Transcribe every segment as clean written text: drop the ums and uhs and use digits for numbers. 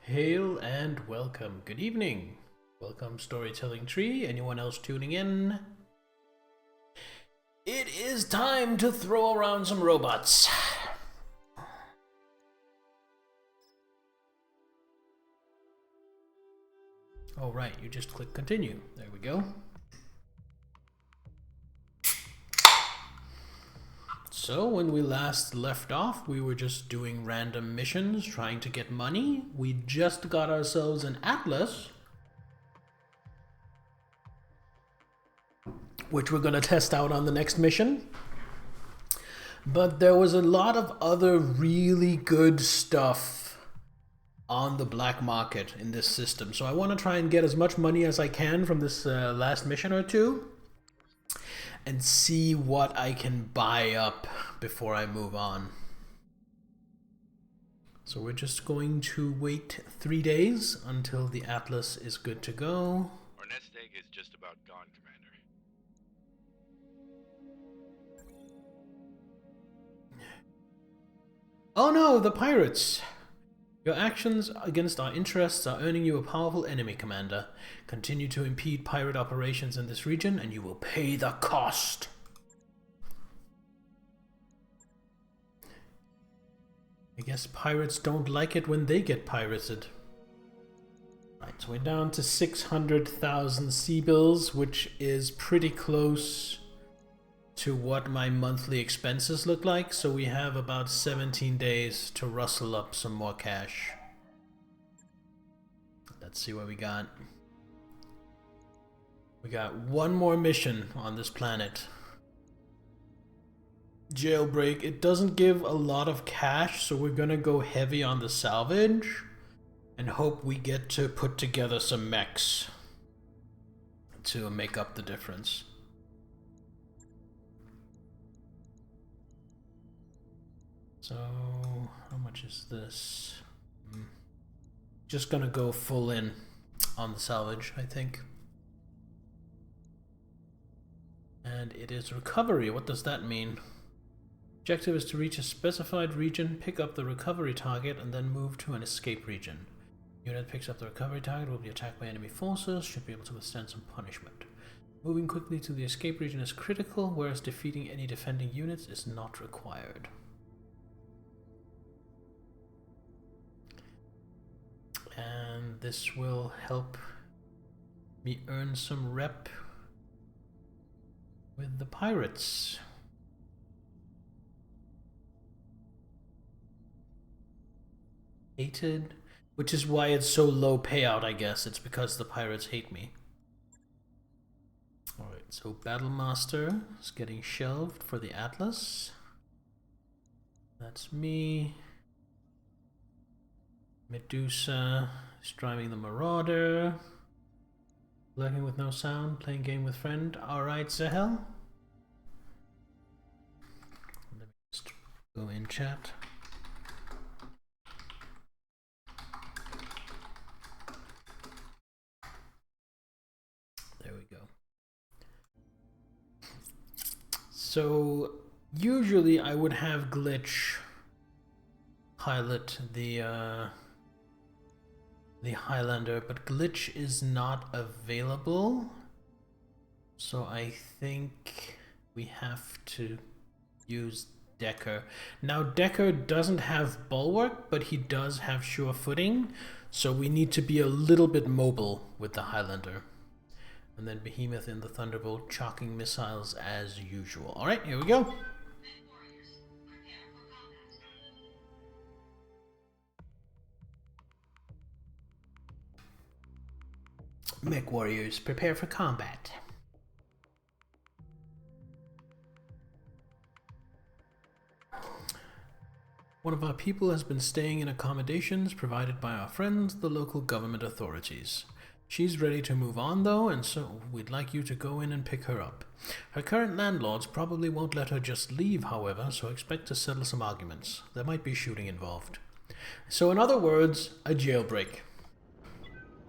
Hail and welcome. Good evening. Welcome, Storytelling Tree. Anyone else tuning in? It is time to throw around some robots. Oh, right. You just click continue. There we go. So when we last left off, we were just doing random missions, trying to get money. We just got ourselves an atlas, which we're going to test out on the next mission. But there was a lot of other really good stuff on the black market in this system. So I want to try and get as much money as I can from this last mission or two, and see what I can buy up before I move on. So we're just going to wait 3 days until the Atlas is good to go. Our nest egg is just about gone, Commander. Oh no, the pirates! Your actions against our interests are earning you a powerful enemy, Commander. Continue to impede pirate operations in this region, and you will pay the cost. I guess pirates don't like it when they get pirated. Right, so we're down to 600,000 sea bills, which is pretty close to what my monthly expenses look like, so we have about 17 days to rustle up some more cash. Let's see what we got. We got one more mission on this planet. Jailbreak. It doesn't give a lot of cash, so we're gonna go heavy on the salvage and hope we get to put together some mechs to make up the difference. So, how much is this? Just gonna go full in on the salvage, I think. And it is recovery. What does that mean? Objective is to reach a specified region, pick up the recovery target, and then move to an escape region. Unit picks up the recovery target, will be attacked by enemy forces, should be able to withstand some punishment. Moving quickly to the escape region is critical, whereas defeating any defending units is not required. And this will help me earn some rep with the pirates. Hated, which is why it's so low payout, I guess. It's because the pirates hate me. Alright, so Battlemaster is getting shelved for the Atlas. That's me. Medusa is driving the Marauder. Lurking with no sound, playing game with friend. Alright, Zahel. Let me just go in chat. There we go. So usually I would have Glitch pilot the Highlander, but Glitch is not available, so I think we have to use Decker. Now Decker doesn't have bulwark, but he does have sure footing, so we need to be a little bit mobile with the Highlander. And then Behemoth in the Thunderbolt, chalking missiles as usual. Alright, here we go. Mech warriors, prepare for combat. One of our people has been staying in accommodations provided by our friends, the local government authorities. She's ready to move on though, and so we'd like you to go in and pick her up. Her current landlords probably won't let her just leave, however, so expect to settle some arguments. There might be shooting involved. So in other words, a jailbreak.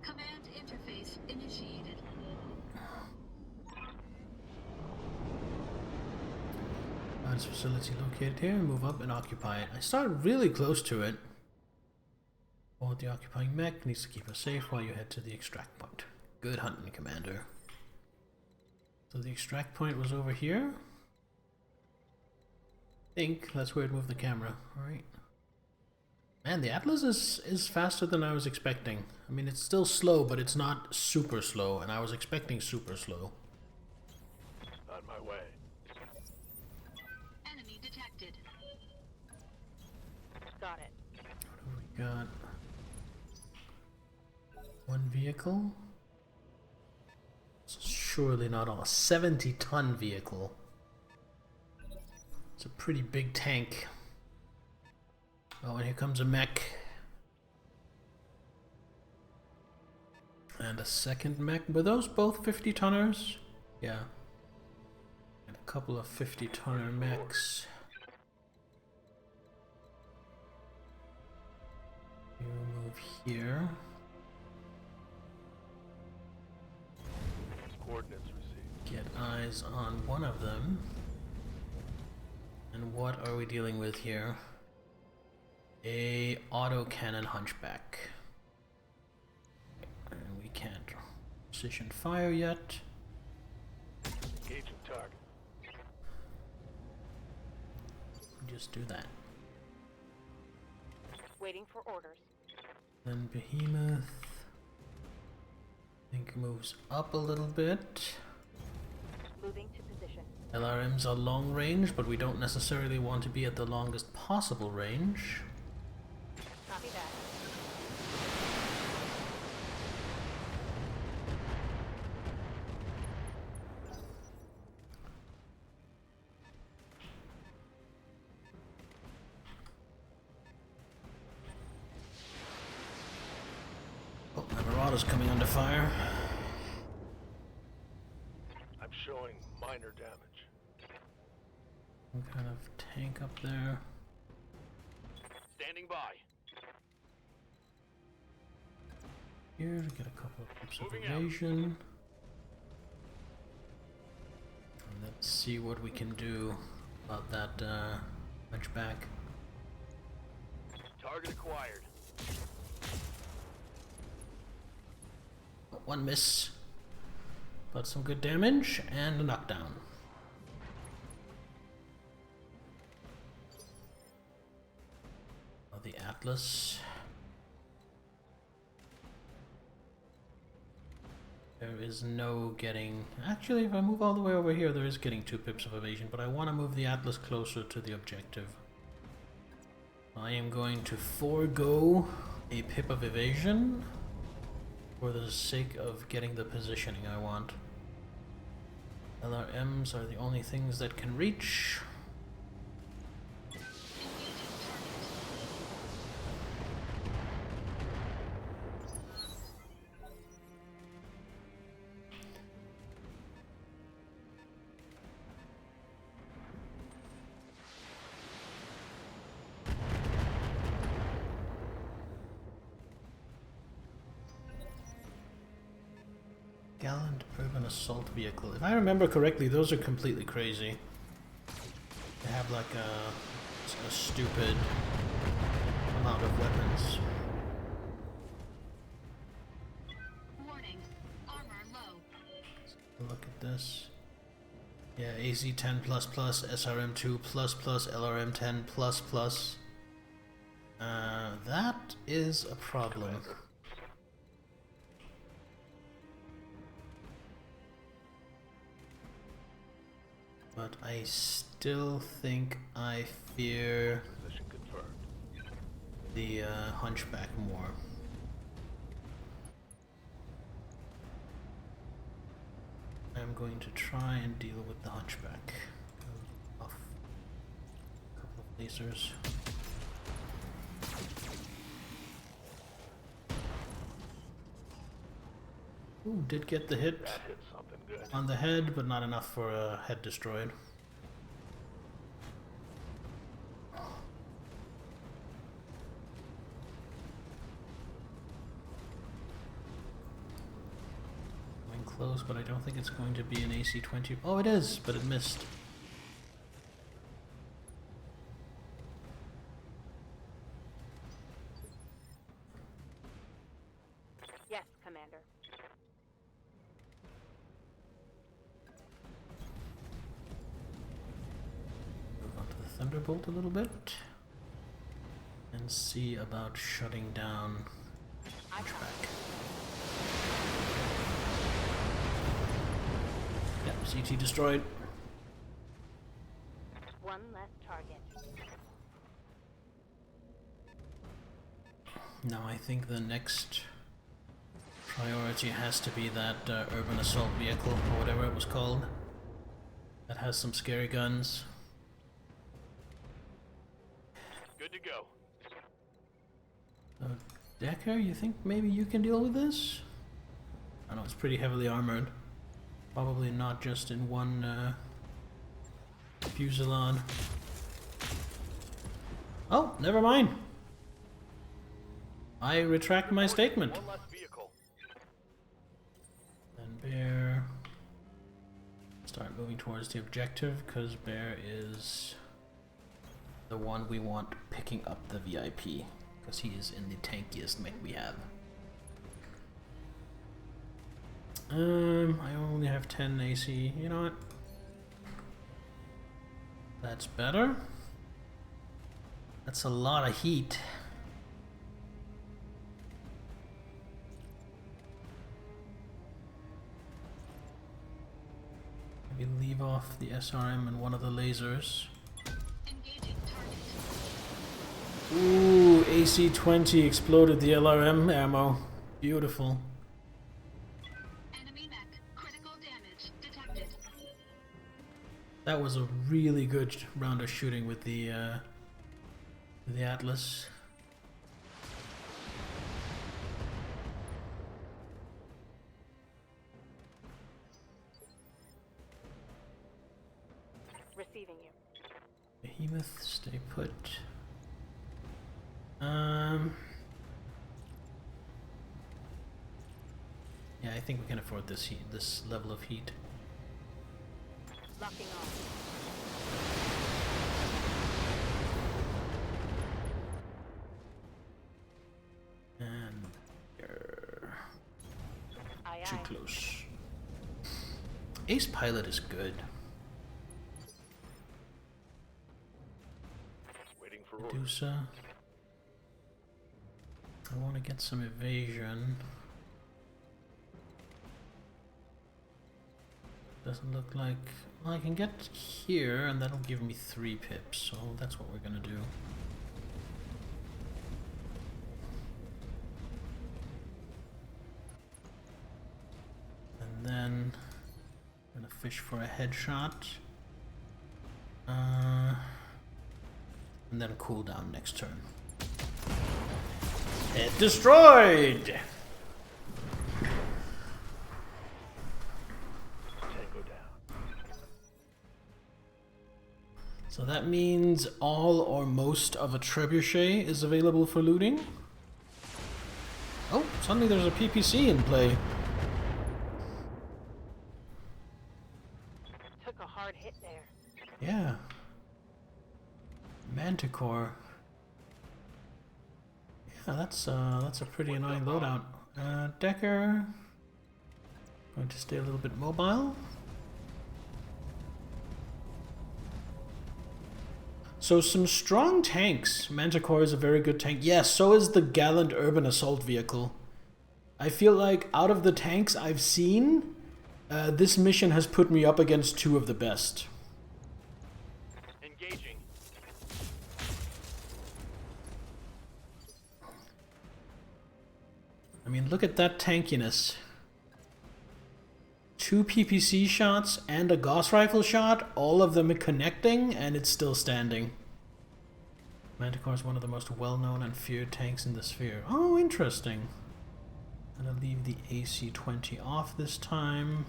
Command interface initiated. Find this facility located here, move up and occupy it. I started really close to it. Board the occupying mech, needs to keep us safe while you head to the extract point. Good hunting, Commander. So the extract point was over here. I think that's where it moved the camera. Alright. Man, the Atlas is faster than I was expecting. I mean, it's still slow, but it's not super slow, and I was expecting super slow. On my way. Enemy detected. Got it. We got one vehicle. It's surely not all. A 70-ton vehicle. It's a pretty big tank. Oh, and here comes a mech. And a second mech. Were those both 50-tonners? Yeah. And a couple of 50-tonner mechs. You move here. Coordinates received. Get eyes on one of them. And what are we dealing with here? A autocannon hunchback. And we can't precision fire yet. Engaging target. Just do that. Waiting for orders. Then Behemoth, I think, moves up a little bit. Moving to position. LRMs are long range, but we don't necessarily want to be at the longest possible range. Copy that. Oh, my Marauder's coming under fire. I'm showing minor damage. Some kind of tank up there. Standing by. Here to get a couple of tips of Moving out. evasion. And let's see what we can do about that hunchback. Target acquired. One miss, but some good damage and a knockdown. Oh, the Atlas. There is no getting... Actually, if I move all the way over here, there is getting 2 pips of evasion, but I want to move the Atlas closer to the objective. I am going to forego a pip of evasion for the sake of getting the positioning I want. LRMs are the only things that can reach. Gallant urban assault vehicle. If I remember correctly, those are completely crazy. They have like a stupid amount of weapons. Warning. Armor low. Look at this. Yeah, AC-10++, SRM-2++, LRM-10++. That is a problem. But I still think I fear Position confirmed. the hunchback more. I'm going to try and deal with the hunchback. Off a couple of lasers. Ooh, did get the hit That hit something good. on the head, but not enough for a head destroyed. Going close, but I don't think it's going to be an AC-20. Oh, it is, but it missed. thunderbolt a little bit and see about shutting down track. Yep, CT destroyed. One less target. Now I think the next priority has to be that urban assault vehicle, or whatever it was called. That has some scary guns. Good to go. Decker, you think maybe you can deal with this? I know it's pretty heavily armored. Probably not just in one fuselage. Oh, never mind. I retract my statement. One less vehicle. And Bear, start moving towards the objective, because Bear is the one we want picking up the VIP, because he is in the tankiest mech we have. I only have 10 AC. You know what? That's better. That's a lot of heat. Maybe leave off the SRM and one of the lasers. Engaging target. Ooh, AC-20 exploded the LRM ammo. Beautiful. Enemy mech. Critical damage detected. That was a really good round of shooting with the Atlas. Receiving you. Behemoth, stay put. Yeah, I think we can afford this heat, this level of heat. Locking on. And Aye, too aye. close. Ace Pilot is good. Waiting for orders. Medusa. I want to get some evasion. Doesn't look like... Well, I can get here, and that'll give me 3 pips, so that's what we're gonna do. And then... I'm gonna fish for a headshot. And then cool down next turn. Head destroyed! Tango down. So that means all or most of a trebuchet is available for looting. Oh, suddenly there's a PPC in play. Took a hard hit there. Yeah. Manticore. Yeah, that's a pretty annoying loadout. Decker. Going to stay a little bit mobile. So some strong tanks. Manticore is a very good tank. Yes, so is the Gallant Urban Assault Vehicle. I feel like out of the tanks I've seen, this mission has put me up against 2 of the best. Engaging. I mean, look at that tankiness. 2 PPC shots and a Gauss rifle shot, all of them connecting, and it's still standing. Manticore is one of the most well-known and feared tanks in the sphere. Oh, interesting. I'm gonna leave the AC-20 off this time.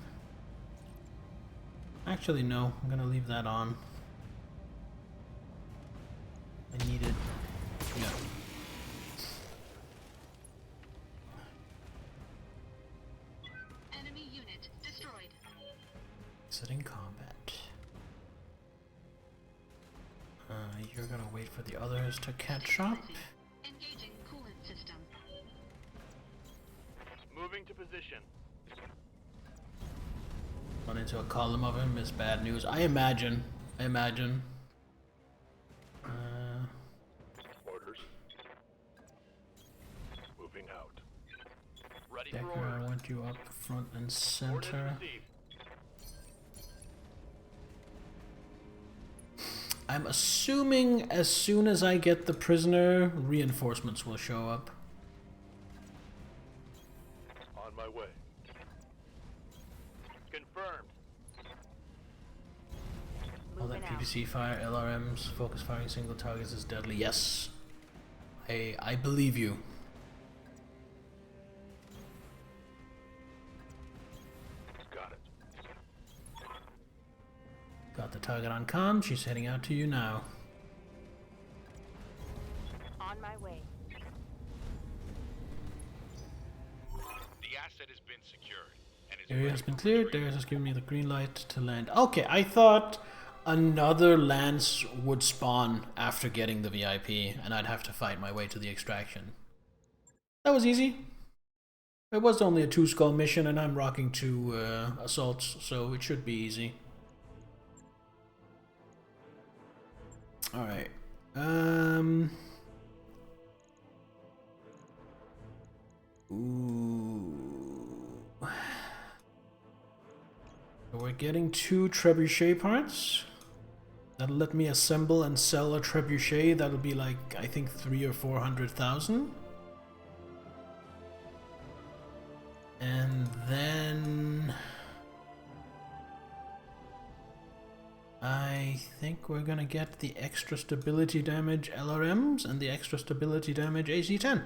Actually, no, I'm gonna leave that on. I need it. Yeah. Enemy unit destroyed. Sitting combat. You're gonna wait for the others to catch up. Engaging coolant system. Moving to position. Run into a column of him is bad news. I imagine. Moving out. Ready for Decker, I orders. want you up front and Orders center. received. I'm assuming as soon as I get the prisoner, reinforcements will show up. On my way. Confirmed. All that Moving out. PPC fire, LRMs, focus firing single targets is deadly. Yes. I believe you. Got it. Got the target on comm. She's heading out to you now. On my way. The asset has been secured and is Area ready has been for cleared. retrieval. Darius has given me the green light to land. Okay, I thought another lance would spawn after getting the VIP, and I'd have to fight my way to the extraction. That was easy. It was only a 2-skull mission, and I'm rocking 2 assaults, so it should be easy. Alright. Ooh. So we're getting 2 trebuchet parts. That'll let me assemble and sell a trebuchet. That'll be like, I think, 300,000 or 400,000. And then I think we're gonna get the extra stability damage LRMs and the extra stability damage AC-10.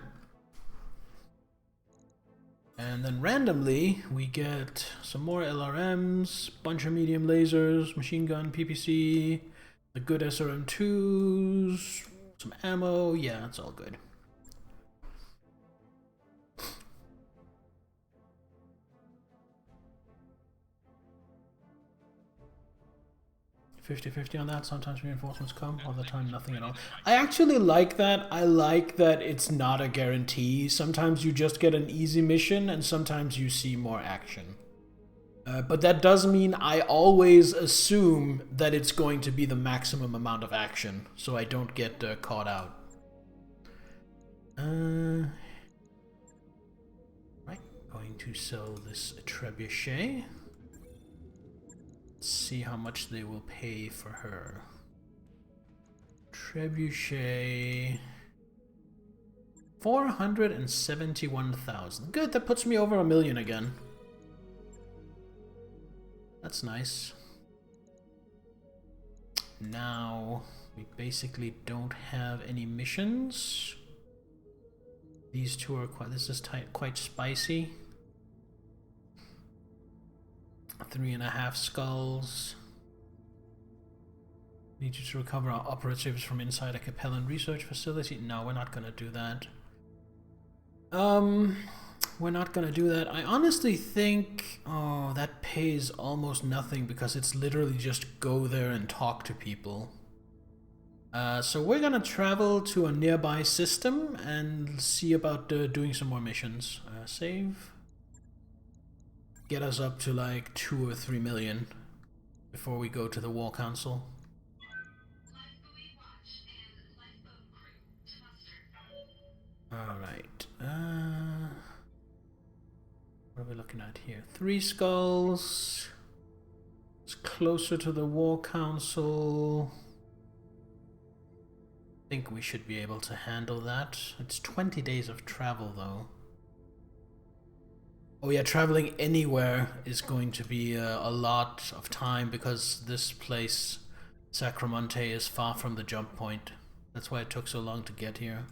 And then randomly we get some more LRMs, bunch of medium lasers, machine gun, PPC, the good SRM2s, some ammo. Yeah, it's all good. 50-50 on that. Sometimes reinforcements come, all the time nothing at all. I actually like that. I like that it's not a guarantee. Sometimes you just get an easy mission and sometimes you see more action. But that does mean I always assume that it's going to be the maximum amount of action, so I don't get caught out. Right, going to sell this trebuchet. Let's see how much they will pay for her. Trebuchet. 471,000. Good, that puts me over 1 million again. That's nice. Now, we basically don't have any missions. These 2 are quite, this is quite spicy. 3.5 skulls. Need you to recover our operatives from inside a Capellan research facility. No, we're not gonna do that. We're not gonna do that. I honestly think, oh, that pays almost nothing because it's literally just go there and talk to people. So we're gonna travel to a nearby system and see about doing some more missions. Save. Get us up to like 2 or 3 million before we go to the War Council. Alright. What are we looking at here? 3 skulls. It's closer to the War Council. I think we should be able to handle that. It's 20 days of travel though. Oh yeah, traveling anywhere is going to be a lot of time because this place, Sacramonte, is far from the jump point. That's why it took so long to get here.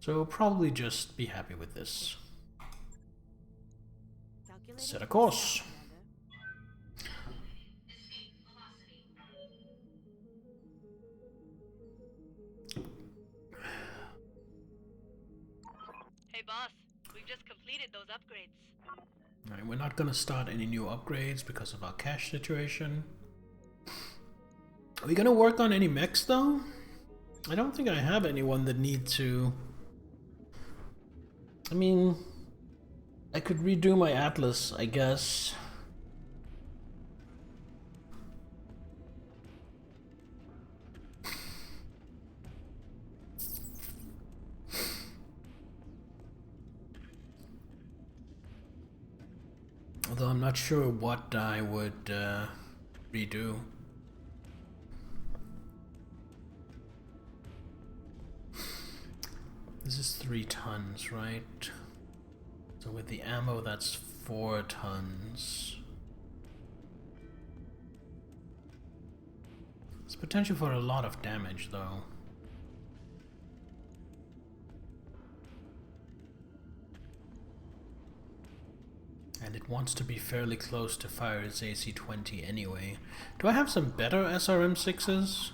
So we'll probably just be happy with this. Set a course. Hey boss, we've just completed those upgrades. Alright, we're not gonna start any new upgrades because of our cash situation. Are we gonna work on any mechs though? I don't think I have anyone that need to... I mean, I could redo my Atlas, I guess. Although I'm not sure what I would redo. This is 3 tons, right? So with the ammo, that's 4 tons. There's potential for a lot of damage, though. And it wants to be fairly close to fire its AC-20 anyway. Do I have some better SRM-6s?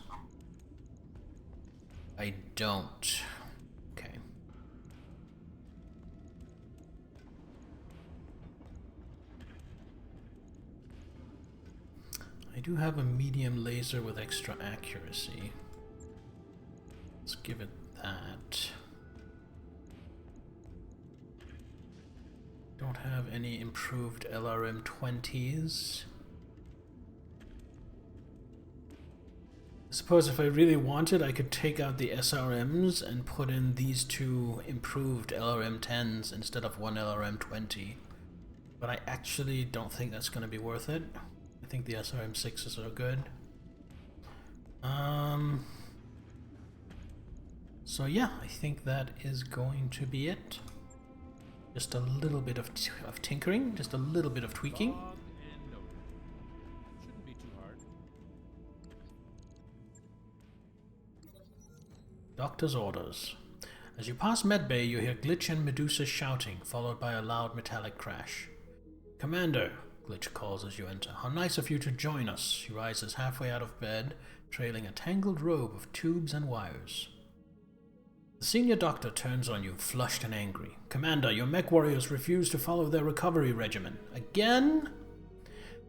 I don't. Okay. I do have a medium laser with extra accuracy. Let's give it that. Don't have any improved LRM-20s. I suppose if I really wanted, I could take out the SRMs and put in these 2 improved LRM-10s instead of 1 LRM-20. But I actually don't think that's going to be worth it. I think the SRM-6s are good. So yeah, I think that is going to be it. Just a little bit of tinkering, just a little bit of tweaking. Shouldn't be too hard. Doctor's orders. As you pass medbay, you hear Glitch and Medusa shouting, followed by a loud metallic crash. Commander, Glitch calls as you enter. How nice of you to join us. She rises halfway out of bed, trailing a tangled robe of tubes and wires. The senior doctor turns on you, flushed and angry. Commander, your mech warriors refuse to follow their recovery regimen. Again?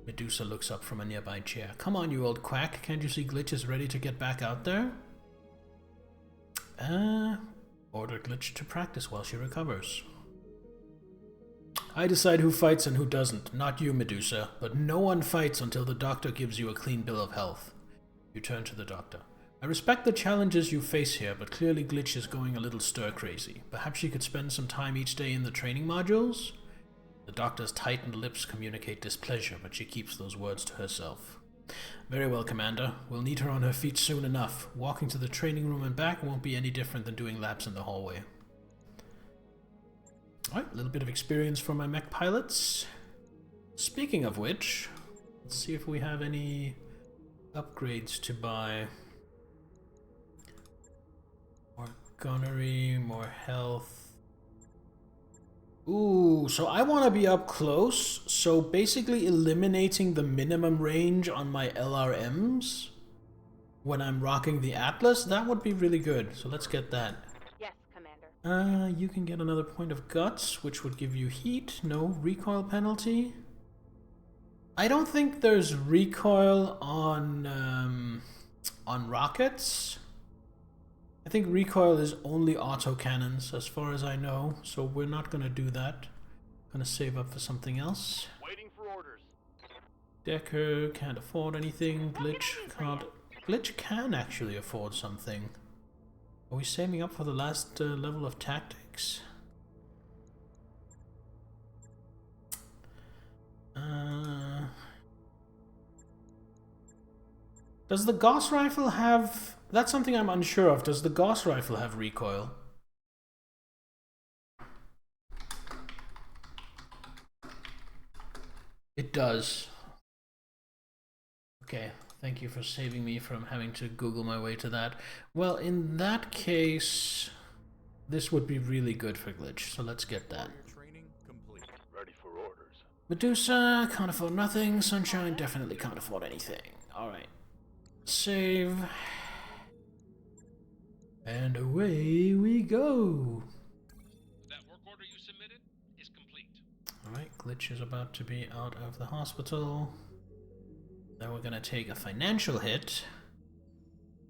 Medusa looks up from a nearby chair. Come on, you old quack. Can't you see Glitch is ready to get back out there? Order Glitch to practice while she recovers. I decide who fights and who doesn't. Not you, Medusa. But no one fights until the doctor gives you a clean bill of health. You turn to the doctor. I respect the challenges you face here, but clearly Glitch is going a little stir-crazy. Perhaps she could spend some time each day in the training modules? The doctor's tightened lips communicate displeasure, but she keeps those words to herself. Very well, Commander. We'll need her on her feet soon enough. Walking to the training room and back won't be any different than doing laps in the hallway. Alright, a little bit of experience for my mech pilots. Speaking of which, let's see if we have any upgrades to buy. More gunnery, more health. Ooh, so I want to be up close, so basically eliminating the minimum range on my LRMs when I'm rocking the Atlas, that would be really good. So let's get that. Yes, Commander. You can get another point of guts, which would give you heat, no recoil penalty. I don't think there's recoil on rockets. I think recoil is only autocannons, as far as I know, so we're not gonna do that. Gonna save up for something else. Waiting for orders. Decker can't afford anything. Glitch can't. Glitch can actually afford something. Are we saving up for the last level of tactics? Does the Gauss rifle have... That's something I'm unsure of. Does the Gauss rifle have recoil? It does. Okay, thank you for saving me from having to Google my way to that. Well, in that case, this would be really good for Glitch, so let's get that. Training complete. Ready for orders. Medusa, can't afford nothing. Sunshine, definitely can't afford anything. Alright. Save. And away we go. That work order you submitted is complete. Alright, Glitch is about to be out of the hospital. Then we're gonna take a financial hit.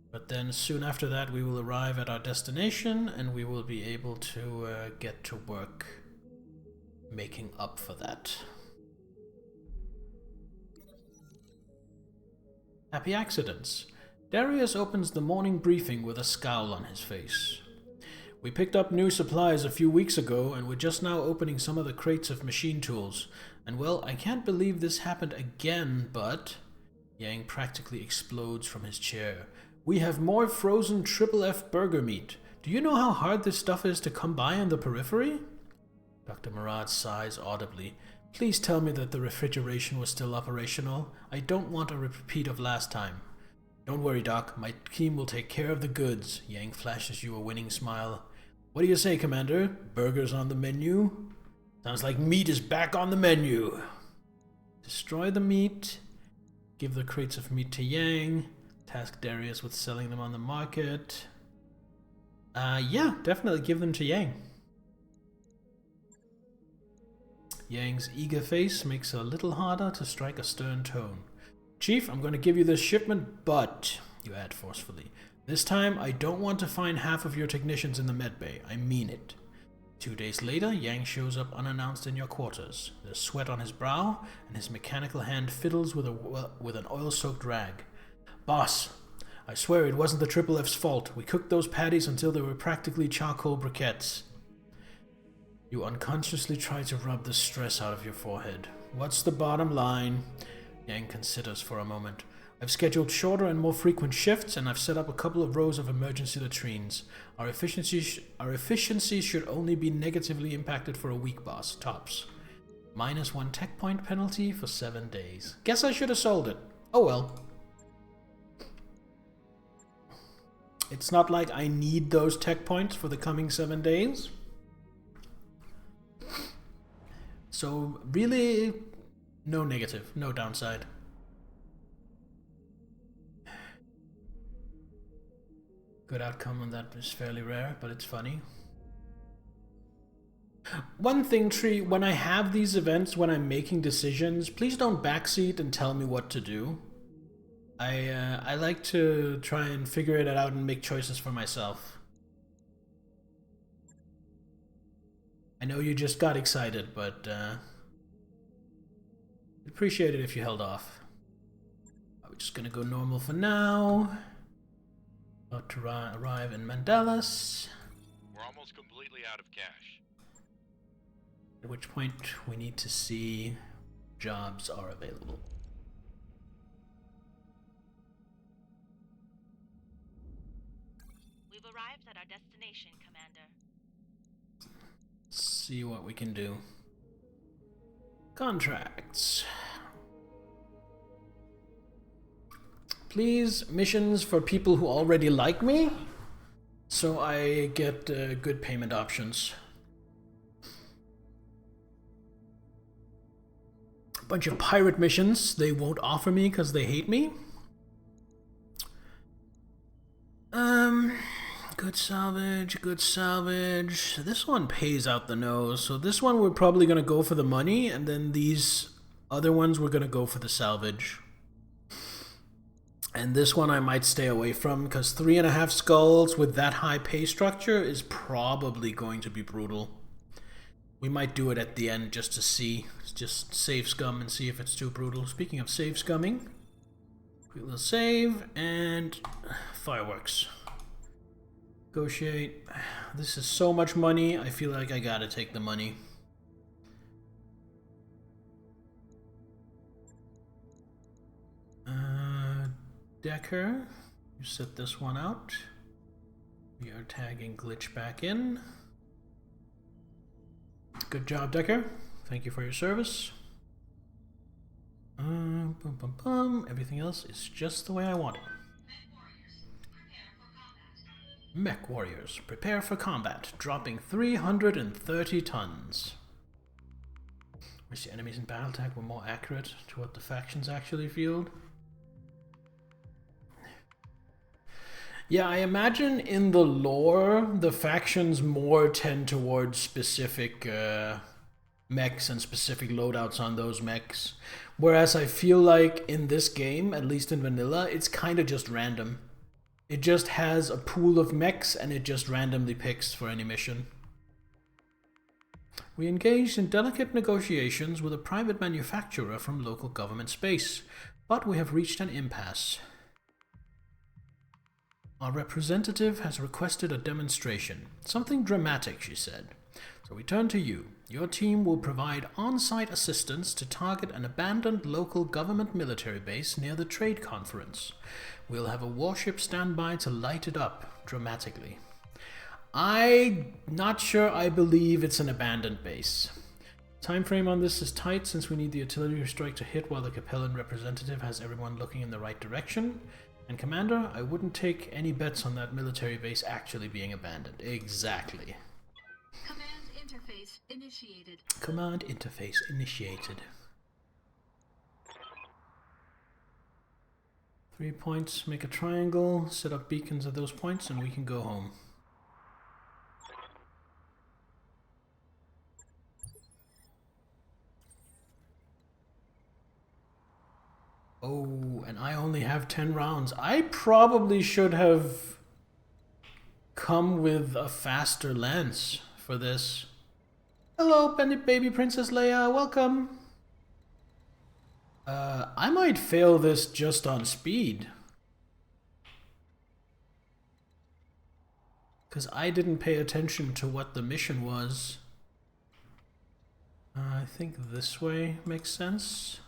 But then soon after that we will arrive at our destination and we will be able to get to work making up for that. Happy accidents. Darius opens the morning briefing with a scowl on his face. We picked up new supplies a few weeks ago, and we're just now opening some of the crates of machine tools. And well, I can't believe this happened again, but... Yang practically explodes from his chair. We have more frozen Triple F burger meat. Do you know how hard this stuff is to come by on the periphery? Dr. Murad sighs audibly. Please tell me that the refrigeration was still operational. I don't want a repeat of last time. Don't worry, Doc. My team will take care of the goods. Yang flashes you a winning smile. What do you say, Commander? Burgers on the menu? Sounds like meat is back on the menu. Destroy the meat. Give the crates of meat to Yang. Task Darius with selling them on the market. Yeah, definitely give them to Yang. Yang's eager face makes it a little harder to strike a stern tone. Chief, I'm going to give you this shipment, but, you add forcefully, this time I don't want to find half of your technicians in the medbay. I mean it. 2 days later, Yang shows up unannounced in your quarters. There's sweat on his brow, and his mechanical hand fiddles with an oil-soaked rag. Boss, I swear it wasn't the Triple F's fault. We cooked those patties until they were practically charcoal briquettes. You unconsciously try to rub the stress out of your forehead. What's the bottom line? Yang considers for a moment. I've scheduled shorter and more frequent shifts, and I've set up a couple of rows of emergency latrines. Our efficiency should only be negatively impacted for a week, boss. Tops. -1 tech point penalty for 7 days. Guess I should have sold it. Oh well. It's not like I need those tech points for the coming 7 days. So really, no negative, no downside. Good outcome on that is fairly rare, but it's funny. One thing, Tree, when I have these events, when I'm making decisions, please don't backseat and tell me what to do. I like to try and figure it out and make choices for myself. I know you just got excited, but I'd appreciate it if you held off. I'm just gonna go normal for now. About to arrive in Mandalas. We're almost completely out of cash. At which point we need to see jobs are available. We've arrived at our destination, Commander. Let's see what we can do. Contracts. Please, missions for people who already like me, so I get good payment options. A bunch of pirate missions they won't offer me because they hate me. Good salvage, good salvage. This one pays out the nose, so this one we're probably going to go for the money, and then these other ones we're going to go for the salvage. And this one I might stay away from, because 3.5 skulls with that high pay structure is probably going to be brutal. We might do it at the end just to see. Just save scum and see if it's too brutal. Speaking of save scumming, quick little save, and fireworks. Negotiate. This is so much money, I feel like I gotta take the money. Decker, you set this one out. We are tagging glitch back in. Good job, Decker. Thank you for your service. Everything else is just the way I want it. Mech warriors, prepare for combat. Dropping 330 tons. Wish the enemies in Battletech were more accurate to what the factions actually field. Yeah, I imagine in the lore, the factions more tend towards specific mechs and specific loadouts on those mechs. Whereas I feel like in this game, at least in vanilla, it's kind of just random. It just has a pool of mechs and it just randomly picks for any mission. We engaged in delicate negotiations with a private manufacturer from local government space, but we have reached an impasse. Our representative has requested a demonstration. Something dramatic, she said. So we turn to you. Your team will provide on-site assistance to target an abandoned local government military base near the trade conference. We'll have a warship standby to light it up dramatically. I'm not sure I believe it's an abandoned base. Time frame on this is tight since we need the artillery strike to hit while the Capellan representative has everyone looking in the right direction. And Commander, I wouldn't take any bets on that military base actually being abandoned. Exactly. Command interface initiated. Command interface initiated. 3 points, make a triangle, set up beacons at those points, and we can go home. Oh, and I only have 10 rounds. I probably should have come with a faster lance for this. Hello, baby Princess Leia, welcome. I might fail this just on speed. Because I didn't pay attention to what the mission was. I think this way makes sense.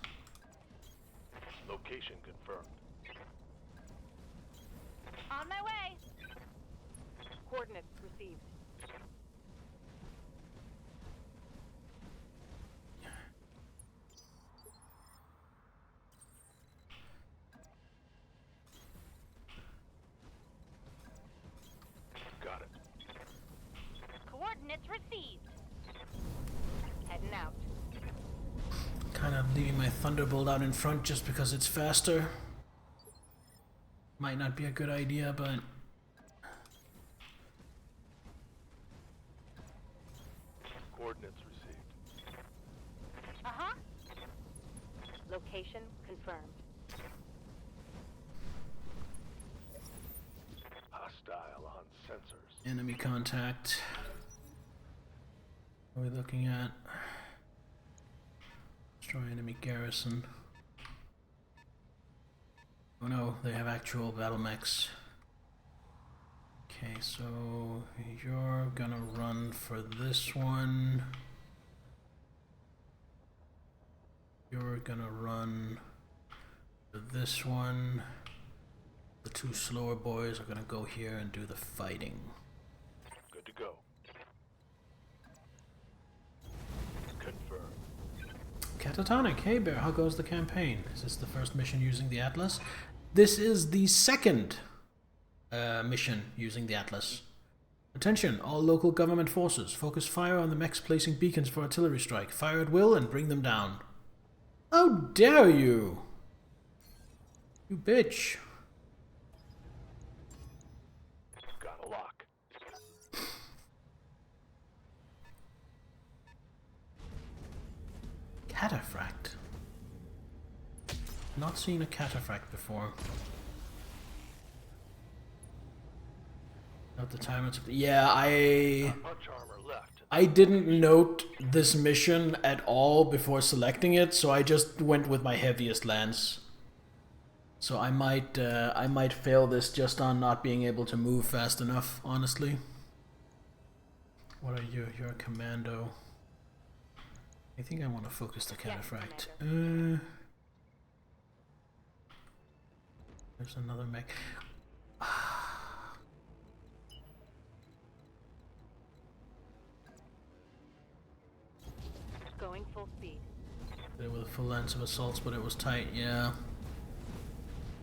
Location confirmed. On my way. Coordinates received. Got it. Coordinates received. Heading out. Kind of leaving my Thunderbolt out in front just because it's faster. Might not be a good idea, but... Coordinates received. Uh-huh. Location confirmed. Hostile on sensors. Enemy contact. What are we looking at? Destroy enemy garrison. Oh no, they have actual battle mechs. Okay, so you're gonna run for this one. You're gonna run for this one. The two slower boys are gonna go here and do the fighting. Good to go. Confirmed. Catatonic, hey Bear, how goes the campaign? Is this the first mission using the Atlas? This is the second mission using the Atlas. Attention, all local government forces. Focus fire on the mechs placing beacons for artillery strike. Fire at will and bring them down. How dare you! You bitch. Got a lock. Cataphract. Not seen a cataphract before. Not the time it's... Yeah, Punch armor left. I didn't note this mission at all before selecting it, so I just went with my heaviest lance. So I might fail this just on not being able to move fast enough, honestly. What are you? You're a commando. I think I want to focus the cataphract. There's another mech. Going full speed. There with a full lance of assaults, but it was tight, yeah.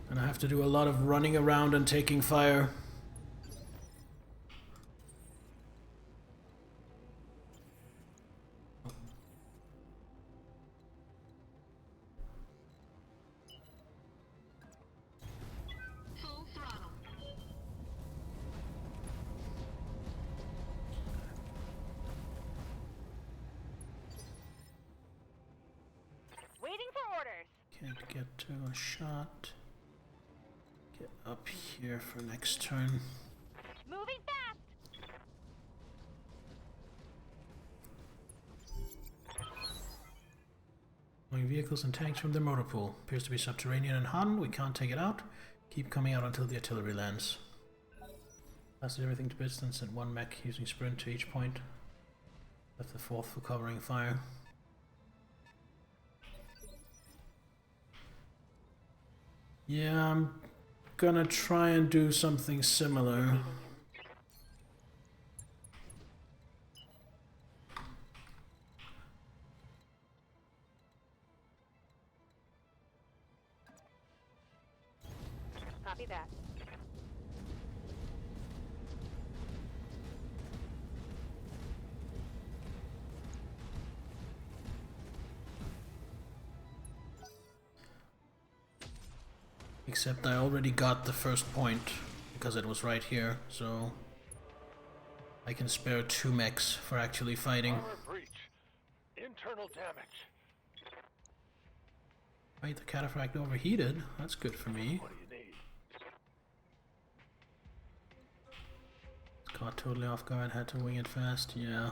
And I have to do a lot of running around and taking fire. Full throttle. Waiting for orders. Can't get to a shot. Get up here for next turn. Moving fast. Moving vehicles and tanks from their motor pool. Appears to be subterranean and hardened. We can't take it out. Keep coming out until the artillery lands. Blasted everything to bits, then sent one mech using sprint to each point. Left the fourth for covering fire. Yeah, I'm gonna try and do something similar. Copy that. Except I already got the first point because it was right here, so I can spare 2 mechs for actually fighting. Armor breach. Internal damage. Right, the cataphract overheated. That's good for me. What do you need? Caught totally off guard, had to wing it fast, yeah.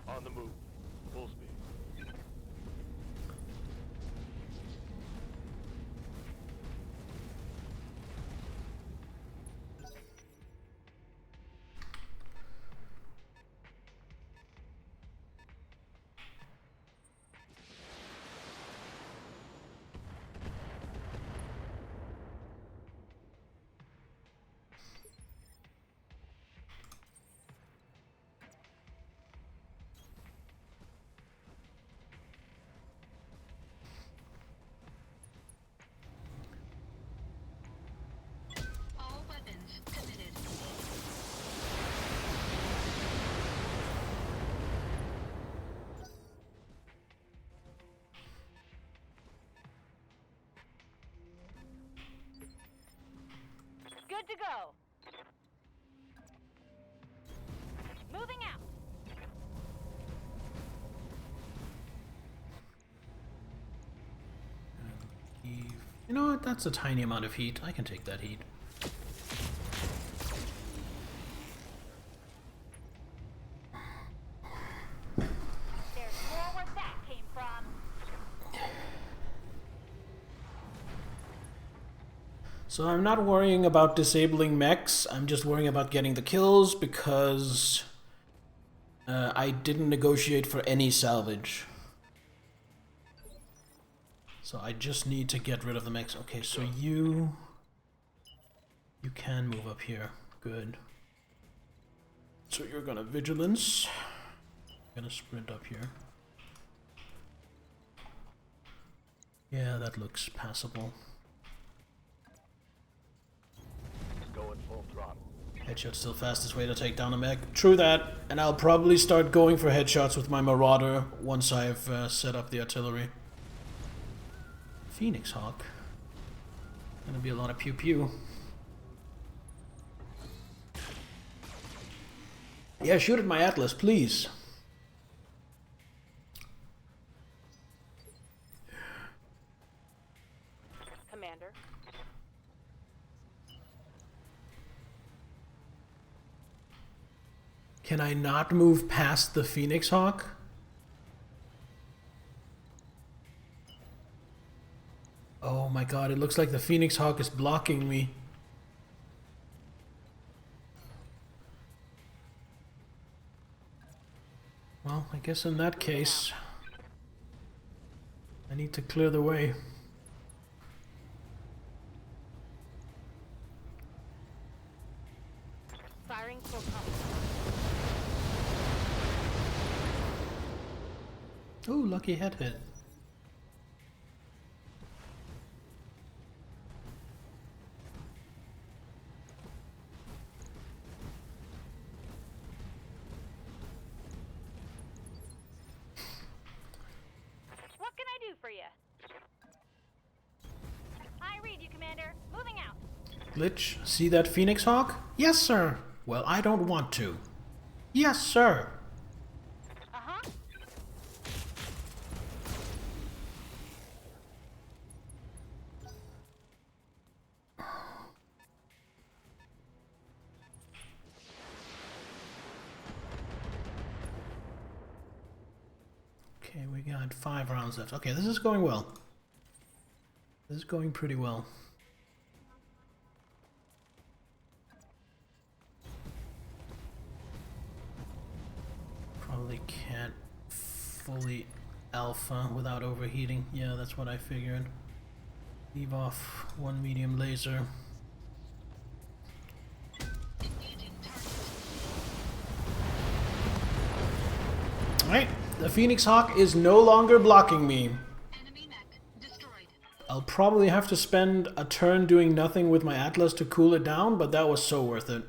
On the move. Full speed. All weapons committed. Good to go. Moving out. You know what? That's a tiny amount of heat. I can take that heat. There's more where that came from. So I'm not worrying about disabling mechs, I'm just worrying about getting the kills because I didn't negotiate for any salvage. So I just need to get rid of the mechs. Okay, so you can move up here. Good. So you're gonna vigilance. Gonna sprint up here. Yeah, that looks passable. Going full throttle. Headshot's still fastest way to take down a mech. True that, and I'll probably start going for headshots with my Marauder once I've set up the artillery. Phoenix Hawk. Gonna be a lot of pew pew. Yeah, shoot at my Atlas, please. Commander. Can I not move past the Phoenix Hawk? Oh my god, it looks like the Phoenix Hawk is blocking me. Well, I guess in that case, I need to clear the way. Firing full complement. Oh, lucky head hit. What can I do for you? I read you, Commander. Moving out. Glitch, see that Phoenix Hawk? Yes, sir. Well, I don't want to. Yes, sir. Uh-huh. Okay, we got 5 rounds left. Okay, this is going well. This is going pretty well. Probably can't fully alpha without overheating. Yeah, that's what I figured. Leave off one medium laser. Engaging target. Alright, the Phoenix Hawk is no longer blocking me. Enemy mech destroyed. I'll probably have to spend a turn doing nothing with my Atlas to cool it down, but that was so worth it.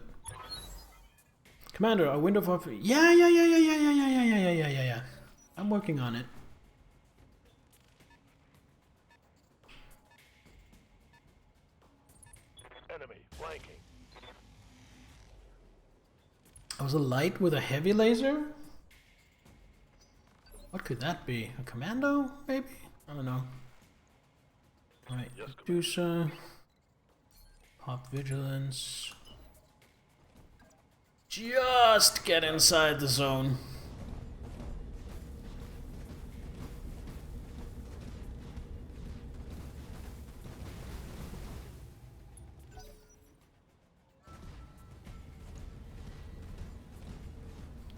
Commander, a window for... Yeah. I'm working on it. Enemy flanking. I was a light with a heavy laser? What could that be? A commando, maybe? I don't know. Alright, Yes, Medusa. Pop Vigilance. Just get inside the zone.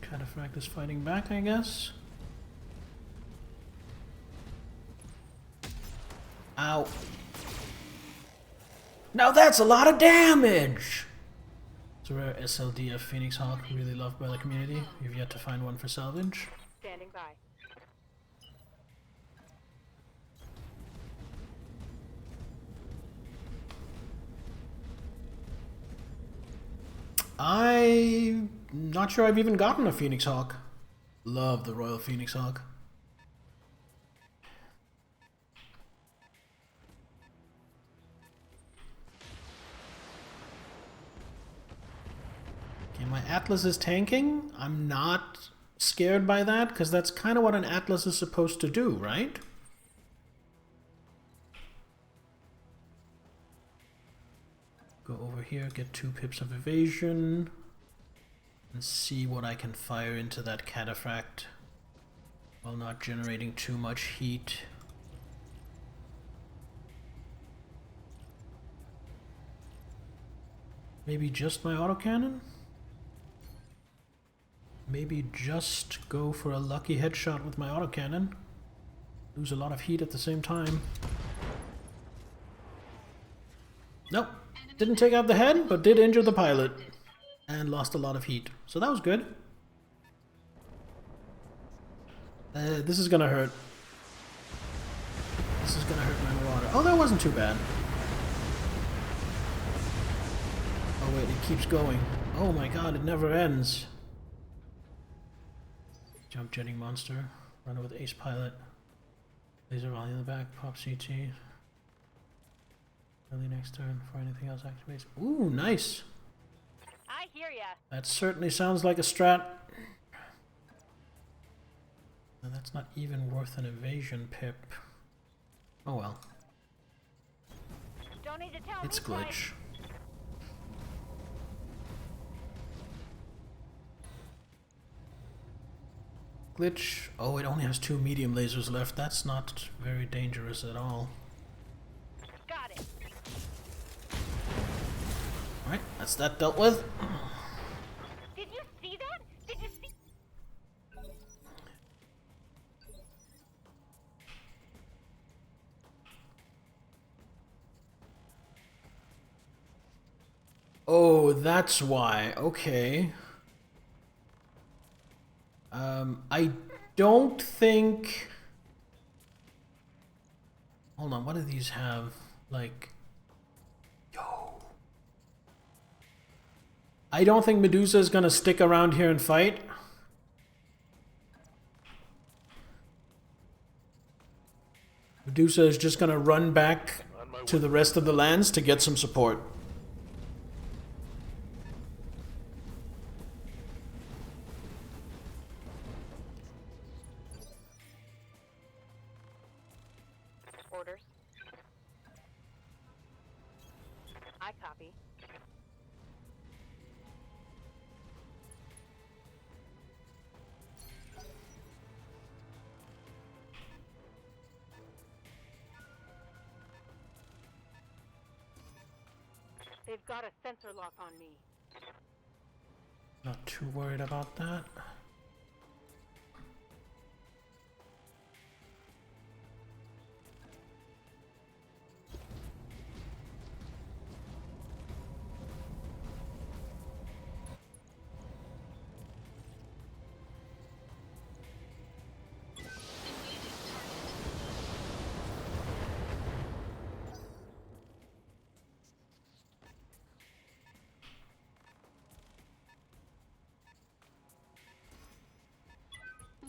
Cataphract is fighting back, I guess. Ow. Now that's a lot of damage! It's a rare SLDF Phoenix Hawk, really loved by the community. You've yet to find one for salvage. Standing by. I'm not sure I've even gotten a Phoenix Hawk. Love the Royal Phoenix Hawk. Okay, my Atlas is tanking. I'm not scared by that, because that's kind of what an Atlas is supposed to do, right? Go over here, get 2 pips of evasion, and see what I can fire into that cataphract while not generating too much heat. Maybe just my autocannon? Maybe just go for a lucky headshot with my autocannon. Lose a lot of heat at the same time. Nope. Didn't take out the head, but did injure the pilot. And lost a lot of heat. So that was good. This is gonna hurt. This is gonna hurt my Marauder. Oh, that wasn't too bad. Oh wait, it keeps going. Oh my god, it never ends. Jump jetting monster. Run with ace pilot. Laser volley in the back. Pop CT. Early next turn before anything else activates. Ooh, nice. I hear ya. That certainly sounds like a strat. And that's not even worth an evasion pip. Oh well. Don't need to tell It's me twice. glitch. Glitch. Oh, it only has 2 medium lasers left. That's not very dangerous at all. Got it. Alright, that's that dealt with. Did you see that? Did you see? Oh, that's why. Okay. I don't think... Hold on, what do these have? Like... Yo. I don't think Medusa is gonna stick around here and fight. Medusa is just gonna run back to the rest of the lands to get some support. Orders. I copy. They've got a sensor lock on me. Not too worried about that.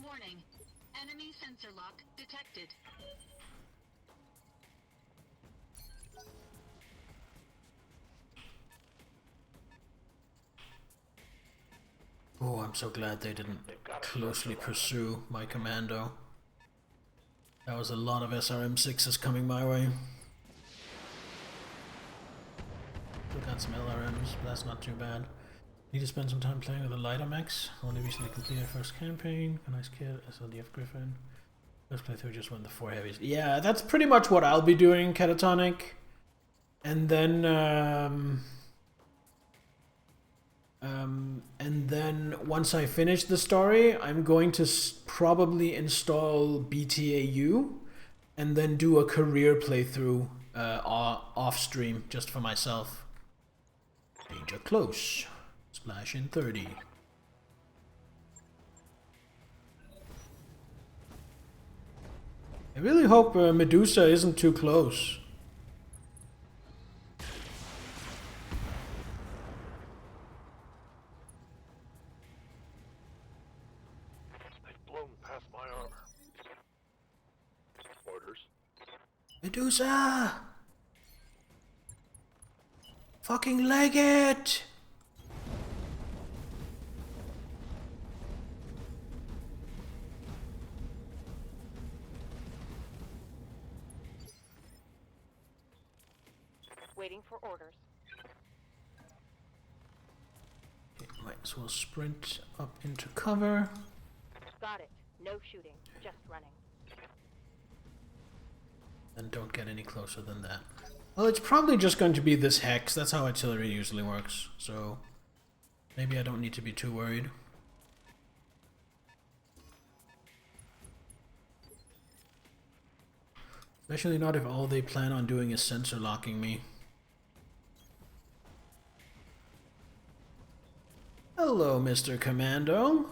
Warning. Enemy sensor lock detected. Oh, I'm so glad they didn't closely pursue my commando. That was a lot of SRM6s coming my way. Still got some LRMs, but that's not too bad. Need to spend some time playing with the lighter mechs. Only recently completed first campaign. A nice kit, SLDF Griffin. First playthrough just went the 4 heavies. Yeah, that's pretty much what I'll be doing, Catatonic. And then once I finish the story, I'm going to probably install BTAU and then do a career playthrough off stream just for myself. Danger close. Splash in 30. I really hope Medusa isn't too close. They've blown past my armor. Orders. Medusa! Fucking leg it! Waiting for orders. Okay, might as well sprint up into cover. Got it. No shooting. Just running. And don't get any closer than that. Well, it's probably just going to be this hex. That's how artillery usually works. So maybe I don't need to be too worried. Especially not if all they plan on doing is sensor locking me. Hello, Mr. Commando.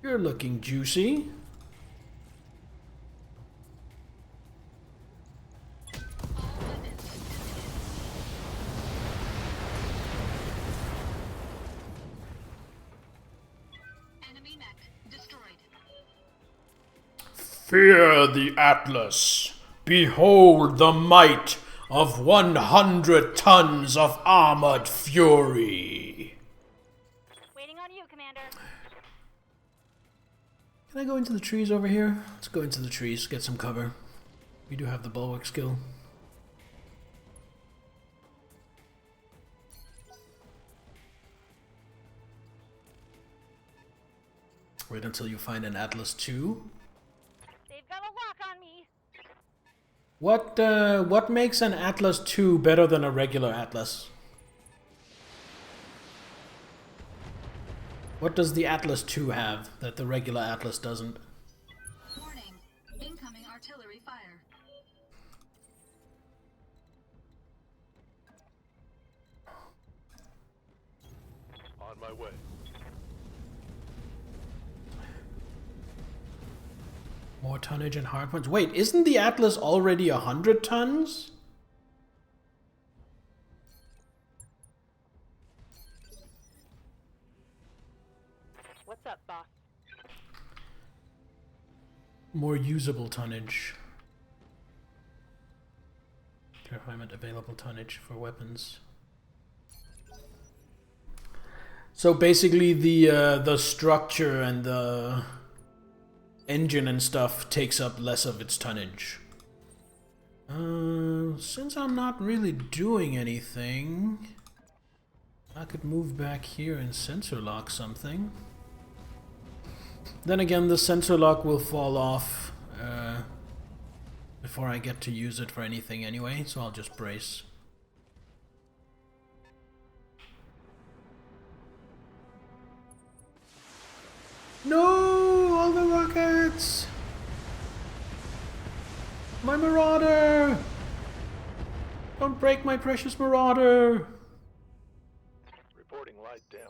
You're looking juicy. Enemy mech destroyed. Fear the Atlas. Behold the might of 100 tons of armored fury. Waiting on you, Commander. Can I go into the trees over here? Let's go into the trees, get some cover. We do have the bulwark skill. Wait until you find an Atlas 2. They've got a lock on me. What makes an Atlas 2 better than a regular Atlas? What does the Atlas 2 have that the regular Atlas doesn't? Warning. Incoming artillery fire. On my way. More tonnage and hardpoints. Wait, isn't the Atlas already 100 tons? What's up, boss? More usable tonnage. Refinement available tonnage for weapons. So basically the structure and the engine and stuff takes up less of its tonnage. Since I'm not really doing anything, I could move back here and sensor lock something. Then again, the sensor lock will fall off before I get to use it for anything anyway, so I'll just brace. No! All the rockets! My Marauder! Don't break my precious Marauder! Reporting light damage.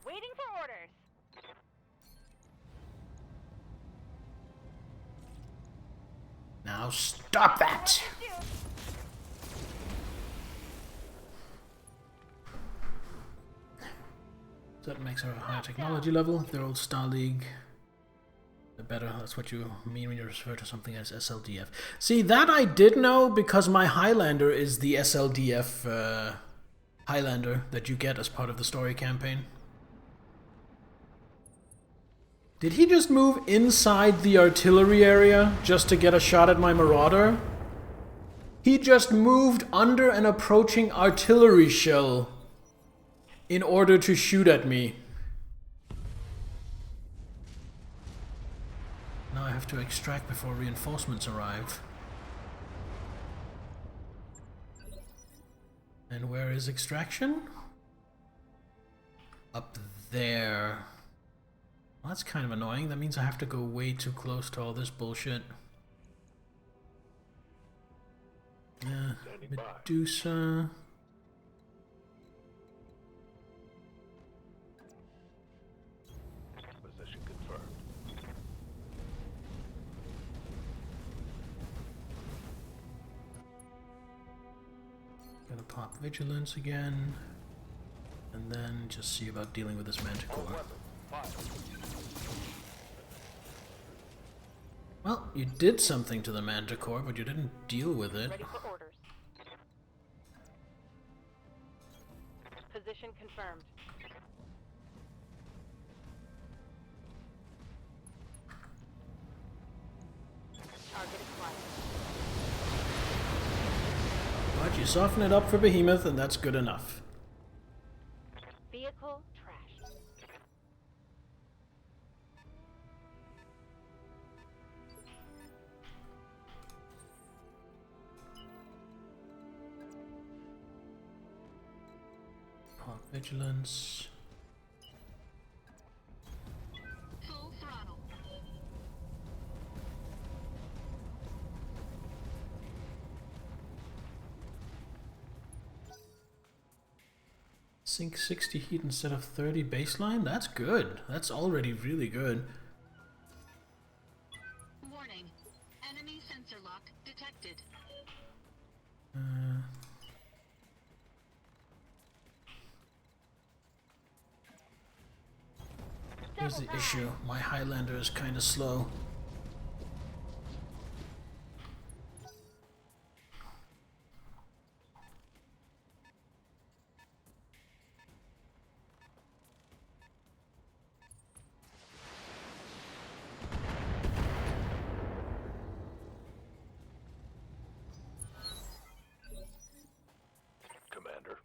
Waiting for orders. Now stop that! So that makes our higher technology level. They're old Star League. The better, that's what you mean when you refer to something as SLDF. See, that I did know because my Highlander is the SLDF Highlander that you get as part of the story campaign. Did he just move inside the artillery area just to get a shot at my Marauder? He just moved under an approaching artillery shell in order to shoot at me. Now I have to extract before reinforcements arrive. And where is extraction? Up there. Well, that's kind of annoying. That means I have to go way too close to all this bullshit. Medusa. Position confirmed. Gonna pop Vigilance again. And then just see about dealing with this Manticore. Well, you did something to the Manticore, but you didn't deal with it. Ready for orders. Position confirmed. Target acquired. But you soften it up for Behemoth, and that's good enough. Vehicle trashed. Pop Vigilance. Full throttle. Sink 60 heat instead of 30 baseline? That's good. That's already really good. Warning. Enemy sensor lock detected. Here's the issue. My Highlander is kind of slow. Commander.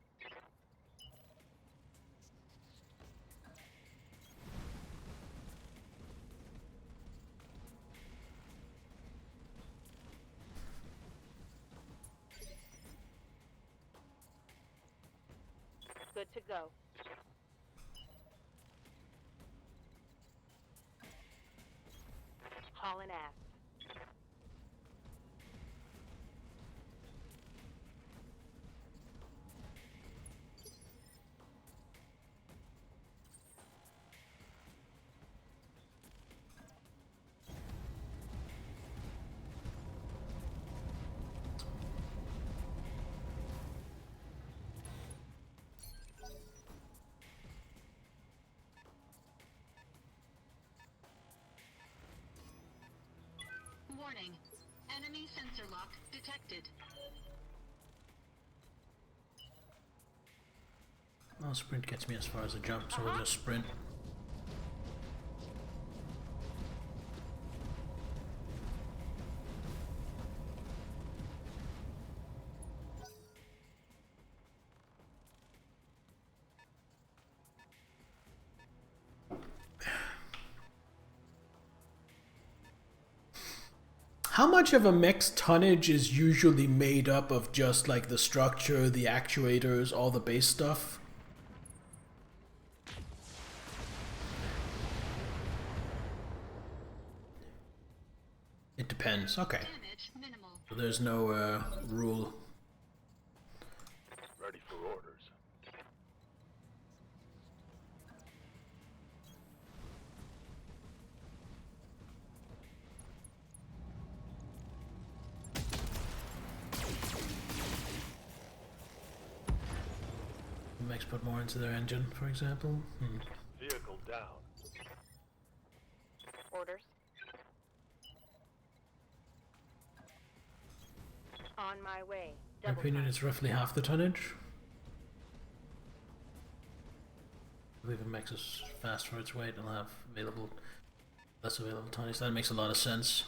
Good to go. Hauling ass. Warning. Enemy sensor lock detected. Well, sprint gets me as far as a jump, so we'll just sprint. How much of a mech's tonnage is usually made up of just like the structure, the actuators, all the base stuff? It depends. Okay. Damage minimal. So there's no rule. Ready for orders. Mechs put more into their engine, for example. Vehicle down. Orders. On my way. In my opinion, it's roughly half the tonnage. I believe it makes us fast for its weight. It'll have less available tonnage. That makes a lot of sense.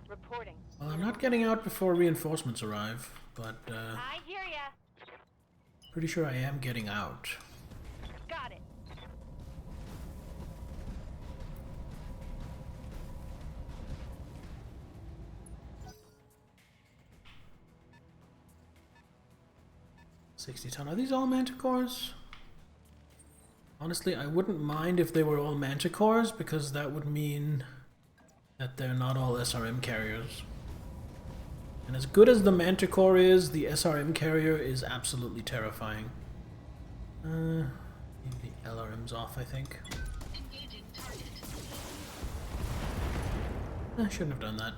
Reporting. Well, I'm not getting out before reinforcements arrive, but I hear ya. pretty sure I am getting out. Got it. $60 ton. Are these all manticores? Honestly, I wouldn't mind if they were all manticores, because that would mean that they're not all SRM carriers. And as good as the manticore is, the SRM carrier is absolutely terrifying. Leave the LRMs off, I think. Engaging target. I shouldn't have done that.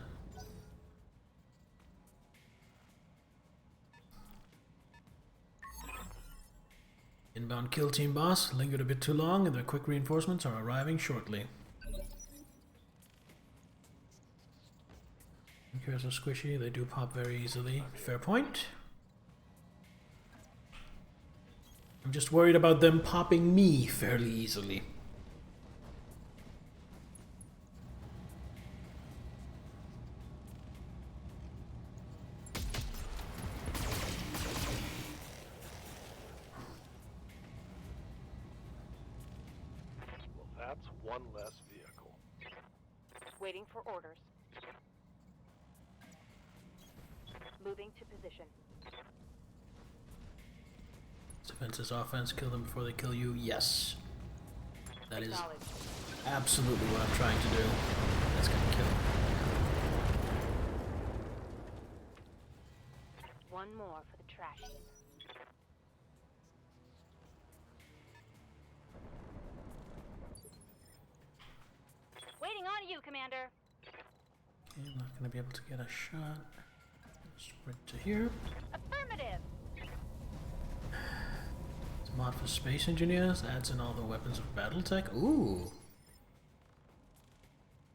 Inbound kill team boss lingered a bit too long, and their quick reinforcements are arriving shortly. Here's a squishy, they do pop very easily. Fair point. I'm just worried about them popping me fairly easily. Well, that's one less vehicle. Waiting for orders. Moving to position. Defense is offense, kill them before they kill you. Yes. That is Acknowledged. absolutely what I'm trying to do. That's gonna kill. One more for the trash heap. Waiting on you, Commander. Okay, I'm not gonna be able to get a shot. Sprint to here. Affirmative. It's a mod for space engineers. Adds in all the weapons of Battletech. Ooh.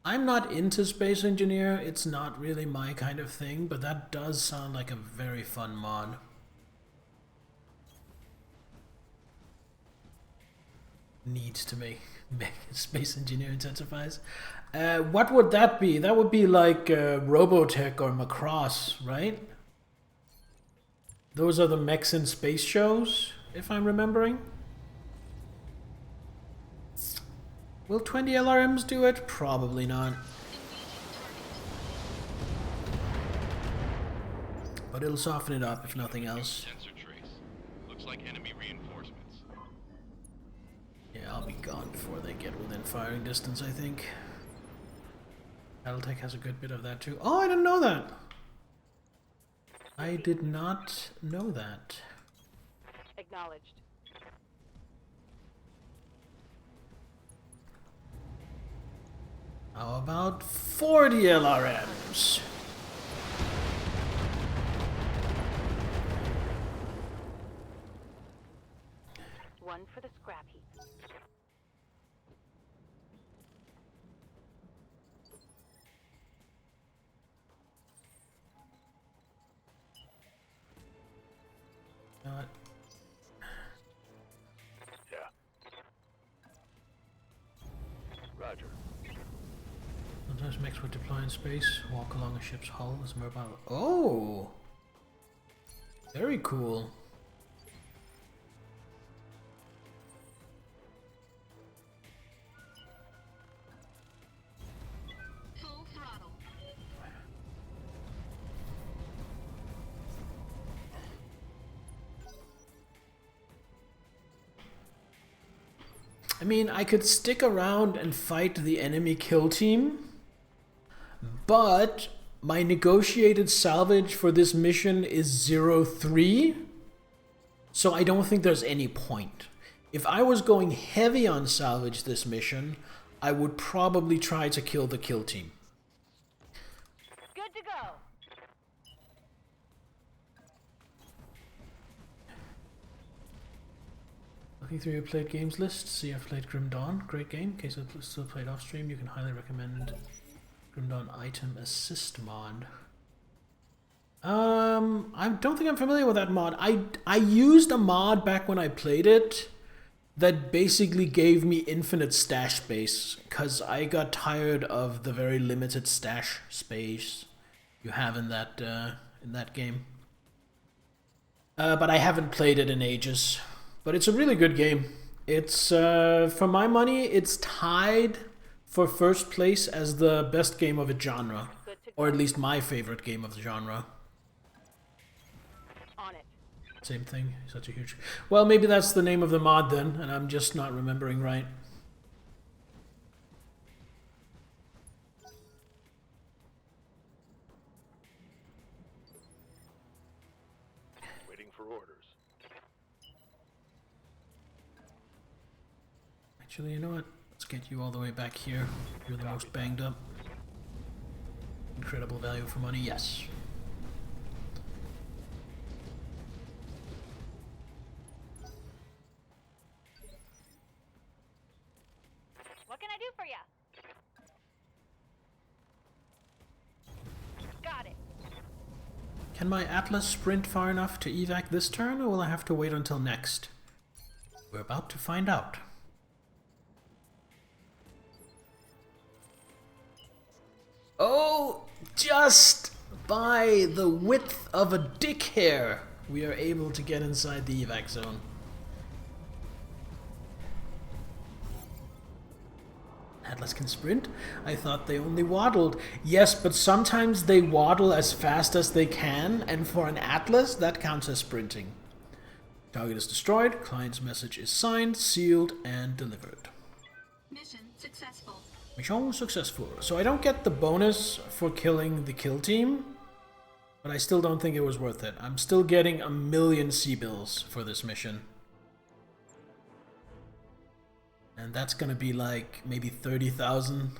I'm not into space engineer. It's not really my kind of thing, but that does sound like a very fun mod. Needs to make space engineer intensifies. What would that be? That would be like Robotech or Macross, right? Those are the mechs in space shows, if I'm remembering. Will 20 LRMs do it? Probably not. But it'll soften it up, if nothing else. Sensor trace. Looks like enemy reinforcements. Yeah, I'll be gone before they get within firing distance, I think. Battletech has a good bit of that too. Oh, I didn't know that! I did not know that. Acknowledged. How about 40 LRMs? One for the scrap heap. Not. Yeah. Roger. Sometimes mechs would deploy in space, walk along a ship's hull as mobile. Oh! Very cool. I mean, I could stick around and fight the enemy kill team, but my negotiated salvage for this mission is 0-3, so I don't think there's any point. If I was going heavy on salvage this mission, I would probably try to kill the kill team. Good to go. Looking through your played games list, see I've played Grim Dawn. Great game. In case I've still played off stream, you can highly recommend Grim Dawn Item Assist mod. I don't think I'm familiar with that mod. I used a mod back when I played it that basically gave me infinite stash space because I got tired of the very limited stash space you have in that game. But I haven't played it in ages. But it's a really good game. It's for my money, it's tied for first place as the best game of its genre, or at least my favorite game of the genre. On it. Same thing. Such a huge. Well, maybe that's the name of the mod then, and I'm just not remembering right. Waiting for orders. Actually, you know what? Let's get you all the way back here. You're the most banged up. Incredible value for money, yes. What can I do for ya? Got it. Can my Atlas sprint far enough to evac this turn, or will I have to wait until next? We're about to find out. Oh, just by the width of a dick hair, we are able to get inside the evac zone. Atlas can sprint? I thought they only waddled. Yes, but sometimes they waddle as fast as they can, and for an Atlas, that counts as sprinting. Target is destroyed, client's message is signed, sealed, and delivered. Mission successful. Mission successful. So I don't get the bonus for killing the kill team, but I still don't think it was worth it. I'm still getting 1,000,000 C-bills for this mission. And that's gonna be like maybe 30,000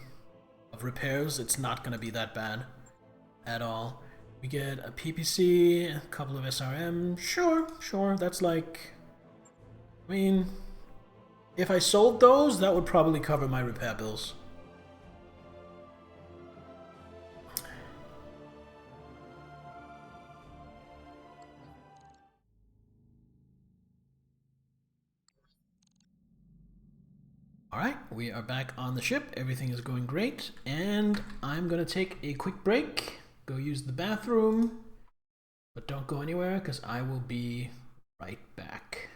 of repairs. It's not gonna be that bad at all. We get a PPC, a couple of SRM. Sure, that's like... I mean, if I sold those, that would probably cover my repair bills. Alright, we are back on the ship. Everything is going great. And I'm gonna take a quick break, go use the bathroom, but don't go anywhere because I will be right back.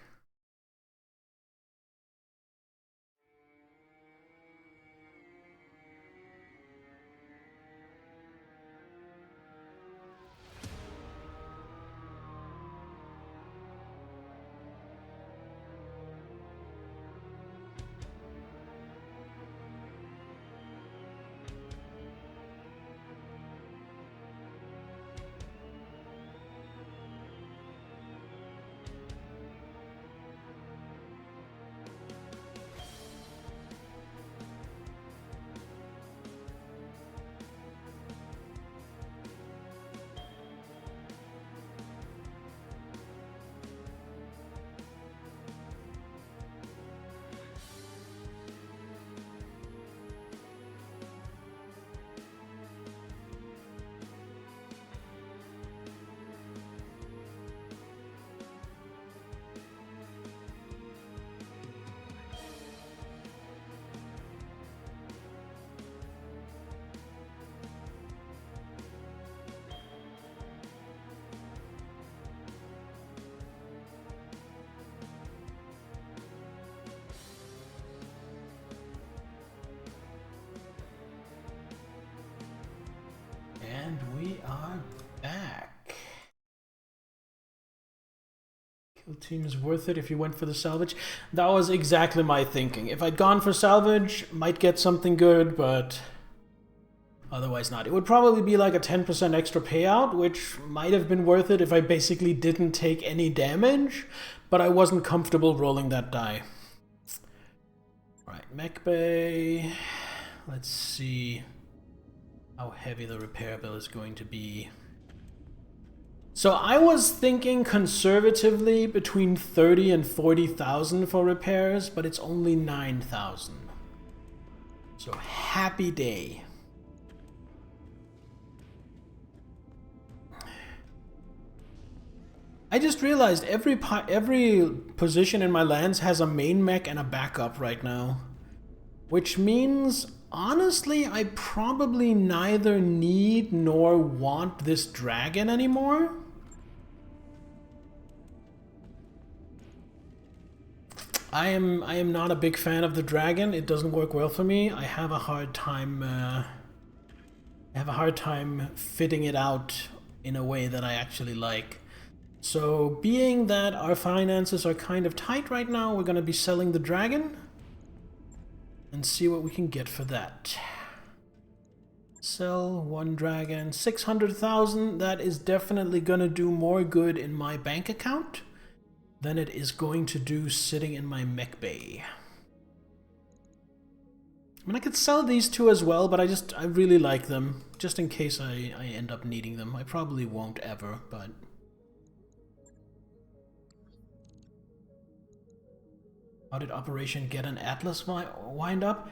And we are back. The team is worth it if you went for the salvage. That was exactly my thinking. If I'd gone for salvage, might get something good, but otherwise not. It would probably be like a 10% extra payout, which might have been worth it if I basically didn't take any damage, but I wasn't comfortable rolling that die. Alright, mech bay. Let's see how heavy the repair bill is going to be. So I was thinking conservatively between 30 and 40,000 for repairs, but it's only 9,000. So happy day. I just realized every position in my lands has a main mech and a backup right now. Which means, honestly, I probably neither need nor want this dragon anymore. I am not a big fan of the dragon. It doesn't work well for me. I have a hard time fitting it out in a way that I actually like. So, being that our finances are kind of tight right now, we're going to be selling the dragon and see what we can get for that. Sell one dragon, 600,000. That is definitely going to do more good in my bank account than it is going to do sitting in my mech bay. I mean, I could sell these two as well, but I really like them, just in case I end up needing them. I probably won't ever, but... How did Operation Get an Atlas wind up?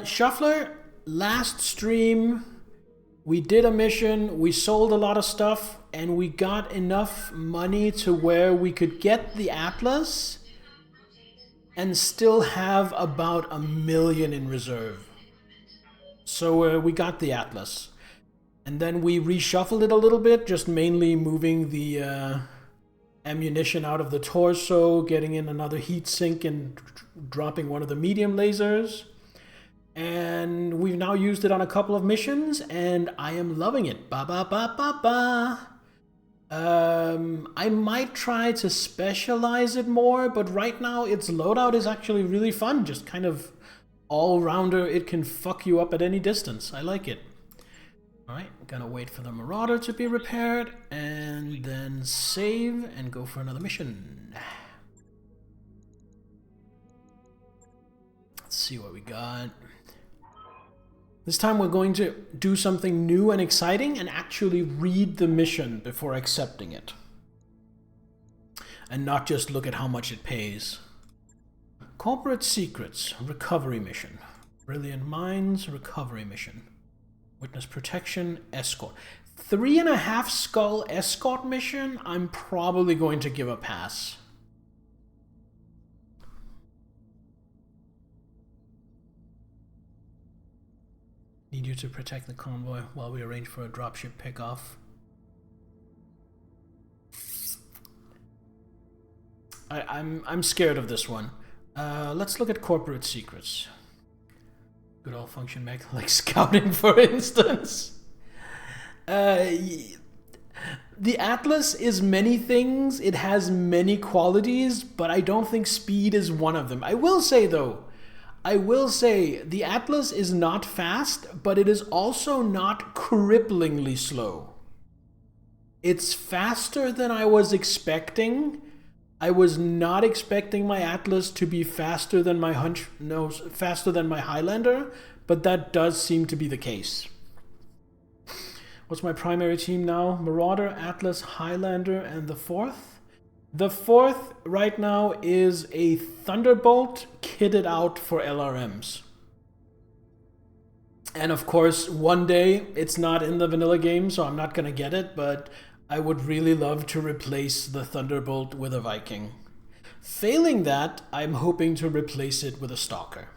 Shuffler, last stream, we did a mission, we sold a lot of stuff, and we got enough money to where we could get the Atlas and still have about 1 million in reserve. So we got the Atlas. And then we reshuffled it a little bit, just mainly moving the ammunition out of the torso, getting in another heat sink and dropping one of the medium lasers. And we've now used it on a couple of missions, and I am loving it. Ba ba ba ba ba. I might try to specialize it more, but right now its loadout is actually really fun. Just kind of all-rounder. It can fuck you up at any distance. I like it. Alright, gonna wait for the Marauder to be repaired, and then save and go for another mission. Let's see what we got. This time we're going to do something new and exciting and actually read the mission before accepting it. And not just look at how much it pays. Corporate Secrets, Recovery Mission. Brilliant Minds, Recovery Mission. Witness Protection, Escort. 3.5 skull escort mission, I'm probably going to give a pass. Need you to protect the convoy while we arrange for a dropship pickoff. I'm scared of this one. Let's look at Corporate Secrets. Good old function mech, like scouting, for instance. The Atlas is many things. It has many qualities, but I don't think speed is one of them. I will say, though, the Atlas is not fast, but it is also not cripplingly slow. It's faster than I was expecting. I was not expecting my Atlas to be faster than my faster than my Highlander, but that does seem to be the case. What's my primary team now? Marauder, Atlas, Highlander, and the fourth? The fourth right now is a Thunderbolt kitted out for LRMs. And of course, one day, it's not in the vanilla game, so I'm not going to get it, but I would really love to replace the Thunderbolt with a Viking. Failing that, I'm hoping to replace it with a Stalker.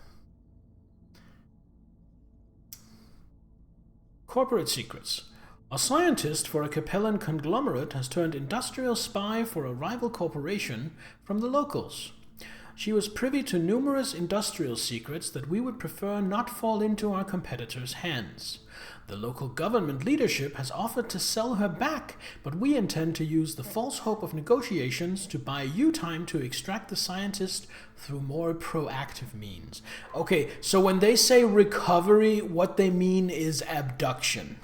Corporate Secrets. A scientist for a Capellan conglomerate has turned industrial spy for a rival corporation from the locals. She was privy to numerous industrial secrets that we would prefer not fall into our competitors' hands. The local government leadership has offered to sell her back, but we intend to use the false hope of negotiations to buy you time to extract the scientist through more proactive means. Okay, so when they say recovery, what they mean is abduction.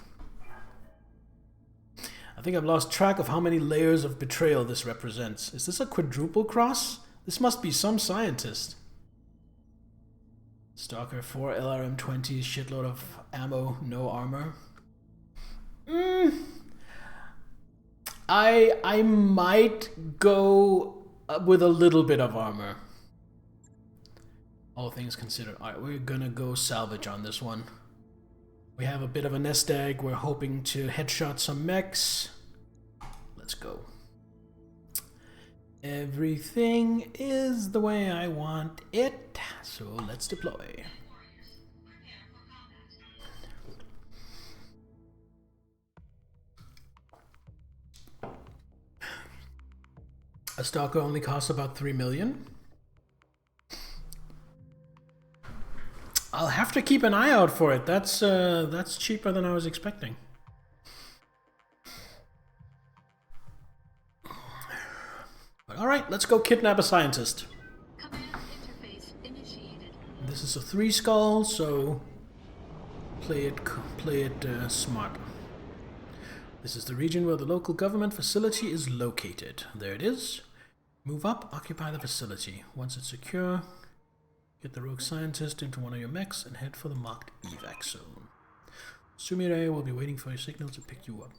I think I've lost track of how many layers of betrayal this represents. Is this a quadruple cross? This must be some scientist. Stalker 4, LRM-20, shitload of ammo, no armor. I might go with a little bit of armor. All things considered. Alright, we're gonna go salvage on this one. We have a bit of a nest egg. We're hoping to headshot some mechs. Let's go. Everything is the way I want it, so let's deploy. A stalker only costs about 3 million. I'll have to keep an eye out for it. That's cheaper than I was expecting. But all right, let's go kidnap a scientist. Command interface initiated. This is a 3 skull, so play it smart. This is the region where the local government facility is located. There it is. Move up, occupy the facility. Once it's secure, get the rogue scientist into one of your mechs and head for the marked evac zone. Sumire will be waiting for your signal to pick you up.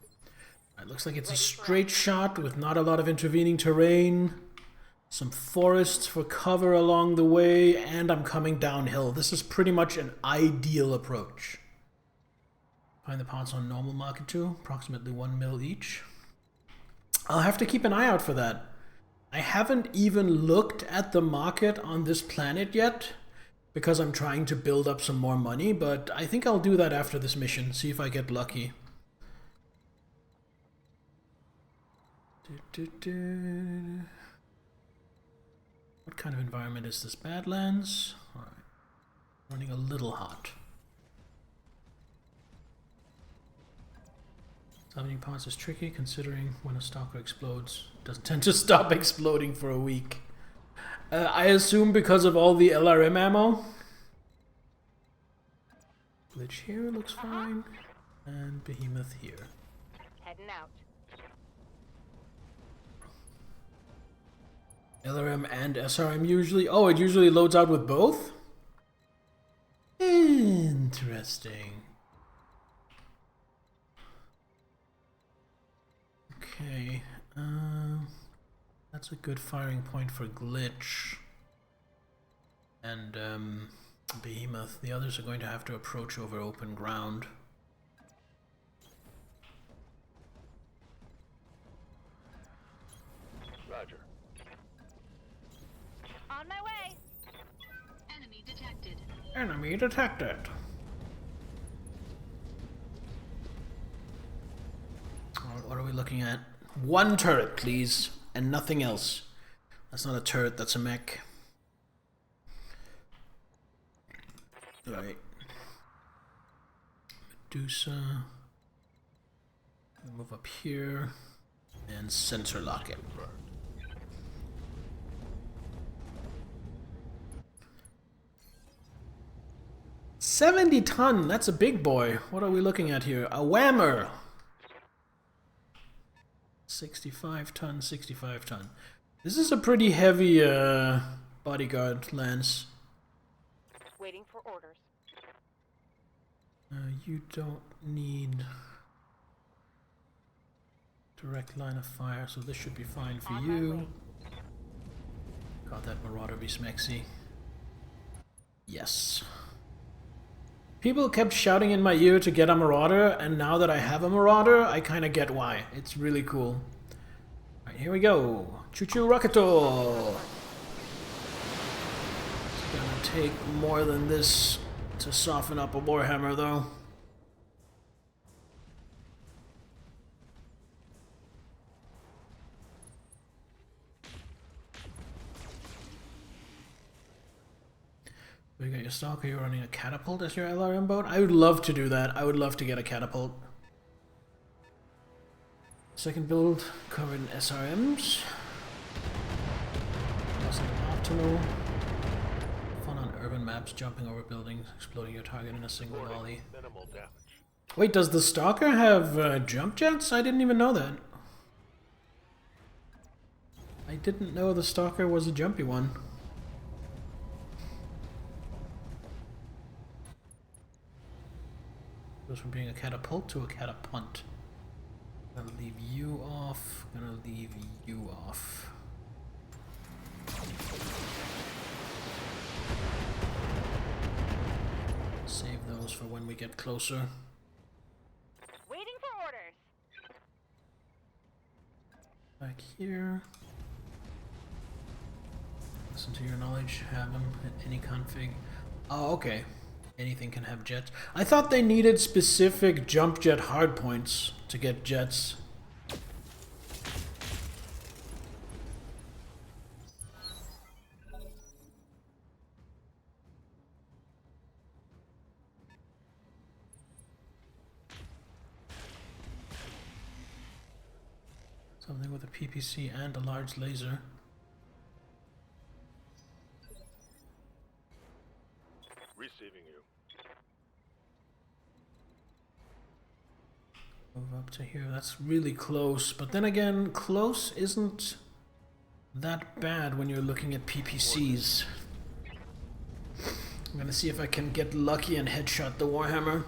It looks like it's a straight shot with not a lot of intervening terrain. Some forests for cover along the way, and I'm coming downhill. This is pretty much an ideal approach. Find the parts on normal market too, approximately 1 mil each. I'll have to keep an eye out for that. I haven't even looked at the market on this planet yet, because I'm trying to build up some more money, but I think I'll do that after this mission, see if I get lucky. What kind of environment is this? Badlands? Alright. Running a little hot. Salvaging parts is tricky considering when a stalker explodes, it doesn't tend to stop exploding for a week. I assume because of all the LRM ammo. Glitch here looks fine. And Behemoth here. Heading out. LRM and SRM usually... Oh, it usually loads out with both? Interesting. Okay. That's a good firing point for Glitch. And Behemoth. The others are going to have to approach over open ground. Roger. On my way. Enemy detected. Enemy detected. What are we looking at? 1 turret, please, and nothing else. That's not a turret, that's a mech. Alright. Medusa. Move up here and sensor lock it. 70 ton, that's a big boy. What are we looking at here? A whammer. 65 ton, 65 ton. This is a pretty heavy bodyguard lance. Waiting for orders. You don't need direct line of fire, so this should be fine for On my you. way. God, that Marauder be smexy. Yes. People kept shouting in my ear to get a Marauder, and now that I have a Marauder, I kind of get why. It's really cool. Alright, here we go. Choo-choo Rocketor! It's gonna take more than this to soften up a Warhammer, though. You got your stalker, you're running a catapult as your LRM boat? I would love to do that. I would love to get a catapult. Second build covered in SRMs. Wasn't optimal. Fun on urban maps, jumping over buildings, exploding your target in a single volley. Minimal damage. Wait, does the stalker have jump jets? I didn't even know that. I didn't know the stalker was a jumpy one. Goes from being a catapult to a catapunt. Gonna leave you off. Gonna leave you off. Save those for when we get closer. Waiting for orders. Back here. Listen to your knowledge. Have them at any config. Oh, okay. Anything can have jets. I thought they needed specific jump jet hardpoints to get jets. Something with a PPC and a large laser. Receiving you. Move up to here. That's really close. But then again, close isn't that bad when you're looking at PPCs. I'm gonna see if I can get lucky and headshot the Warhammer.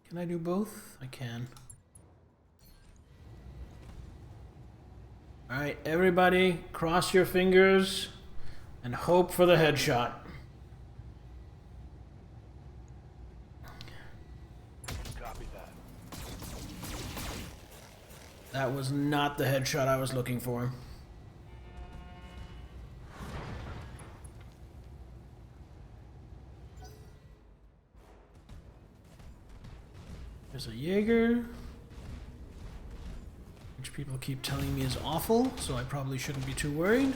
Can I do both? I can. Alright, everybody, cross your fingers and hope for the headshot. Copy that. That was not the headshot I was looking for. There's a Jaeger, which people keep telling me is awful, so I probably shouldn't be too worried.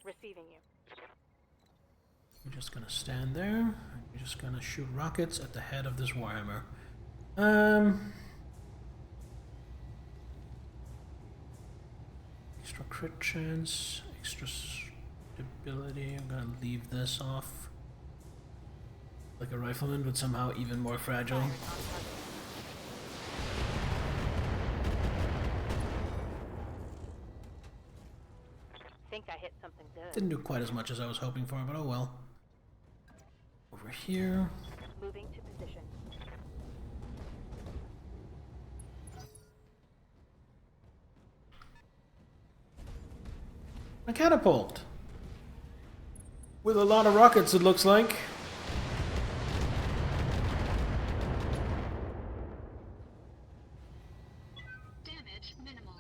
Receiving you. We're just gonna stand there. We're just gonna shoot rockets at the head of this Warhammer. Extra crit chance, extra stability. I'm gonna leave this off. Like a rifleman, but somehow even more fragile. Think I hit something good. Didn't do quite as much as I was hoping for, but oh well. Over here. Moving to position. A catapult. With a lot of rockets, it looks like. Damage minimal.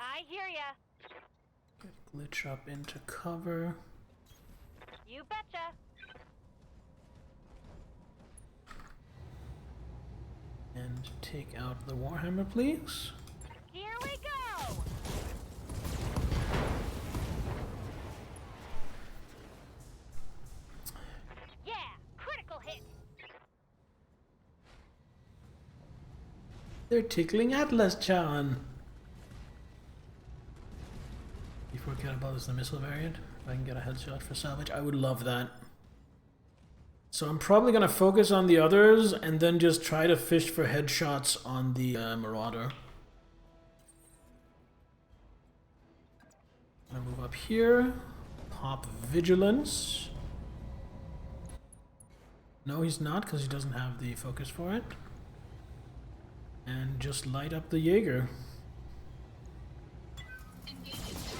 I hear ya. Glitch up into cover. You betcha. And take out the Warhammer, please. Here we go. Yeah, critical hit. They're tickling Atlas Chan. Before catapult is the missile variant. If I can get a headshot for salvage, I would love that. So I'm probably gonna focus on the others and then just try to fish for headshots on the Marauder. I'm gonna move up here. Pop Vigilance. No, he's not, because he doesn't have the focus for it. And just light up the Jaeger. Engaging target.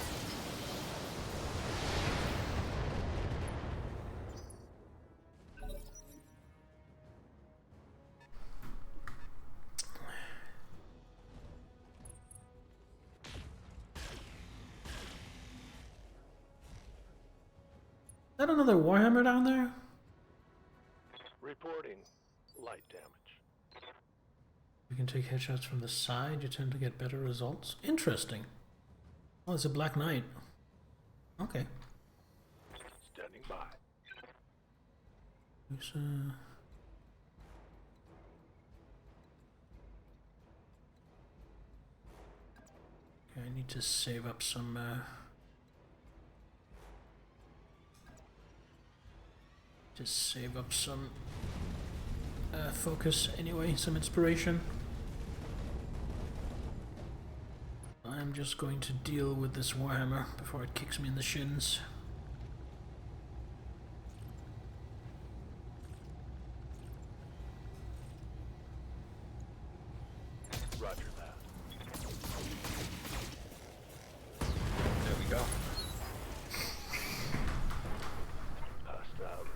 Is that another Warhammer down there? Reporting light damage. You can take headshots from the side, you tend to get better results. Interesting. Oh, it's a Black Knight. Okay. Standing by. Who's, okay, I need to save up some, just save up some focus anyway, some inspiration. I'm just going to deal with this Warhammer before it kicks me in the shins. Roger that. There we go. Passed out.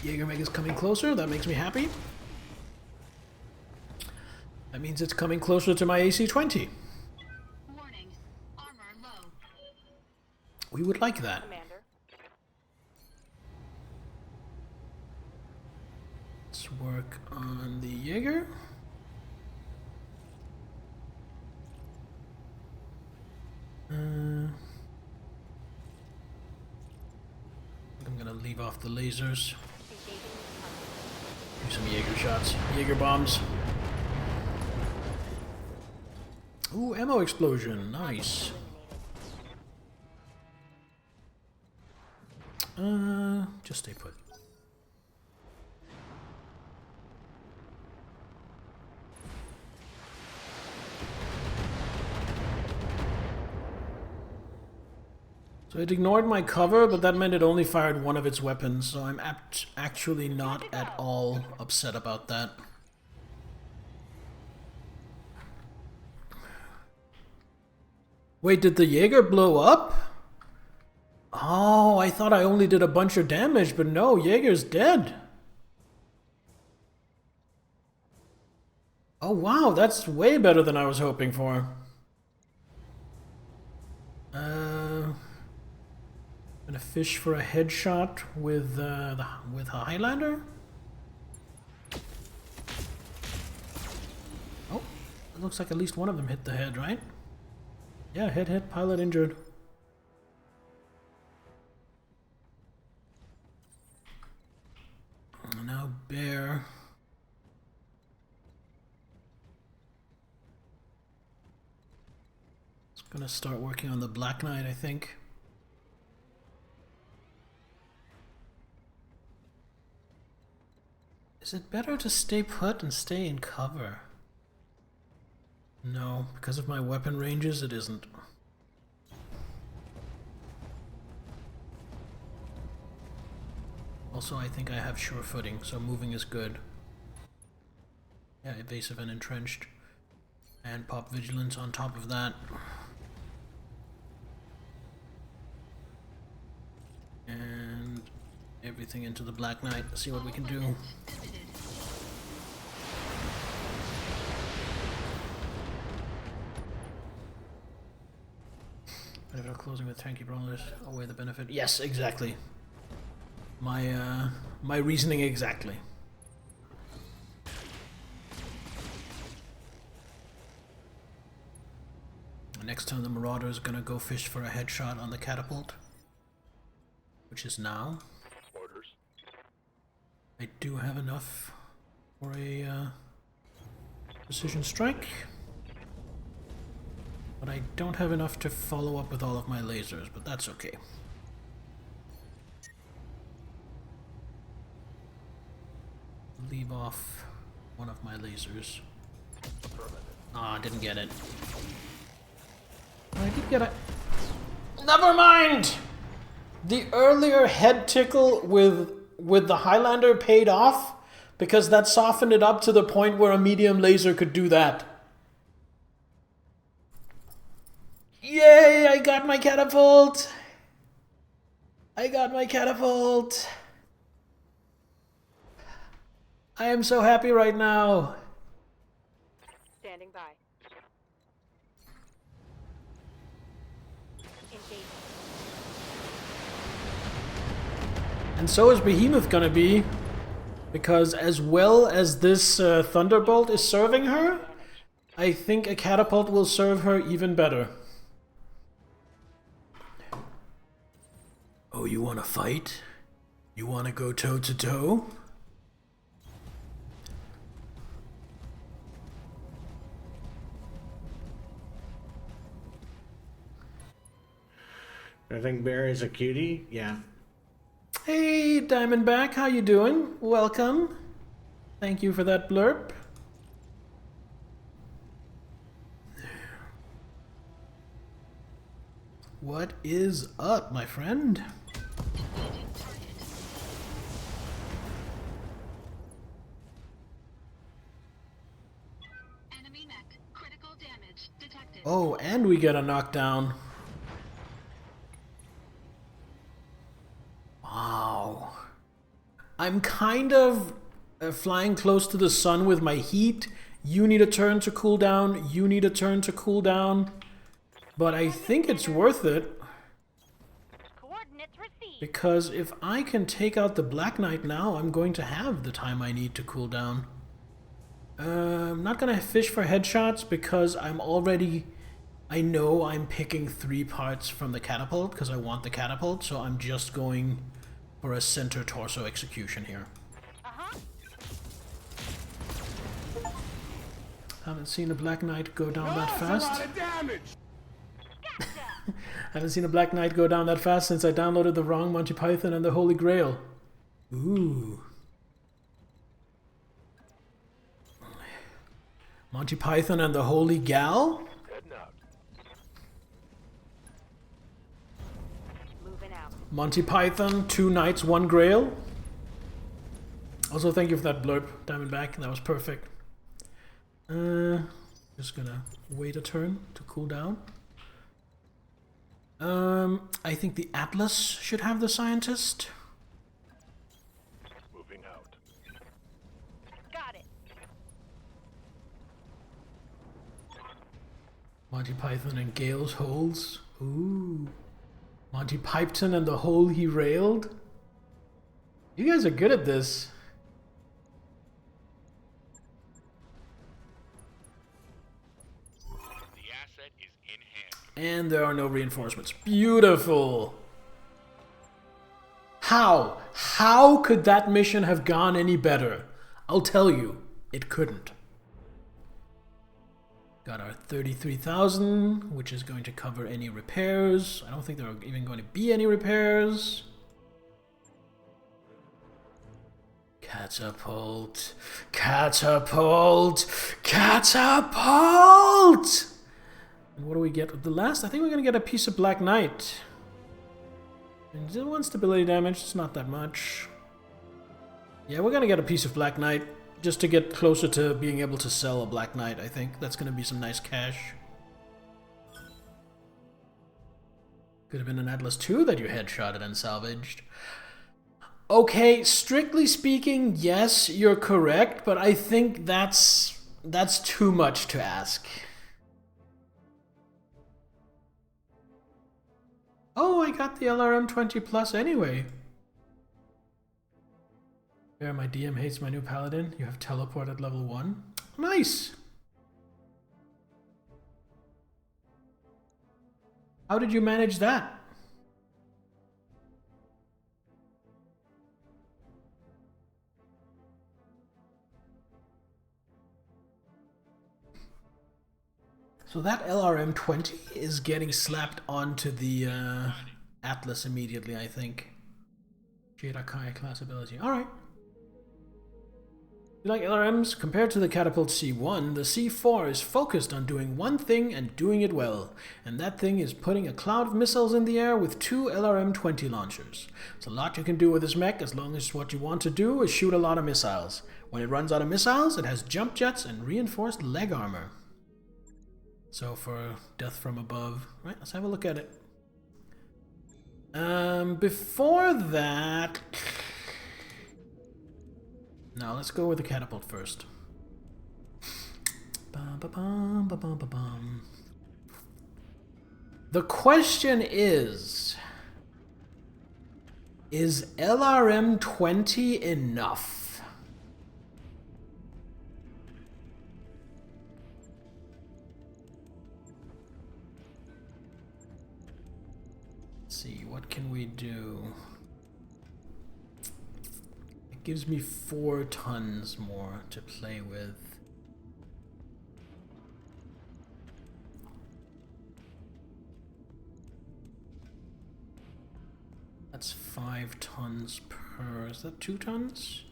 Jaegermeg is coming closer, that makes me happy. That means it's coming closer to my AC-20. Warning. Armor low. We would like that. Commander. Let's work on the Jaeger. I'm gonna leave off the lasers. Do some Jaeger shots. Jaeger bombs. Ooh, ammo explosion. Nice. Just stay put. So it ignored my cover, but that meant it only fired one of its weapons, so I'm actually not at all upset about that. Wait, did the Jaeger blow up? Oh, I thought I only did a bunch of damage, but no, Jaeger's dead. Oh wow, that's way better than I was hoping for. Gonna fish for a headshot with with Highlander. Oh, it looks like at least one of them hit the head, right? Yeah, head hit, pilot injured. Now Bear. It's gonna start working on the Black Knight, I think. Is it better to stay put and stay in cover? No, because of my weapon ranges, it isn't. Also, I think I have sure footing, so moving is good. Yeah, evasive and entrenched. And pop vigilance on top of that. And everything into the Black Knight. See what we can do. Benefit of closing with tanky brawlers. Away the benefit. Yes, exactly. My reasoning exactly. Next time the Marauder is gonna go fish for a headshot on the catapult, which is now. Orders. I do have enough for a precision strike, but I don't have enough to follow up with all of my lasers, but that's okay. Leave off one of my lasers. Ah, didn't get it. I did get it. Never mind! The earlier head tickle with the Highlander paid off because that softened it up to the point where a medium laser could do that. Yay, I got my catapult! I got my catapult! I am so happy right now. Standing by. updated. And so is Behemoth gonna be, because as well as this Thunderbolt is serving her, I think a catapult will serve her even better. Oh, you wanna fight? You wanna go toe to toe? I think Bear is a cutie. Yeah. Hey, Diamondback, how you doing? Welcome. Thank you for that blurb. What is up, my friend? Engaging target. Enemy mech. Critical damage detected. Oh, and we get a knockdown. Wow. I'm kind of flying close to the sun with my heat. You need a turn to cool down. You need a turn to cool down. But I think it's worth it. Coordinates received. Because if I can take out the Black Knight now, I'm going to have the time I need to cool down. I'm not going to fish for headshots because I know I'm picking 3 parts from the catapult because I want the catapult, so I'm just going for a center torso execution here. Uh-huh. Haven't seen a Black Knight go down that fast. Haven't seen a Black Knight go down that fast since I downloaded the wrong Monty Python and the Holy Grail. Ooh. Monty Python and the Holy Gal? Heading out. Moving out. Monty Python, 2 Knights, 1 Grail. Also, thank you for that blurb, Diamondback. That was perfect. Just gonna wait a turn to cool down. I think the Atlas should have the Scientist. Moving out. Got it. Monty Python and Gale's Holes. Ooh. Monty Python and the hole he railed. You guys are good at this. The asset is in hand. And there are no reinforcements. Beautiful. How? How could that mission have gone any better? I'll tell you, it couldn't. Got our 33,000, which is going to cover any repairs. I don't think there are even going to be any repairs. Catapult. Catapult. Catapult! And what do we get with the last? I think we're going to get a piece of Black Knight. And just 1 stability damage, it's not that much. Yeah, we're going to get a piece of Black Knight just to get closer to being able to sell a Black Knight, I think. That's going to be some nice cash. Could have been an Atlas 2 that you headshotted and salvaged. Okay, strictly speaking, yes, you're correct, but I think that's too much to ask. Oh, I got the LRM 20 plus anyway. There, my DM hates my new paladin. You have teleport at level 1. Nice! How did you manage that? So that LRM 20 is getting slapped onto the Atlas immediately, I think. Jadakai class ability. Alright. You like LRMs? Compared to the Catapult C1, the C4 is focused on doing one thing and doing it well. And that thing is putting a cloud of missiles in the air with 2 LRM 20 launchers. There's a lot you can do with this mech as long as what you want to do is shoot a lot of missiles. When it runs out of missiles, it has jump jets and reinforced leg armor. So for death from above, right, let's have a look at it. Before that... No, let's go with the catapult first. Bum, ba, bum, ba, bum, ba, bum. The question is LRM 20 enough? Let's see, what can we do? It gives me 4 tons more to play with. That's 5 tons per. Is that 2 tons?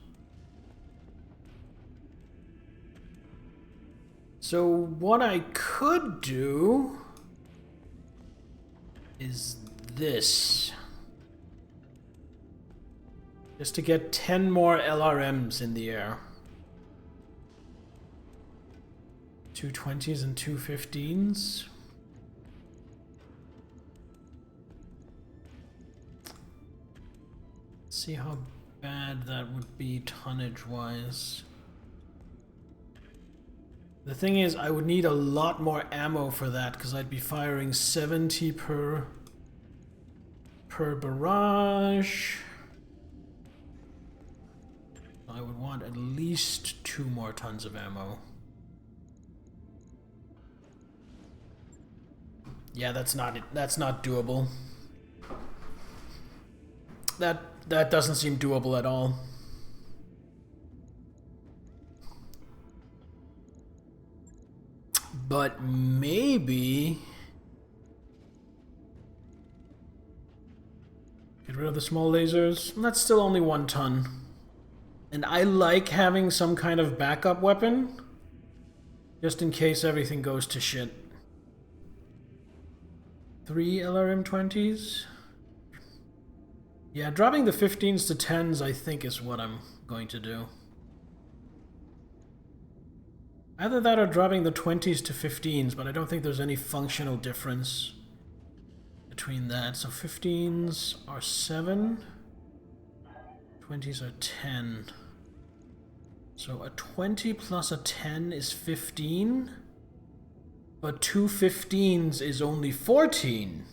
So what I could do is this. Just to get 10 more LRMs in the air. 2 20s and 2 15s. See how bad that would be tonnage-wise. The thing is, I would need a lot more ammo for that because I'd be firing 70 per barrage. I would want at least 2 more tons of ammo. Yeah, that's not it. That's not doable. That doesn't seem doable at all. But maybe get rid of the small lasers. That's still only 1 ton. And I like having some kind of backup weapon just in case everything goes to shit. 3 LRM-20s. Yeah, dropping the 15s to 10s I think is what I'm going to do. Either that or dropping the 20s to 15s, but I don't think there's any functional difference between that. So 15s are 7, 20s are 10. So a 20 plus a 10 is 15, but 2 15s is only 14.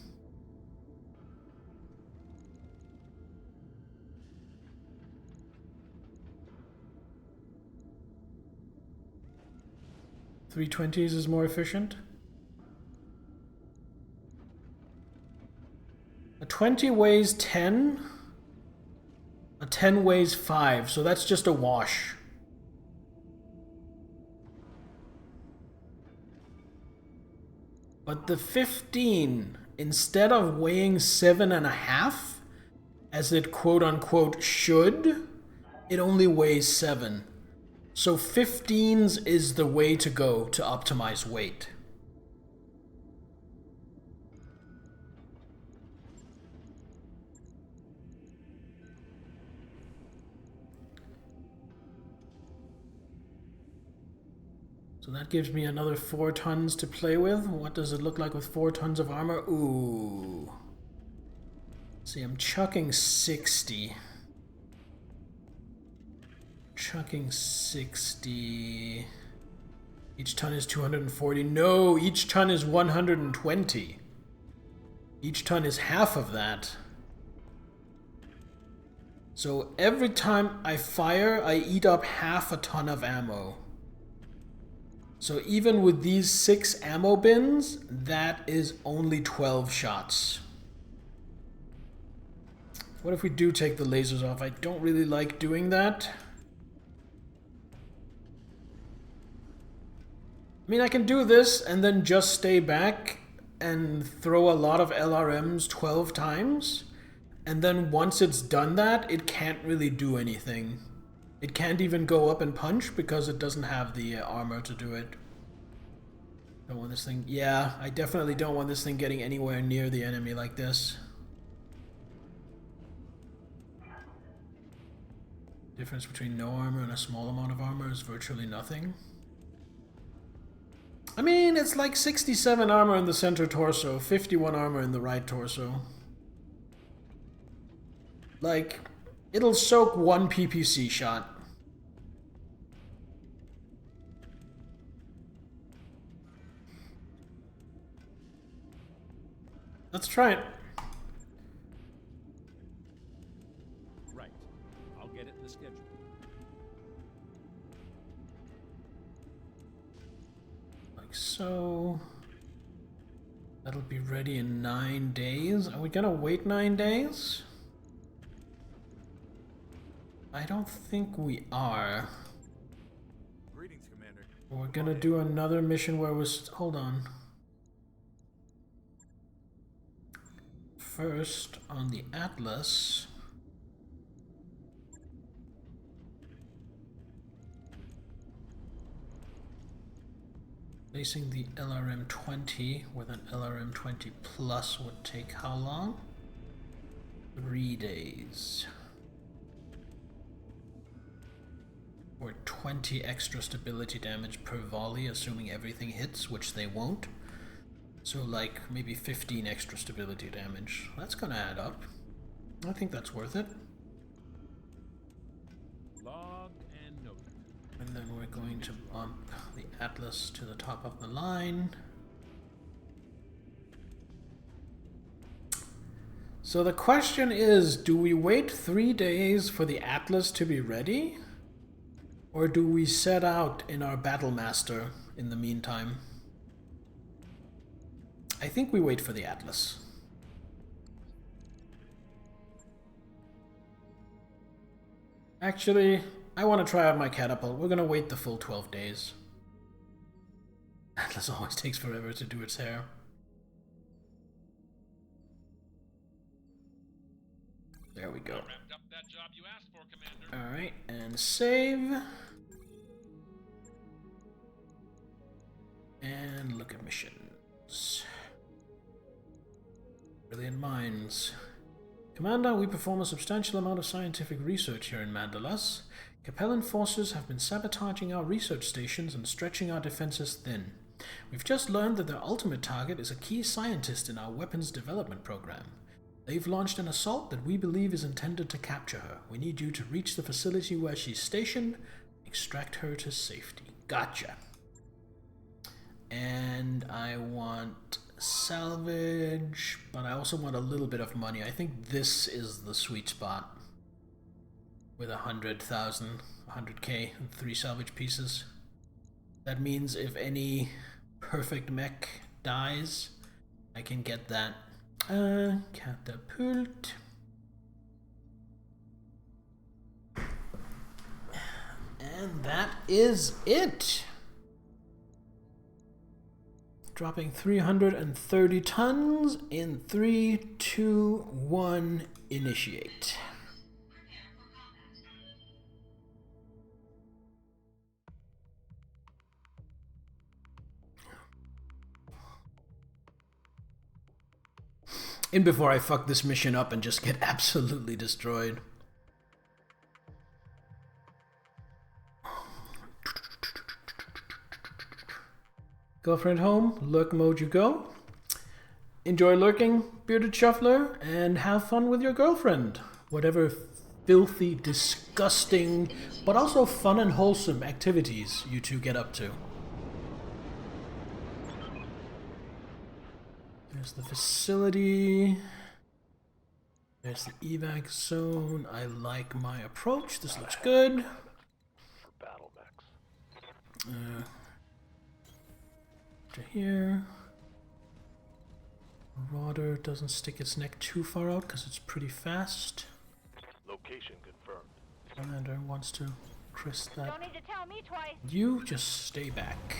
Three 20s is more efficient. A 20 weighs 10. A 10 weighs 5, so that's just a wash. But the 15, instead of weighing 7.5, as it quote-unquote should, it only weighs 7. So 15s is the way to go to optimize weight. So that gives me another 4 tons to play with. What does it look like with 4 tons of armor? Ooh. See, I'm chucking 60. Chucking 60. Each ton is 240. No, each ton is 120. Each ton is half of that. So every time I fire, I eat up half a ton of ammo. So even with these 6 ammo bins, that is only 12 shots. What if we do take the lasers off? I don't really like doing that. I mean, I can do this and then just stay back and throw a lot of LRMs 12 times. And then once it's done that, it can't really do anything. It can't even go up and punch because it doesn't have the armor to do it. Don't want this thing... Yeah, I definitely don't want this thing getting anywhere near the enemy like this. Difference between no armor and a small amount of armor is virtually nothing. I mean, it's like 67 armor in the center torso, 51 armor in the right torso. Like, it'll soak 1 PPC shot. Let's try it. Right. I'll get it in the schedule. Like so. That'll be ready in 9 days. Are we gonna wait 9 days? I don't think we are. Greetings, Commander. We're gonna do another mission where we're... Hold on. First, on the Atlas... Placing the LRM-20 with an LRM-20 Plus would take how long? 3 days. Or 20 extra stability damage per volley, assuming everything hits, which they won't. So like maybe 15 extra stability damage. That's gonna add up. I think that's worth it. Logged and noted. And then we're going to bump the Atlas to the top of the line. So the question is, do we wait 3 days for the Atlas to be ready? Or do we set out in our Battlemaster in the meantime? I think we wait for the Atlas. Actually, I want to try out my catapult. We're gonna wait the full 12 days. Atlas always takes forever to do its hair. There we go. Wrapped up that job you asked for, Commander. Alright, and save. And look at missions. Brilliant minds. Commander, we perform a substantial amount of scientific research here in Mandalas. Capellan forces have been sabotaging our research stations and stretching our defenses thin. We've just learned that their ultimate target is a key scientist in our weapons development program. They've launched an assault that we believe is intended to capture her. We need you to reach the facility where she's stationed, extract her to safety. Gotcha. And I want salvage, but I also want a little bit of money. I think this is the sweet spot. With 100,000, 100k, and 3 salvage pieces. That means if any perfect mech dies, I can get that. Catapult. And that is it. Dropping 330 tons in 3, 2, 1, initiate. In before I fuck this mission up and just get absolutely destroyed. Girlfriend home, lurk mode you go. Enjoy lurking, bearded shuffler, and have fun with your girlfriend. Whatever filthy, disgusting, but also fun and wholesome activities you two get up to. There's the facility. There's the evac zone. I like my approach. This looks good. For battle mechs. To here. Marauder doesn't stick its neck too far out because it's pretty fast. Location confirmed. Commander wants to crisp that. Don't need to tell me twice. You just stay back.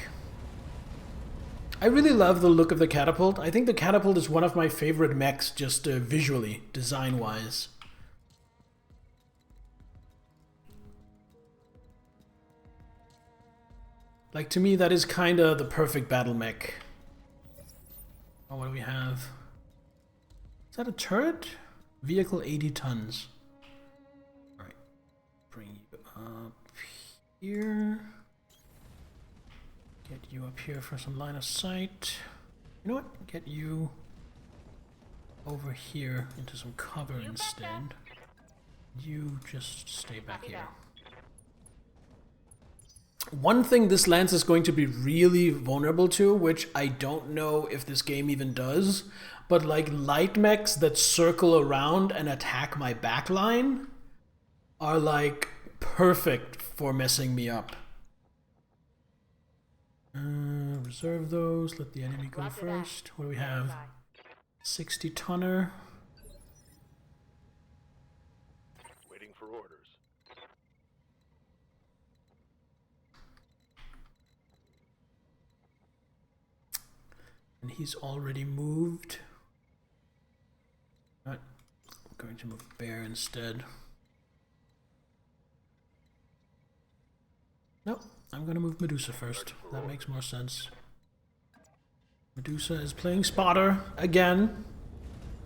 I really love the look of the catapult. I think the catapult is one of my favorite mechs, just visually, design-wise. Like, to me, that is kind of the perfect battle mech. Oh, what do we have? Is that a turret? Vehicle 80 tons. Alright. Bring you up here. Get you up here for some line of sight. You know what? Get you over here into some cover instead. You just stay back here. One thing this lance is going to be really vulnerable to, which I don't know if this game even does, but like light mechs that circle around and attack my backline are like perfect for messing me up. Reserve those, let the enemy go first. What do we have? 60 tonner. Waiting for orders. And he's already moved. Right. I'm going to move Bear instead. Nope, I'm going to move Medusa first. That makes more sense. Medusa is playing spotter again.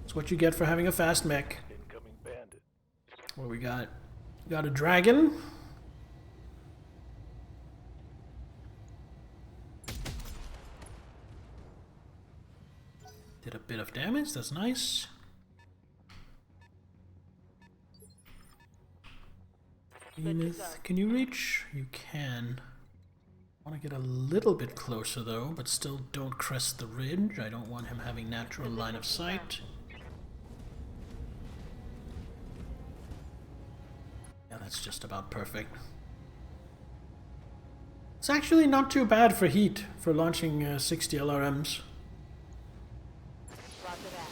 That's what you get for having a fast mech. Incoming bandit. What do we got? We got a dragon. Did a bit of damage, that's nice. Enith, can you reach? You can. I want to get a little bit closer though, but still don't crest the ridge. I don't want him having natural line of sight. Yeah, that's just about perfect. It's actually not too bad for heat, for launching 60 LRMs. Roger that.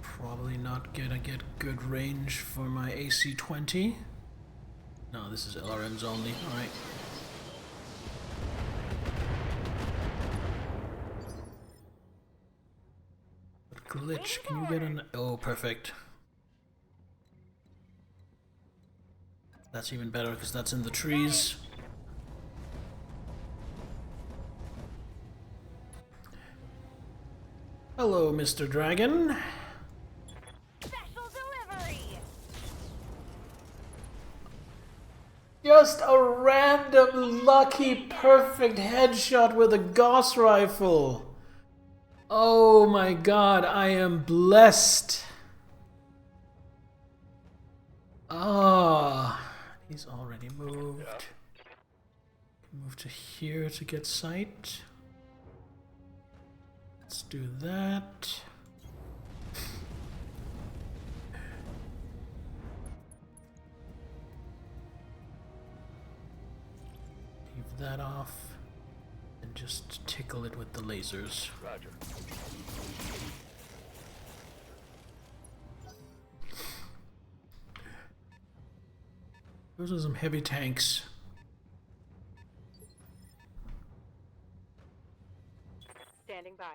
Probably not gonna get good range for my AC-20. No, this is LRMs only. Alright. Glitch, can you get an... Oh, perfect. That's even better because that's in the trees. Hello, Mr. Dragon. Special delivery. Just a random, lucky, perfect headshot with a Gauss rifle. Oh my god, I am blessed. Ah, he's already moved. Move to here to get sight. Let's do that. Leave that off. And just tickle it with the lasers. Roger. Those are some heavy tanks. Standing by.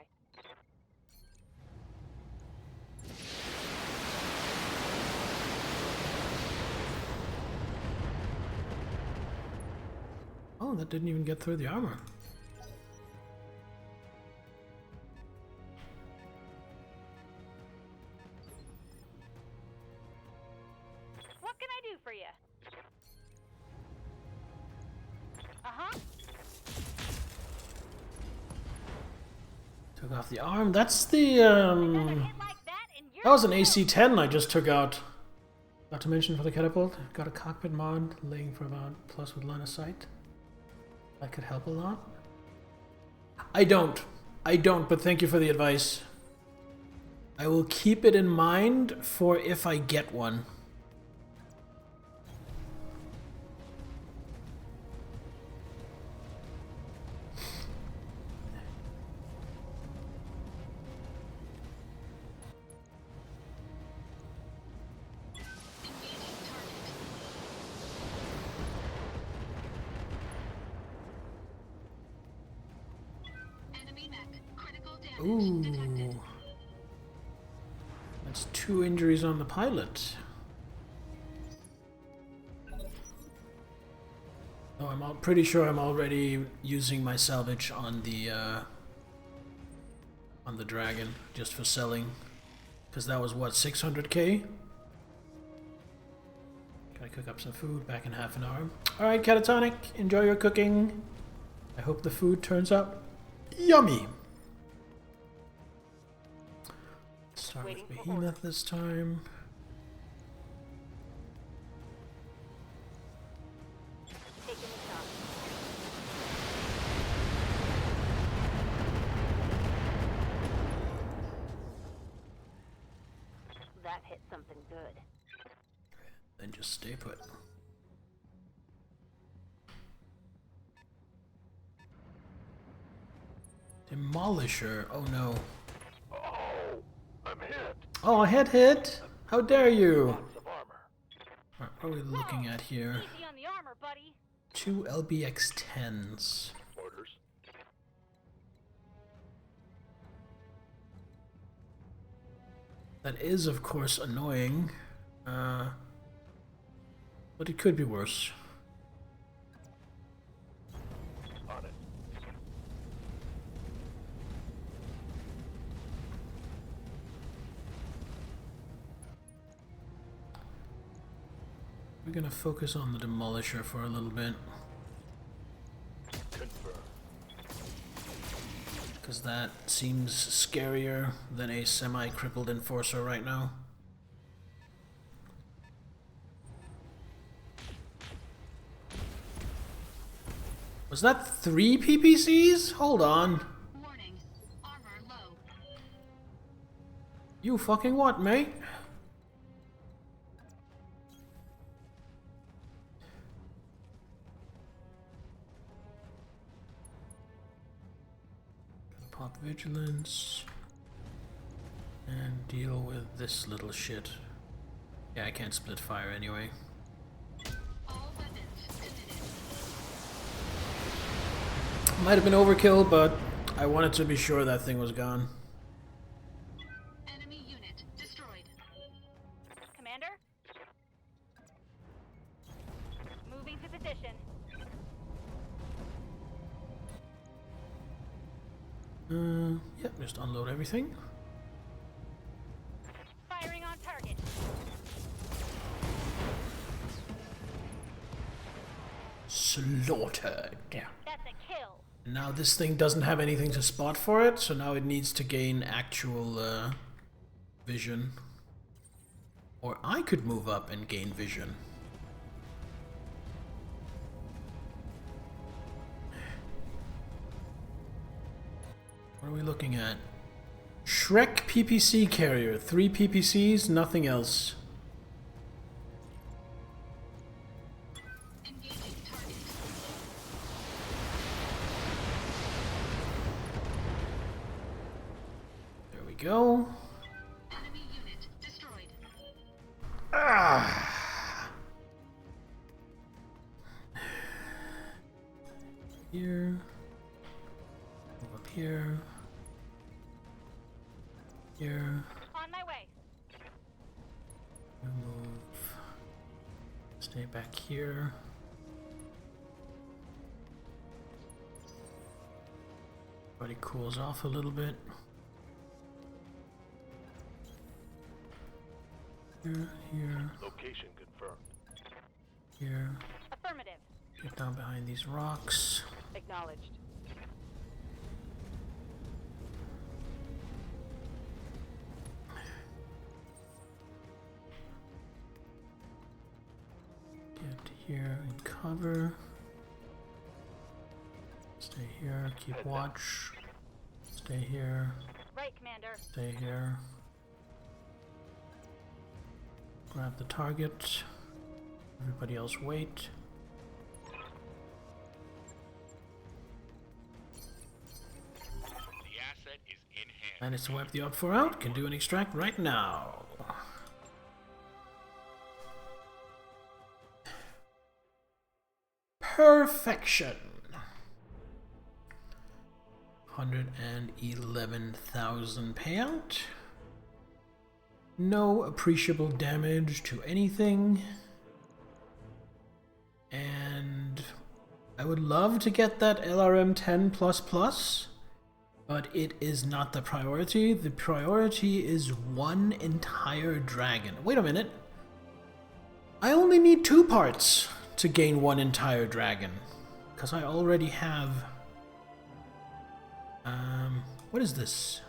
Oh, that didn't even get through the armor. What can I do for you? Uh-huh. Took off the arm. That's the, Another hit like that and you're that was an through. AC-10 I just took out. Not to mention for the catapult, got a cockpit mod, laying for about plus with line of sight. That could help a lot. I don't, but thank you for the advice. I will keep it in mind for if I get one. Enemy mech. Critical damage detected. Ooh. That's 2 injuries on the pilot. Oh, pretty sure I'm already using my salvage on the dragon just for selling, because that was what, 600k. Gotta cook up some food, back in half an hour. Alright, Catatonic, enjoy your cooking. I hope the food turns out yummy. Start with Behemoth this time. Taking the shot. That hit something good. Then just stay put. Demolisher. Oh no. Oh, I'm hit. Oh, hit. How dare you? Lots of armor. What are we looking at here? Easy on the armor, buddy. 2 LBX-10s. Orders. That is, of course, annoying. But it could be worse. On it. We're gonna focus on the Demolisher for a little bit. Confirm. Because that seems scarier than a semi-crippled Enforcer right now. Was that 3 PPCs? Hold on. Warning. Armor low. You fucking what, mate? Pop Vigilance. And deal with this little shit. Yeah, I can't split fire anyway. All weapons committed. Might have been overkill, but I wanted to be sure that thing was gone. Enemy unit destroyed. Commander? Moving to position. Yep, just unload everything. Firing on target. Slaughtered. That's a kill. Now this thing doesn't have anything to spot for it, so now it needs to gain actual vision. Or I could move up and gain vision. What are we looking at? Shrek PPC carrier. 3 PPCs, nothing else. Engaging target. There we go. Enemy unit destroyed. Here. Move up here. Here. On my way. Move. Stay back here. Everybody cools off a little bit. Here. Location confirmed. Here. Affirmative. Get down behind these rocks. Acknowledged. Get here and cover. Stay here, keep watch. Stay here, Right, Commander. stay here. Grab the target. Everybody else wait. The asset is in hand. Managed to wipe the op 4 out. Can do an extract right now. Perfection. 111,000 payout. No appreciable damage to anything. And I would love to get that LRM 10++, but it is not the priority. The priority is one entire dragon. Wait a minute. I only need 2 parts to gain 1 entire dragon. Because I already have... what is this?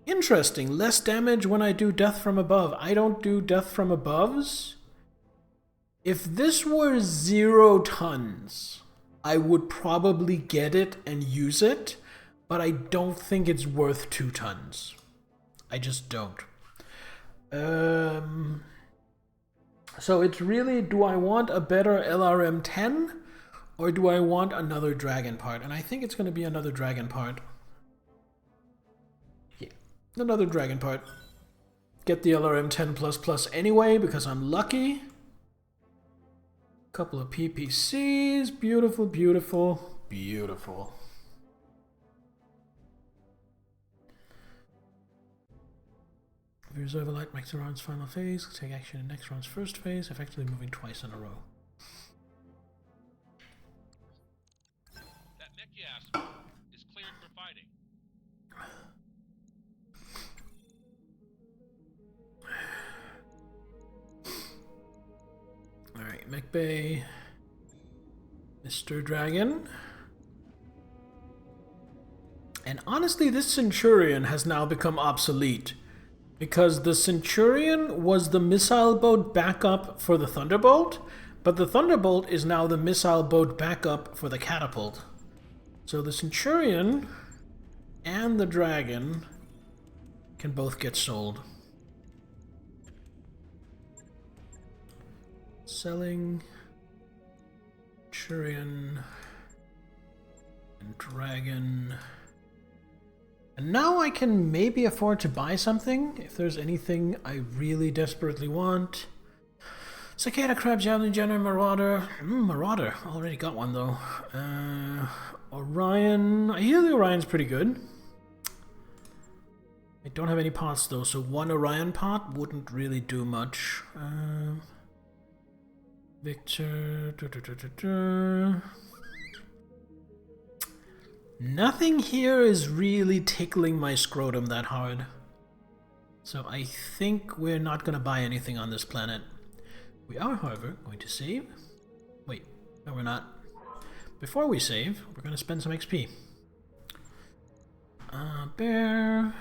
Interesting. Less damage when I do death from above. I don't do death from aboves. If this were 0 tons, I would probably get it and use it, but I don't think it's worth 2 tons. I just don't. So it's really, do I want a better LRM 10 or do I want another dragon part? And I think it's going to be another dragon part. Yeah, another dragon part. Get the LRM 10++ anyway because I'm lucky. Couple of PPCs, beautiful, beautiful, beautiful. Reserve a light makes the round's final phase, take action in next round's first phase, effectively moving twice in a row. That mech you asked for is cleared for fighting. Alright, Mech Bay. Mr. Dragon. And honestly, this Centurion has now become obsolete. Because the Centurion was the missile boat backup for the Thunderbolt, but the Thunderbolt is now the missile boat backup for the Catapult. So the Centurion and the Dragon can both get sold. Selling Centurion and Dragon. And now I can maybe afford to buy something if there's anything I really desperately want. Cicada, Crab, Javelin, Jenner, Marauder. Marauder. Already got one though. Orion. I hear the Orion's pretty good. I don't have any pots though, so 1 Orion pot wouldn't really do much. Victor. Nothing here is really tickling my scrotum that hard. So I think we're not going to buy anything on this planet. We are, however, going to save. Wait, no we're not. Before we save, we're going to spend some XP. Bear.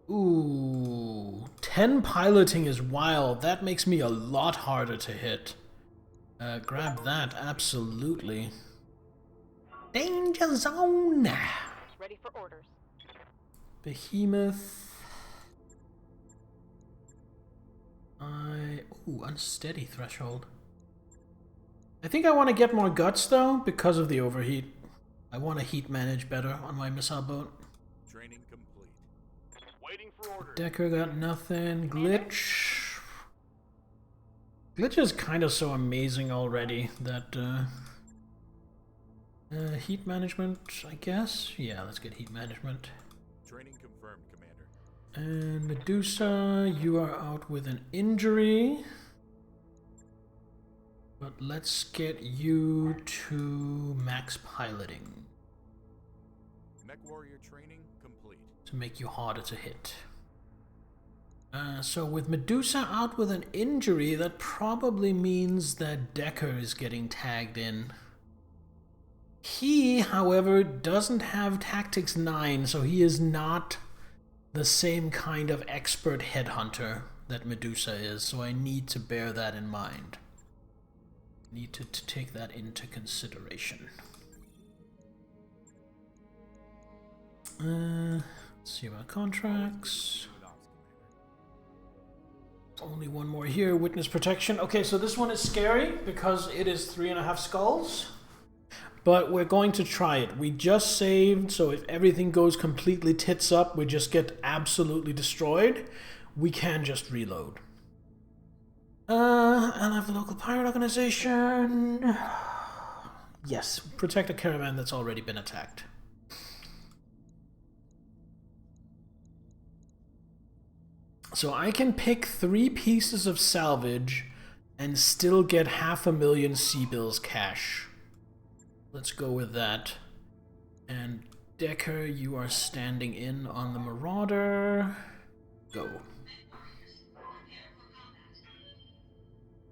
Ooh, 10 piloting is wild. That makes me a lot harder to hit. Grab that, absolutely. Danger zone! Ready for orders. Behemoth. Ooh, unsteady threshold. I think I want to get more guts though, because of the overheat. I want to heat manage better on my missile boat. Training complete. Waiting for orders. Decker got nothing. Glitch. Glitch is kind of so amazing already that, heat management, I guess? Yeah, let's get heat management. Training confirmed, Commander. And Medusa, you are out with an injury. But let's get you to max piloting Mech Warrior training complete. to make you harder to hit. So with Medusa out with an injury, that probably means that Decker is getting tagged in. He, however, doesn't have Tactics 9, so he is not the same kind of expert headhunter that Medusa is, so I need to bear that in mind. Need to take that into consideration. Let's see about contracts. Only one more here, witness protection. Okay, so this one is scary because it is 3.5 skulls. But we're going to try it. We just saved, so if everything goes completely tits up, we just get absolutely destroyed. We can just reload. I'll have the local pirate organization. Yes, protect a caravan that's already been attacked. So I can pick 3 pieces of salvage and still get 500,000 C-bills cash. Let's go with that. And Decker, you are standing in on the Marauder. Go.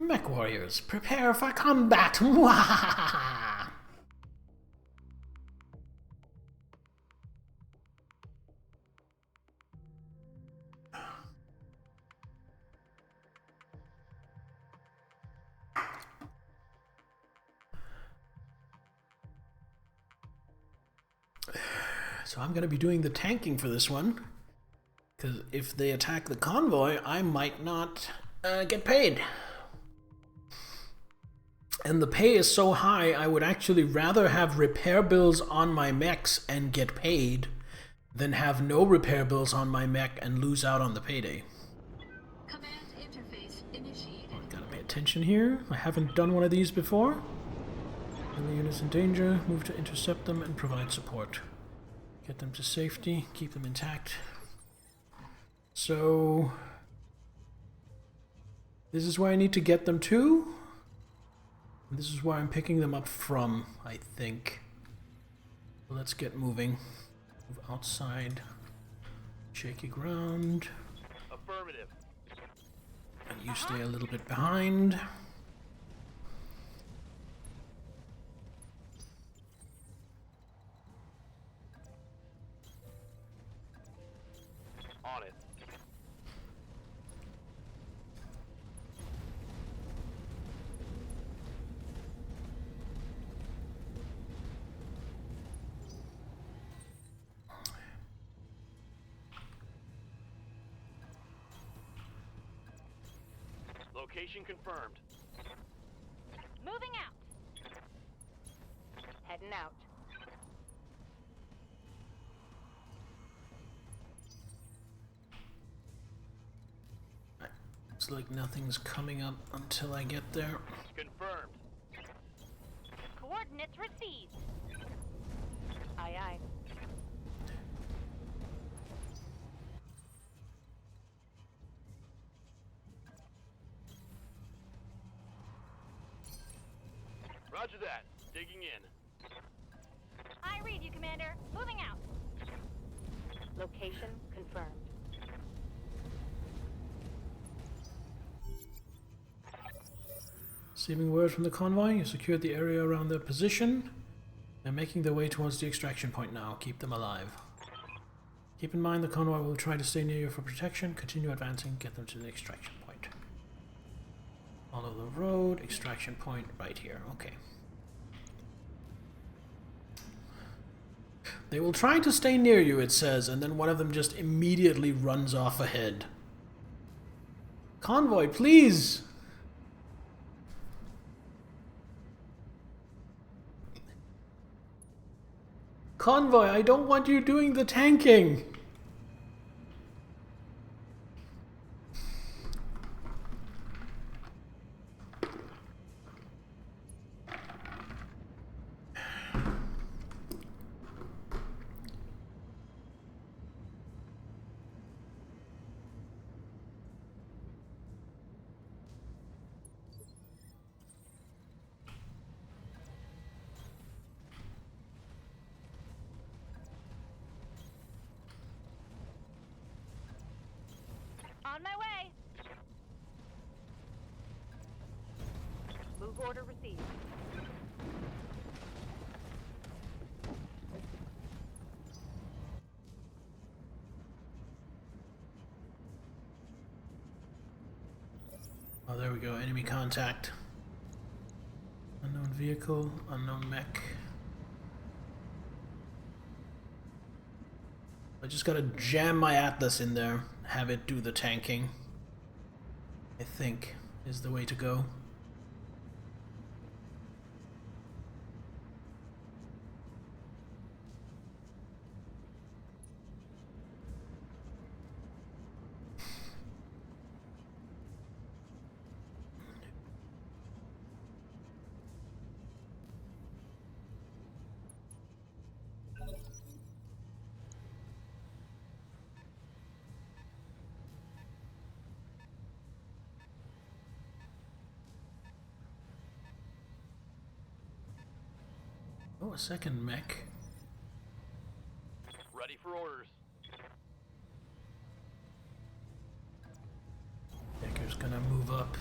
Mech warriors, prepare for combat! Mwahaha! So I'm going to be doing the tanking for this one, because if they attack the convoy, I might not get paid. And the pay is so high, I would actually rather have repair bills on my mechs and get paid than have no repair bills on my mech and lose out on the payday. Command interface initiated. Gotta pay attention here. I haven't done one of these before. Enemy units in danger, move to intercept them and provide support. Get them to safety, keep them intact. So this is where I need to get them to. And this is where I'm picking them up from, I think. So let's get moving. Move outside. Shaky ground. Affirmative. And you stay a little bit behind. On it. Location confirmed. Moving out. Heading out. Looks like nothing's coming up until I get there. Confirmed. Coordinates received. Aye, aye. Roger that. Digging in. I read you, Commander. Moving out. Location confirmed. Receiving word from the convoy, you secured the area around their position. They're making their way towards the extraction point now. Keep them alive. Keep in mind the convoy will try to stay near you for protection. Continue advancing, get them to the extraction point. Follow the road, extraction point right here. Okay. They will try to stay near you, it says, and then one of them just immediately runs off ahead. Convoy, please! Convoy, I don't want you doing the tanking! On my way. Move order received. Oh, there we go. Enemy contact. Unknown vehicle, unknown mech. I just gotta jam my Atlas in there, have it do the tanking. I think is the way to go. Oh, a second mech. Ready for orders. Decker's gonna move up.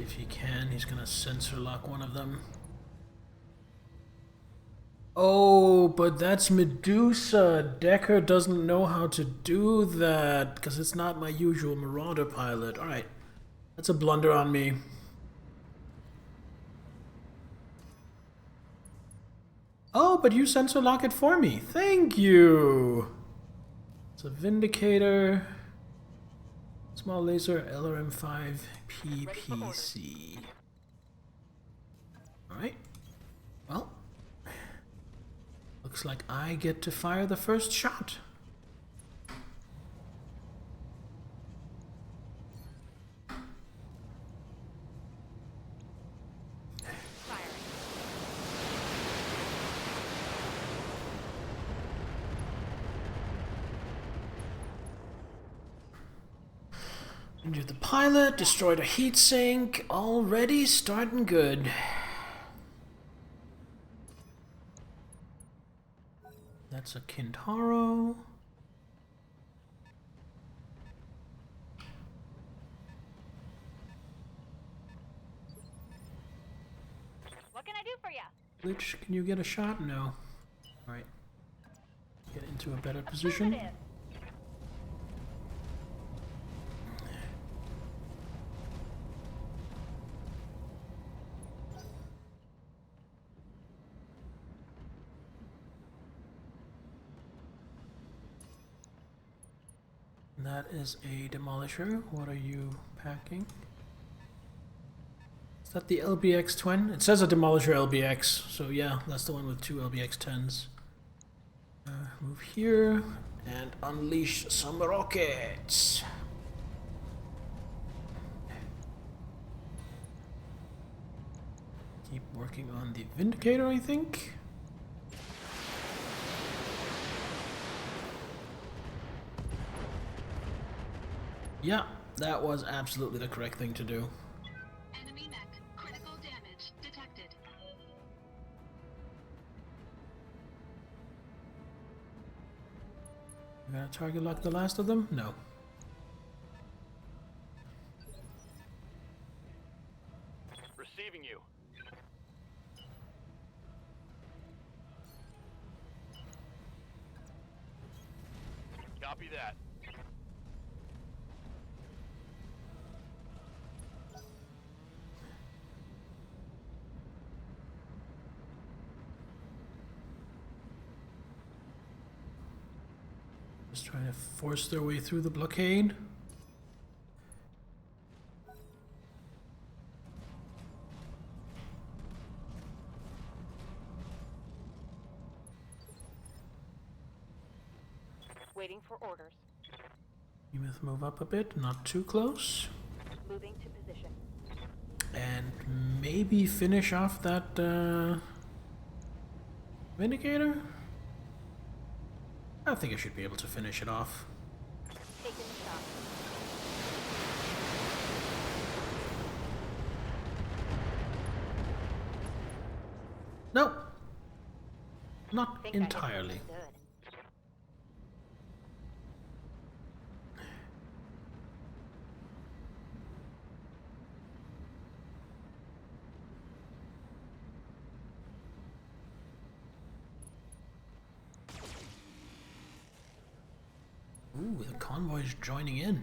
If he can, he's gonna sensor lock one of them. Oh, but that's Medusa. Decker doesn't know how to do that because it's not my usual Marauder pilot. Alright, that's a blunder on me. Oh, but you sensor lock it for me. Thank you. It's a Vindicator. Small laser LRM-5 PPC. Alright. Well, looks like I get to fire the first shot. Injured the pilot, destroyed a heatsink, already starting good. That's a Kintaro. What can I do for you? Glitch, can you get a shot? No. Alright. Get into a better position. Affirmative. That is a demolisher. What are you packing? Is that the LBX twin? It says a demolisher LBX, so yeah, that's the one with two LBX 10s. Move here and unleash some rockets. Keep working on the Vindicator, I think. Yeah, that was absolutely the correct thing to do. Enemy mech. Critical damage detected. You gonna target lock the last of them? No. Receiving you. Copy that. Just trying to force their way through the blockade. Waiting for orders. You must move up a bit, not too close. Moving to position. And maybe finish off that Vindicator? I think I should be able to finish it off. Taking the shot. Nope. Not Think I hit entirely. something good. Ooh, the convoy's joining in.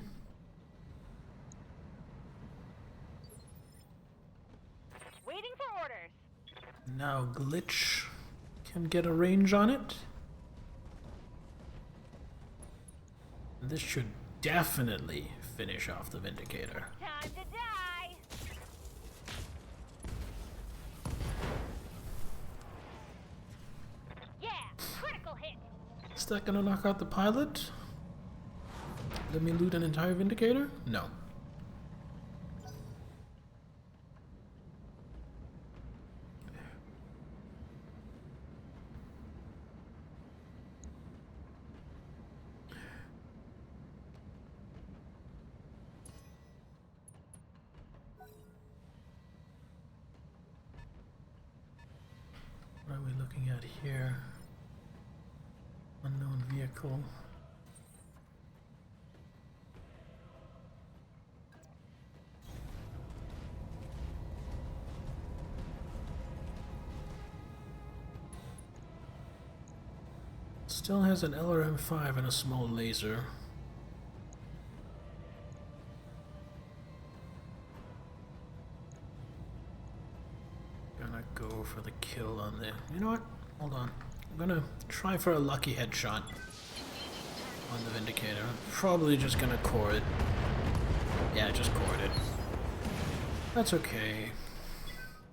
Waiting for orders. Now Glitch can get a range on it. This should definitely finish off the Vindicator. Time to die. Yeah, critical hit. Is that gonna knock out the pilot? Let me loot an entire Vindicator? No. What are we looking at here? Unknown vehicle. Still has an LRM-5 and a small laser. Gonna go for the kill on there. You know what? Hold on. I'm gonna try for a lucky headshot on the Vindicator. Probably just gonna core it. Yeah, just cored it. That's okay.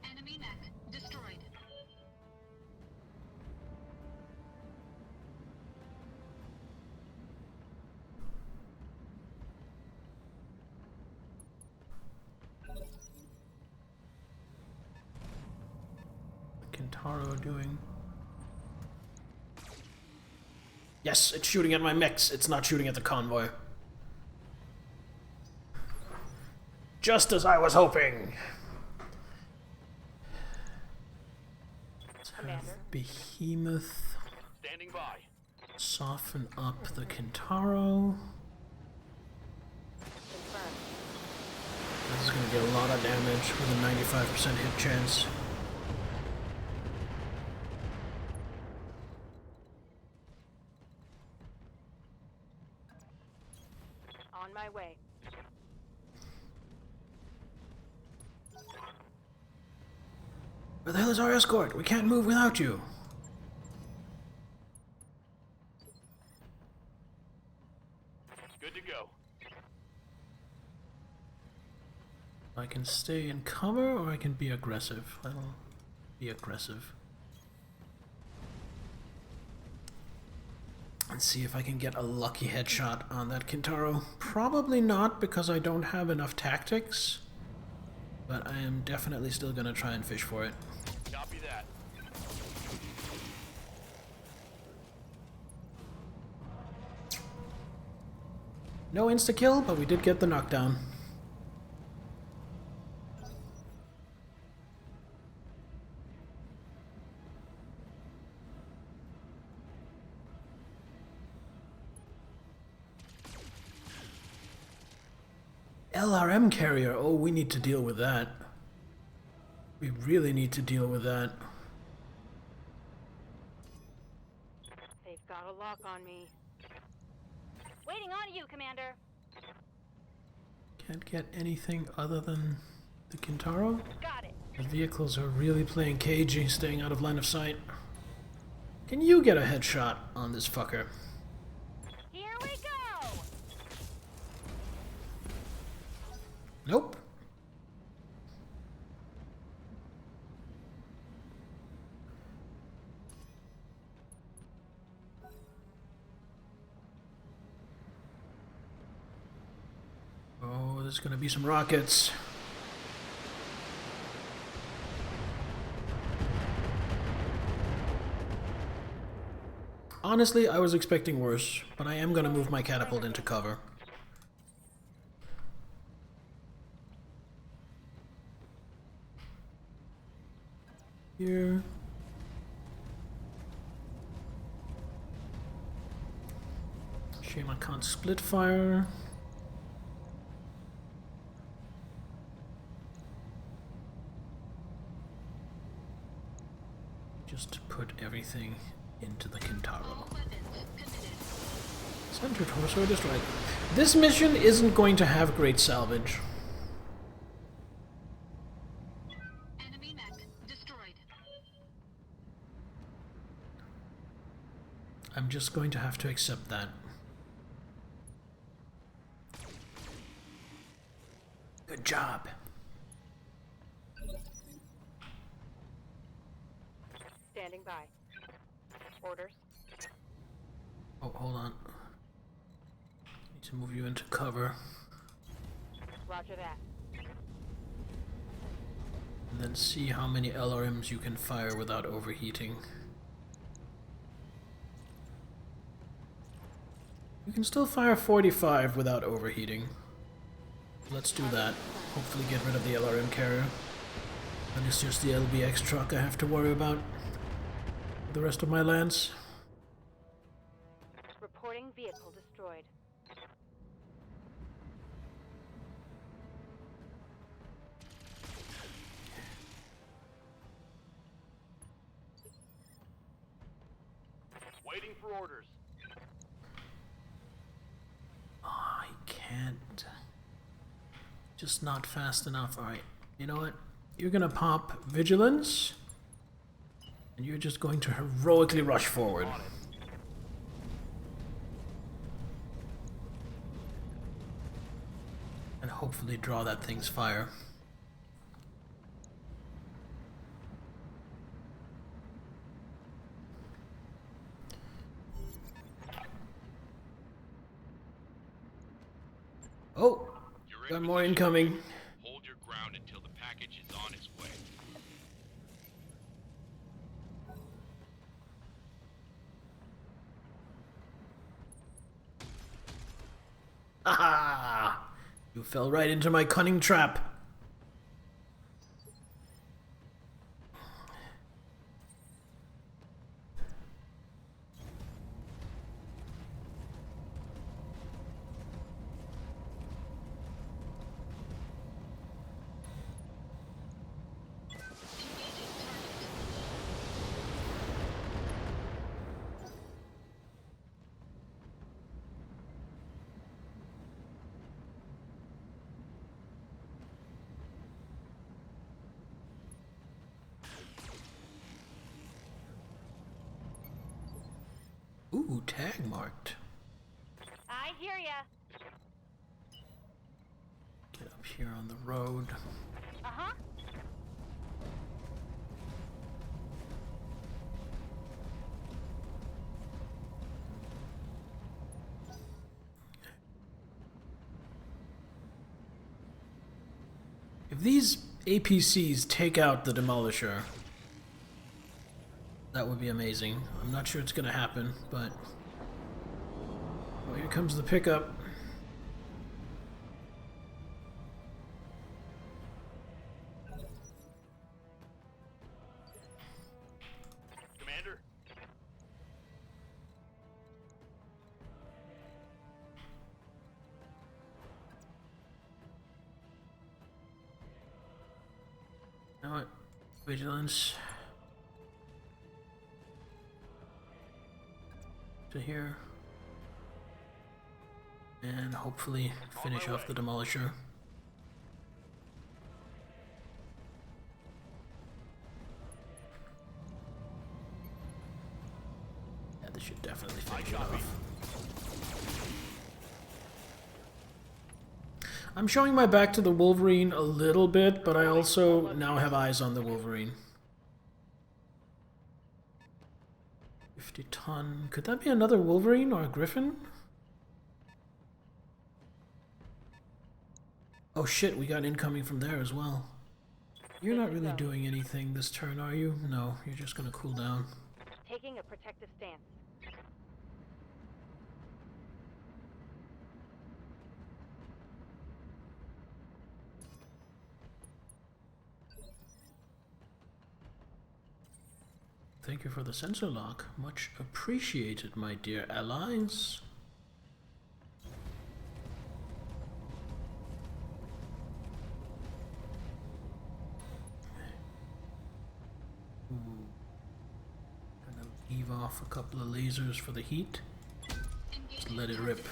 Enemy mech destroyed. Kintaro doing? Yes, it's shooting at my mechs. It's not shooting at the convoy. Just as I was hoping. Let's have Behemoth Standing by. soften up the Kintaro. This is going to get a lot of damage with a 95% hit chance. On my way. Where the hell is our escort? We can't move without you. Good to go. I can stay in cover or I can be aggressive. I'll be aggressive. And see if I can get a lucky headshot on that Kintaro. Probably not because I don't have enough tactics. But I am definitely still gonna try and fish for it. Copy that. No insta-kill, but we did get the knockdown. LRM carrier. Oh, we need to deal with that. We really need to deal with that. They've got a lock on me. Waiting on you, Commander. Can't get anything other than the Kintaro. Got it. The vehicles are really playing cagey, staying out of line of sight. Can you get a headshot on this fucker? Here we go. Nope. Oh, there's gonna be some rockets. Honestly, I was expecting worse, but I am gonna move my catapult into cover. Here. Shame I can't split fire. Just to put everything into the Kintaro. All weapons committed. Center torso destroyed. This mission isn't going to have great salvage. Enemy mech destroyed. I'm just going to have to accept that. Good job. Standing by. Orders. Oh, hold on. Need to move you into cover. Roger that. And then see how many LRMs you can fire without overheating. You can still fire 45 without overheating. Let's do that. Hopefully get rid of the LRM carrier. And it's just the LBX truck I have to worry about. The rest of my lands. Reporting vehicle destroyed. Waiting for orders. Oh, I can't. Just not fast enough. Alright, you know what? You're gonna pop vigilance, and you're just going to heroically rush forward. On it. And hopefully draw that thing's fire. Oh, You're got in more position. incoming. Hold your ground until the package is on its way. Aha! You fell right into my cunning trap. Ooh, tag marked. I hear ya. Get up here on the road. Uh-huh. If these APCs take out the Demolisher, that would be amazing. I'm not sure it's gonna happen, but... Oh, here comes the pickup. Commander? You know what? Vigilance. To here. And hopefully finish off the Demolisher. Yeah, this should definitely finish it off. I'm showing my back to the Wolverine a little bit, but I also now have eyes on the Wolverine. 50 ton. Could that be another Wolverine or a Griffin? Oh shit, we got incoming from there as well. You're not really doing anything this turn, are you? No, you're just gonna cool down. Taking a protective stance. Thank you for the sensor lock. Much appreciated, my dear allies. Ooh. Gonna leave off a couple of lasers for the heat. Just let it rip.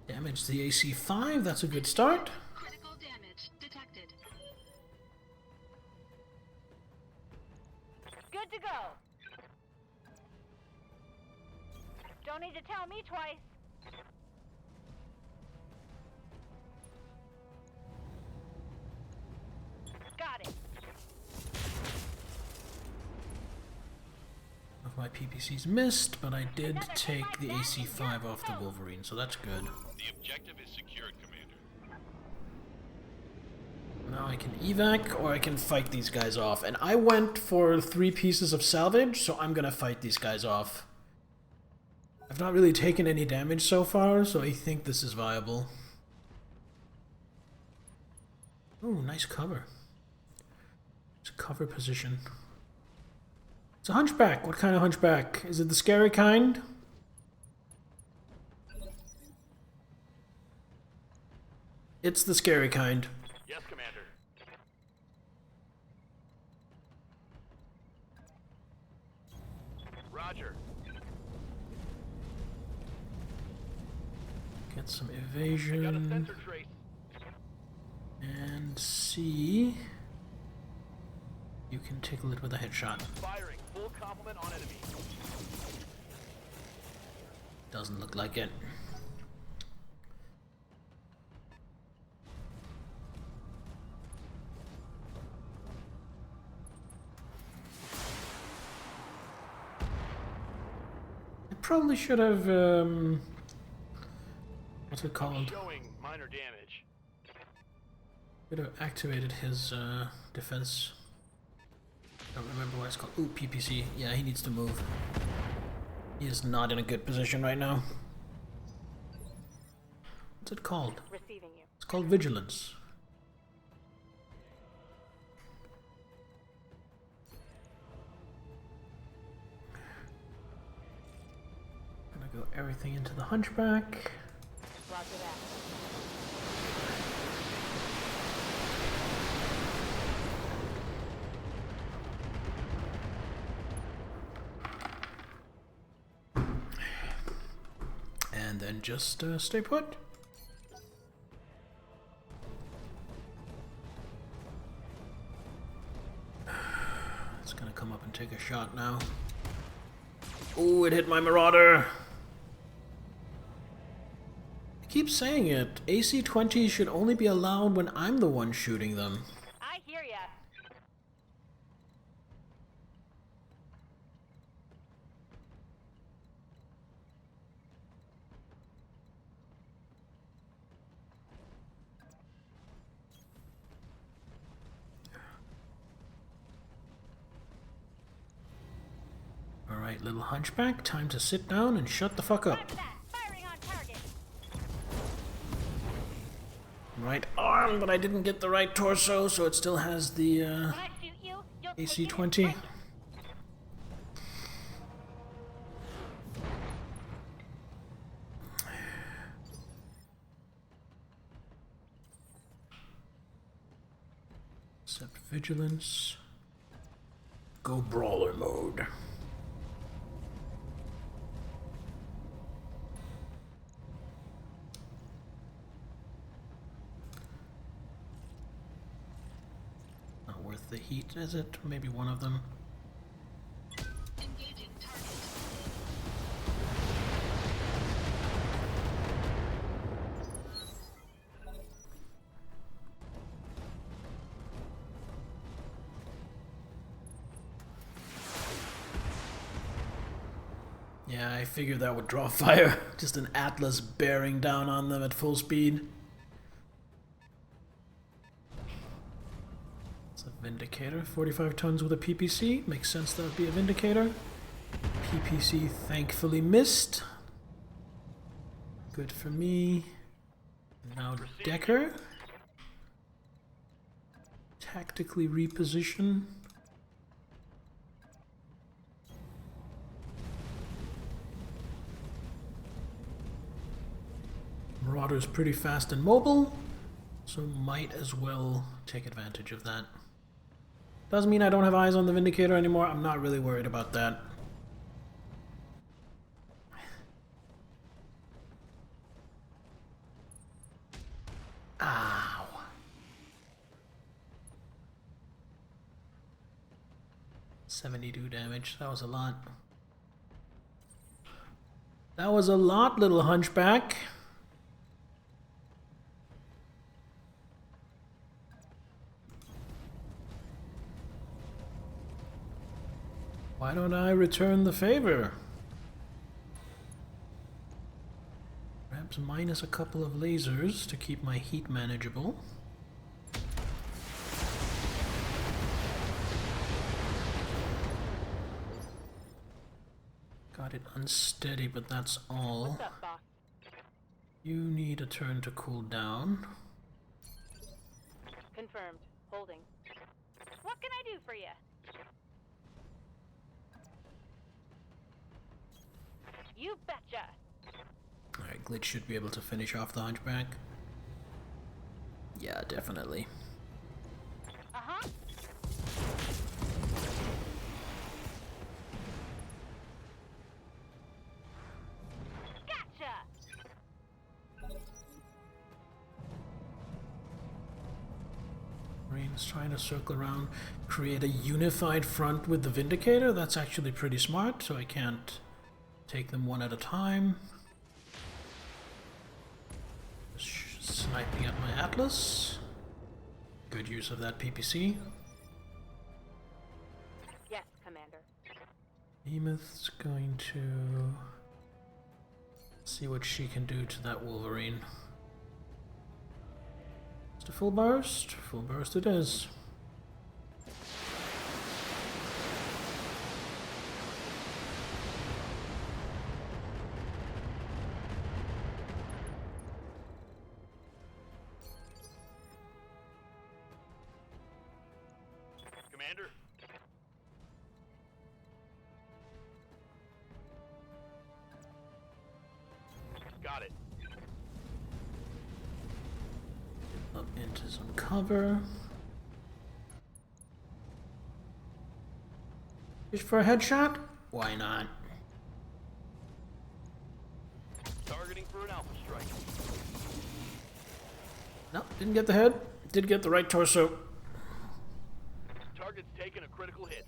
Damage the AC5, that's a good start. Critical damage detected. Good to go. Don't need to tell me twice. Got it. Of my PPCs missed, but I did take the AC5 off the Wolverine, so that's good. The objective is secured, Commander. Now I can evac, or I can fight these guys off. And I went for 3 pieces of salvage, so I'm gonna fight these guys off. I've not really taken any damage so far, so I think this is viable. Ooh, nice cover. It's a cover position. It's a hunchback. What kind of hunchback? Is it the scary kind? It's the scary kind. Yes, Commander. Get some Got a evasion. sensor trace. And C. You can tickle it with a headshot. Firing. Full complement on enemy. Doesn't look like it. I probably should have, what's it called? Showing minor damage. Could have activated his defense. Don't remember what it's called. Ooh, PPC. Yeah, he needs to move. He is not in a good position right now. What's it called? Receiving you. It's called vigilance. Gonna go everything into the hunchback. Roger that. And then just stay put. It's gonna come up and take a shot now. Ooh, it hit my Marauder! I keep saying it. AC-20s should only be allowed when I'm the one shooting them. I hear ya. Alright, little hunchback, time to sit down and shut the fuck up. After that, firing on target. Right arm, but I didn't get the right torso, so it still has the When I shoot you, you'll take it AC-20. and Set vigilance. Go brawler mode. Not worth the heat, is it? Maybe one of them. Engaging target. Yeah, I figured that would draw fire. Just an Atlas bearing down on them at full speed. It's a Vindicator. 45 tons with a PPC. Makes sense that would be a Vindicator. PPC thankfully missed. Good for me. Now Decker. Tactically reposition. Marauder's pretty fast and mobile, so might as well take advantage of that. Doesn't mean I don't have eyes on the Vindicator anymore. I'm not really worried about that. Ow. $72 damage. That was a lot. That was a lot, little hunchback. Why don't I return the favor? Perhaps minus a couple of lasers to keep my heat manageable. Got it unsteady, but that's all. what's up, boss? You need a turn to cool down. Confirmed. Holding. What can I do for you? You betcha. Alright, Glitch should be able to finish off the hunchback. Yeah, definitely. Uh-huh. Gotcha. He's trying to circle around, create a unified front with the Vindicator. That's actually pretty smart, so I can't take them one at a time. Sniping at my Atlas. Good use of that PPC. Yes, Commander. Behemoth's going to see what she can do to that Wolverine. Just a full burst? Full burst it is. Commander? Got it. Up into some cover. Fish for a headshot? Why not? Targeting for an alpha strike. No, didn't get the head. Did get the right torso. Target's taken a critical hit.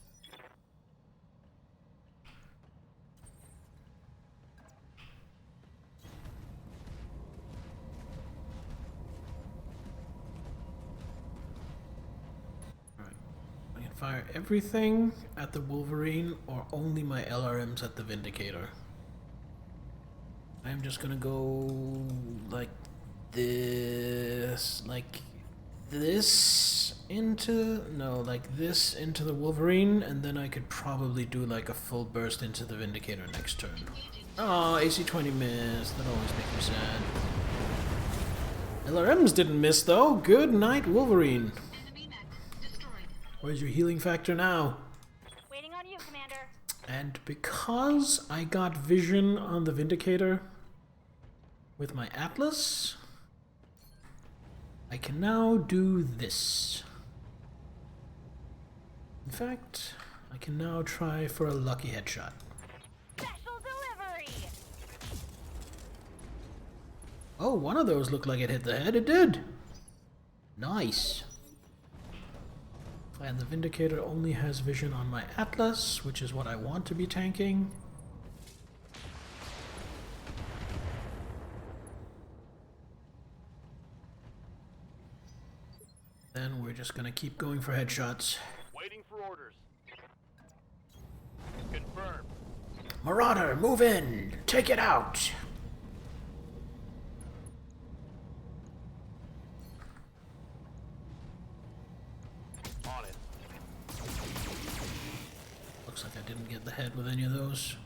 I can fire everything at the Wolverine or only my LRMs at the Vindicator. I'm just gonna go like this, like this into, no, like this into the Wolverine, and then I could probably do like a full burst into the Vindicator next turn. Oh, AC-20 missed. That always makes me sad. LRMs didn't miss though. Good night, Wolverine. Enemy mech destroyed. Where's your healing factor now? Waiting on you, Commander. And because I got vision on the Vindicator with my Atlas, I can now do this. In fact, I can now try for a lucky headshot. Special delivery! Oh, one of those looked like it hit the head. It did. Nice. And the Vindicator only has vision on my Atlas, which is what I want to be tanking. Then we're just gonna keep going for headshots. Waiting for orders. Confirmed. Marauder, move in! Take it out! On it. Looks like I didn't get the head with any of those.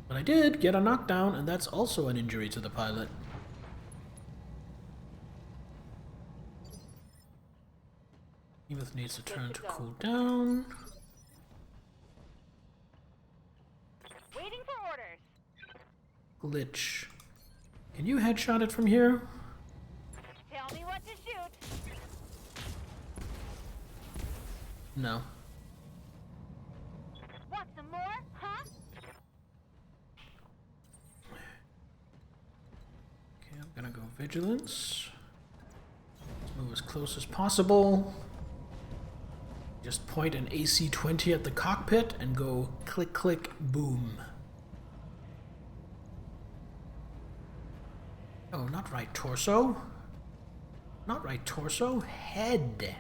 But I did get a knockdown, and that's also an injury to the pilot. Behemoth needs to turn to cool down. Waiting for orders. Glitch. Can you headshot it from here? Tell me what to shoot. No. Want some more, huh? Okay, I'm gonna go vigilance. Let's move as close as possible. Just point an AC-20 at the cockpit and go click, click, boom. Oh, not right torso. Not right torso. Head.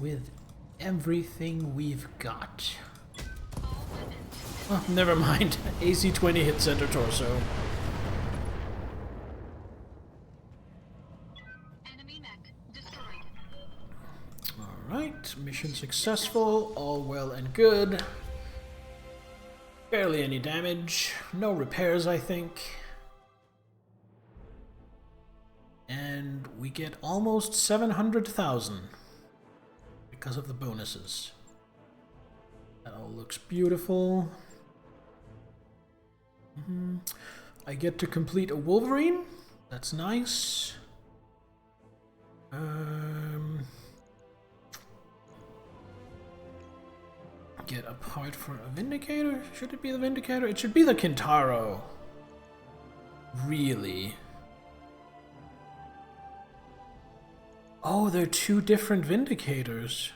With everything we've got. All weapons. Oh, never mind. AC-20 hit center torso. Enemy mech destroyed. Alright, mission successful. All well and good. Barely any damage. No repairs, I think. And we get almost 700,000 because of the bonuses. That all looks beautiful. I get to complete a Wolverine. That's nice. Get a part for a Vindicator? Should it be the Vindicator? It should be the Kintaro. Really? Oh, they're two different Vindicators.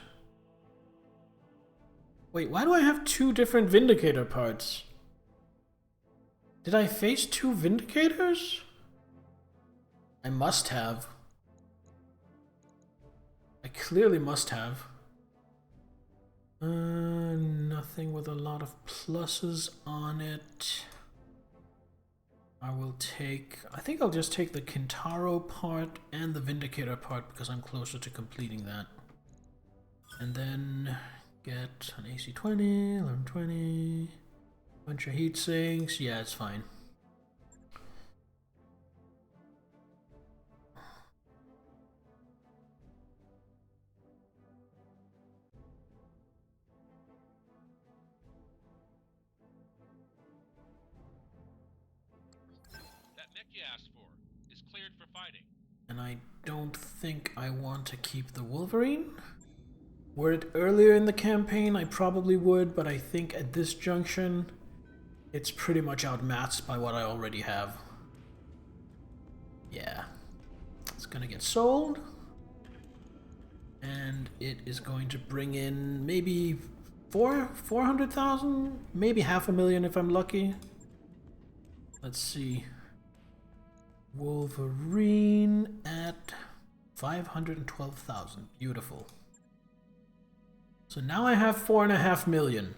Wait, why do I have two different Vindicator parts? Did I face two Vindicators? I must have. I clearly must have. Nothing with a lot of pluses on it. I will take... I think I'll just take the Kintaro part and the Vindicator part because I'm closer to completing that. And then get an AC-20, 1120, bunch of heat sinks. Yeah, it's fine. That mech you asked for is cleared for fighting. And I don't think I want to keep the Wolverine. Were it earlier in the campaign, I probably would, but I think at this junction, it's pretty much outmatched by what I already have. Yeah. It's gonna get sold. And it is going to bring in maybe 400,000? Maybe 500,000 if I'm lucky. Let's see. Wolverine at 512,000. Beautiful. So now I have 4.5 million.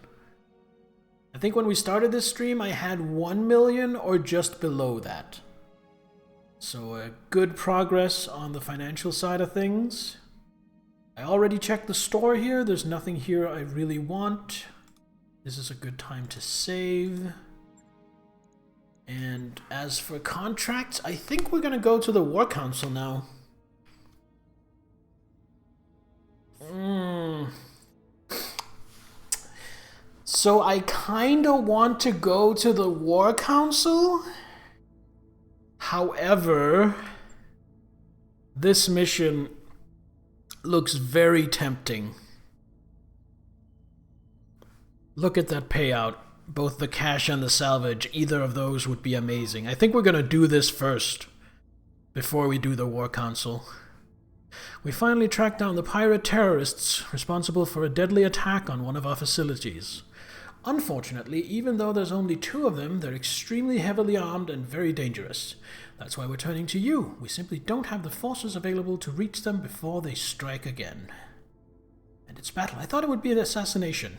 I think when we started this stream, I had 1 million or just below that. So good progress on the financial side of things. I already checked the store here. There's nothing here I really want. This is a good time to save. And as for contracts, I think we're gonna go to the War Council now. So I kinda want to go to the War Council. However, this mission looks very tempting. Look at that payout. Both the cash and the salvage, either of those would be amazing. I think we're gonna do this first, before we do the War Council. We finally tracked down the pirate terrorists responsible for a deadly attack on one of our facilities. Unfortunately, even though there's only 2 of them, they're extremely heavily armed and very dangerous. That's why we're turning to you. We simply don't have the forces available to reach them before they strike again. And it's battle. I thought it would be an assassination.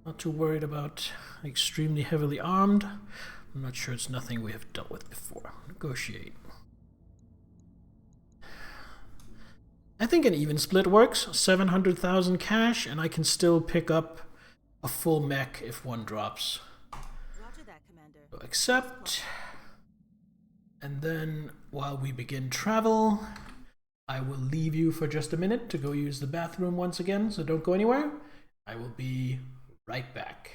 Not too worried about extremely heavily armed. I'm not sure it's nothing we have dealt with before. Negotiate. I think an even split works. 700,000 cash, and I can still pick up a full mech if one drops. Roger that, Commander. So accept. And then while we begin travel, I will leave you for just a minute to go use the bathroom once again, so don't go anywhere. I will be right back.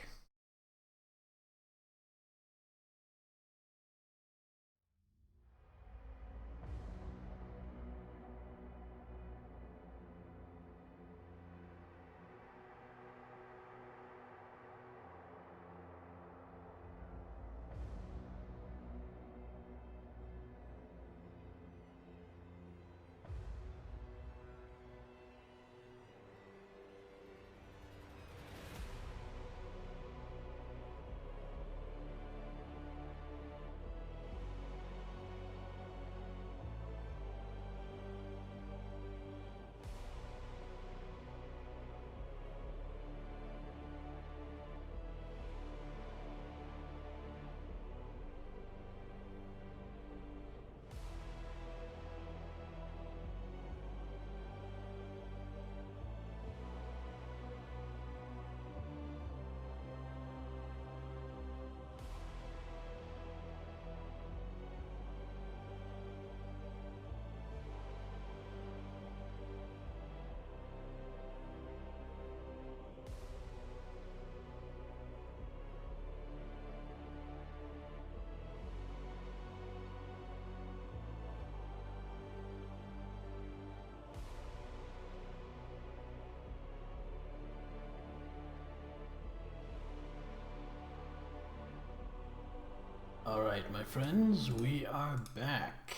Alright, my friends, we are back.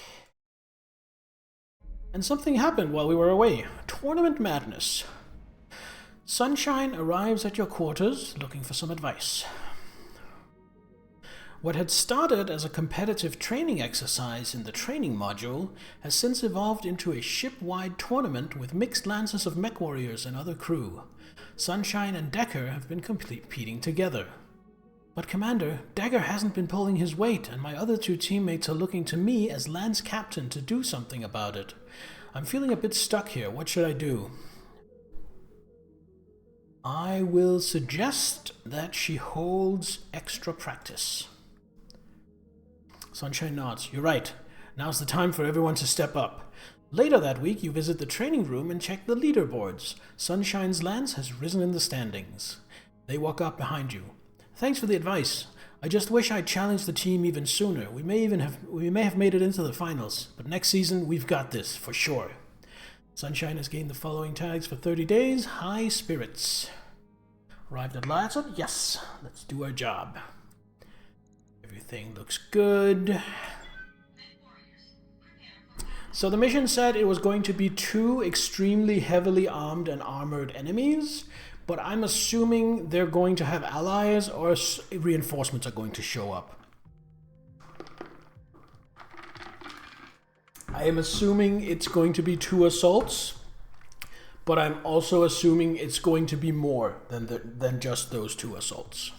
And something happened while we were away. Tournament madness. Sunshine arrives at your quarters looking for some advice. What had started as a competitive training exercise in the training module has since evolved into a ship-wide tournament with mixed lances of mech warriors and other crew. Sunshine and Decker have been competing together. But Commander, Decker hasn't been pulling his weight, and my other two teammates are looking to me as Lance Captain to do something about it. I'm feeling a bit stuck here. What should I do? I will suggest that she holds extra practice. Sunshine nods. You're right. Now's the time for everyone to step up. Later that week, you visit the training room and check the leaderboards. Sunshine's Lance has risen in the standings. They walk up behind you. Thanks for the advice. I just wish I'd challenged the team even sooner. We may have made it into the finals, but next season we've got this for sure. Sunshine has gained the following tags for 30 days. High spirits. Arrived at Latson? Yes. Let's do our job. Everything looks good. So the mission said it was going to be 2 extremely heavily armed and armored enemies, but I'm assuming they're going to have allies or reinforcements are going to show up. I am assuming it's going to be 2 assaults, but I'm also assuming it's going to be more than just those 2 assaults.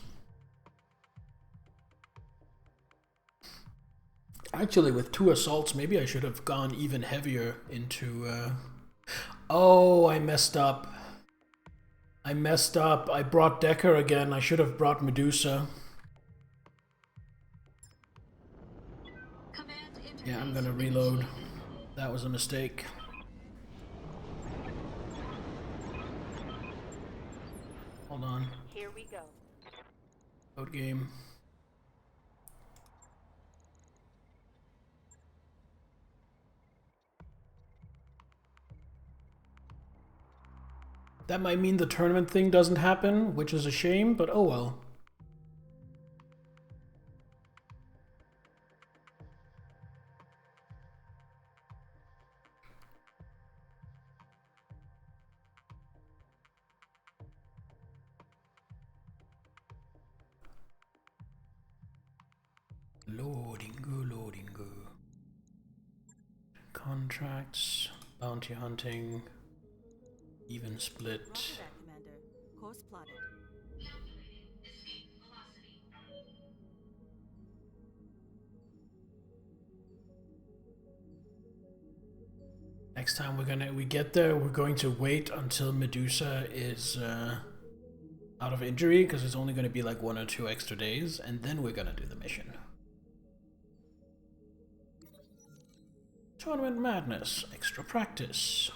Actually, with 2 assaults, maybe I should have gone even heavier into... Oh, I messed up. I brought Decker again. I should have brought Medusa. Yeah, I'm gonna reload. That was a mistake. Hold on. Here we go. Load game. That might mean the tournament thing doesn't happen, which is a shame, but oh well. Loading. Contracts, bounty hunting, even split. Roger that, Commander. Course plotted. Next time we get there, we're going to wait until Medusa is out of injury, because it's only going to be like 1 or 2 extra days, and then we're going to do the mission. Tournament madness, extra practice.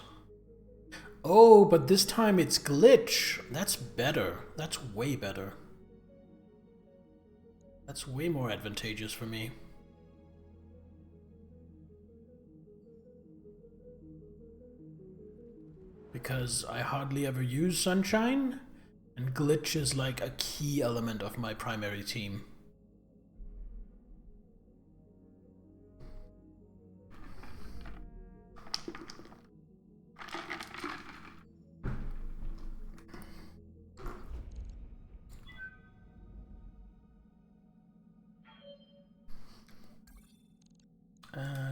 Oh, but this time it's glitch. That's better. That's way better. That's way more advantageous for me. Because I hardly ever use Sunshine, and glitch is like a key element of my primary team.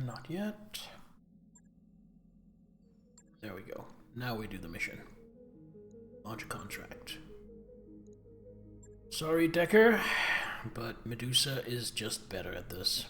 Not yet. There we go. Now we do the mission. Launch contract. Sorry, Decker, but Medusa is just better at this.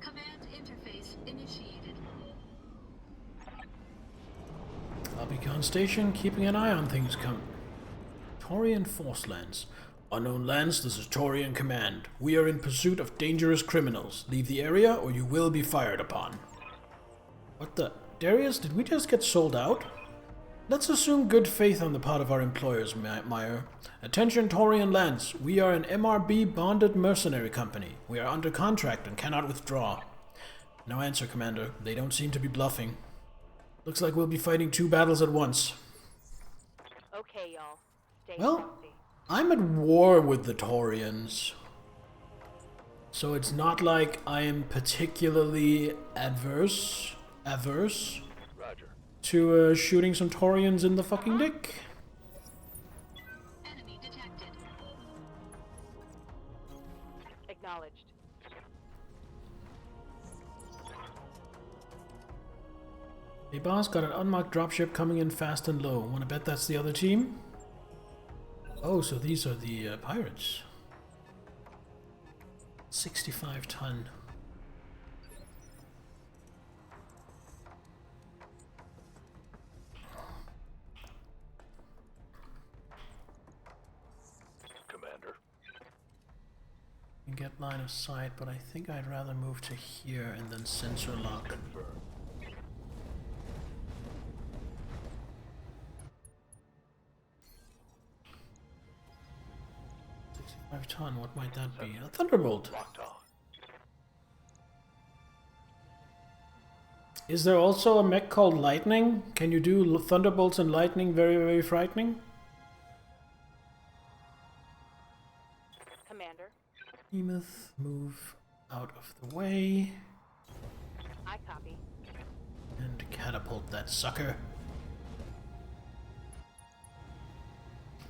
Command interface initiated. I'll be on station, keeping an eye on things come. Taurian Force Lands. Unknown lands, this is Torian Command. We are in pursuit of dangerous criminals. Leave the area or you will be fired upon. What the... Darius, did we just get sold out? Let's assume good faith on the part of our employers, Meyer. Attention Torian lands, we are an MRB bonded mercenary company. We are under contract and cannot withdraw. No answer, Commander. They don't seem to be bluffing. Looks like we'll be fighting 2 battles at once. Okay, y'all. Stay Well, healthy. I'm at war with the Taurians. So it's not like I am particularly averse Roger. to shooting some Taurians in the fucking dick. Enemy detected. Acknowledged. Hey boss, got an unmarked dropship coming in fast and low. Wanna bet that's the other team? Oh, so these are the pirates. 65 ton. Commander. You get line of sight, but I think I'd rather move to here and then sensor lock. Confirm. 5 ton, what might that be? A thunderbolt. Locked on. Is there also a mech called lightning? Can you do thunderbolts and lightning very, very frightening? Commander, Behemoth, move out of the way. I copy. And catapult that sucker.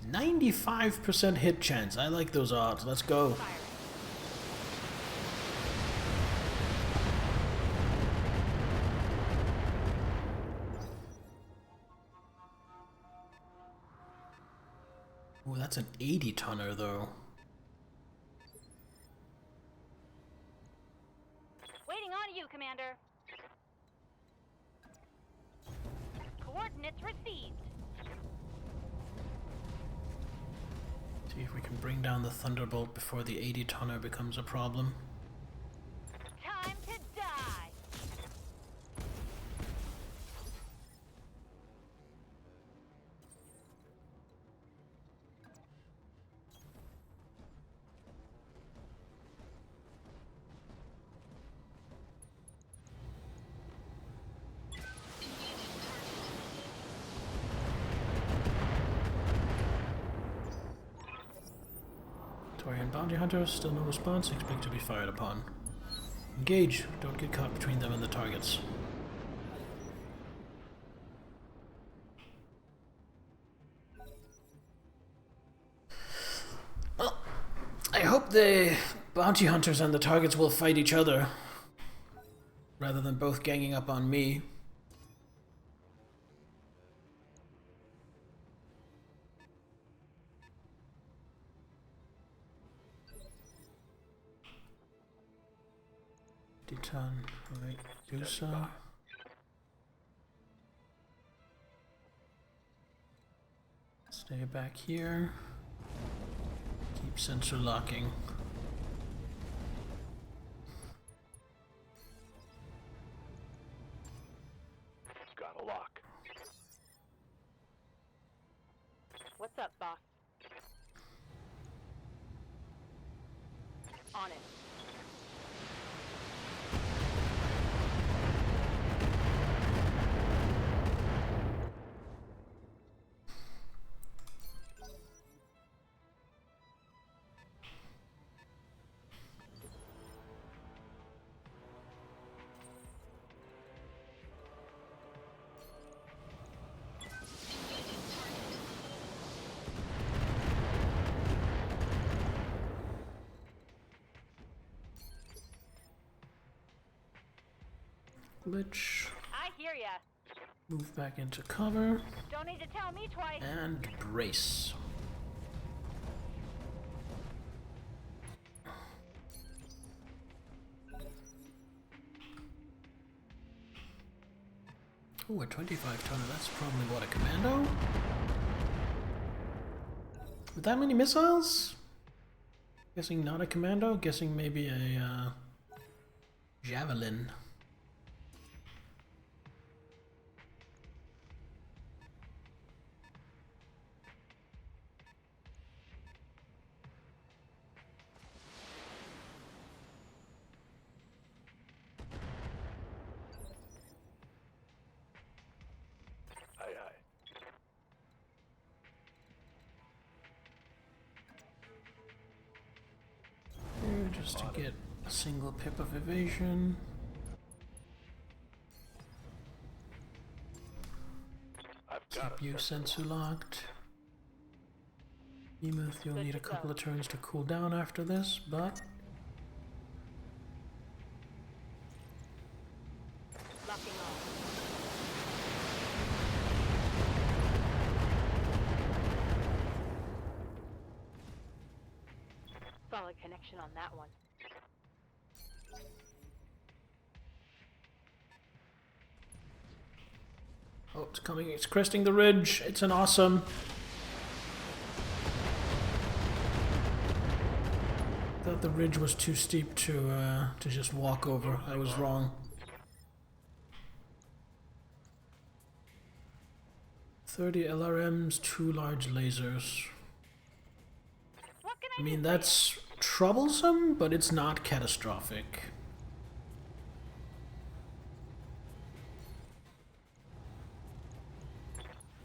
95% hit chance. I like those odds. Let's go. Fire. Ooh, that's an 80 tonner though. Waiting on you, Commander. Coordinates received. See if we can bring down the thunderbolt before the 80 tonner becomes a problem. Time to die. Torian bounty hunters, still no response, expect to be fired upon. Engage, don't get caught between them and the targets. Well, I hope the bounty hunters and the targets will fight each other, rather than both ganging up on me. Ton, right, do so. Stay back here. Keep sensor locking. Got a lock. What's up, boss? On it. Glitch. I hear ya. Move back into cover. Don't need to tell me twice. And brace. Oh, a 25 tonner. That's probably what, a commando? With that many missiles? Guessing not a commando, guessing maybe a javelin. Aye, aye. Here, just to get a single pip of evasion. I've got Keep you sensu locked. Emuth, you'll Good need a to couple go. of turns to cool down after this, but Locking on. Solid connection on that one. oh, it's coming. It's cresting the ridge. It's an awesome. Thought the ridge was too steep to just walk over. I was wrong. 30 LRMs, 2 large lasers. What can I I mean, do? that's troublesome, but it's not catastrophic.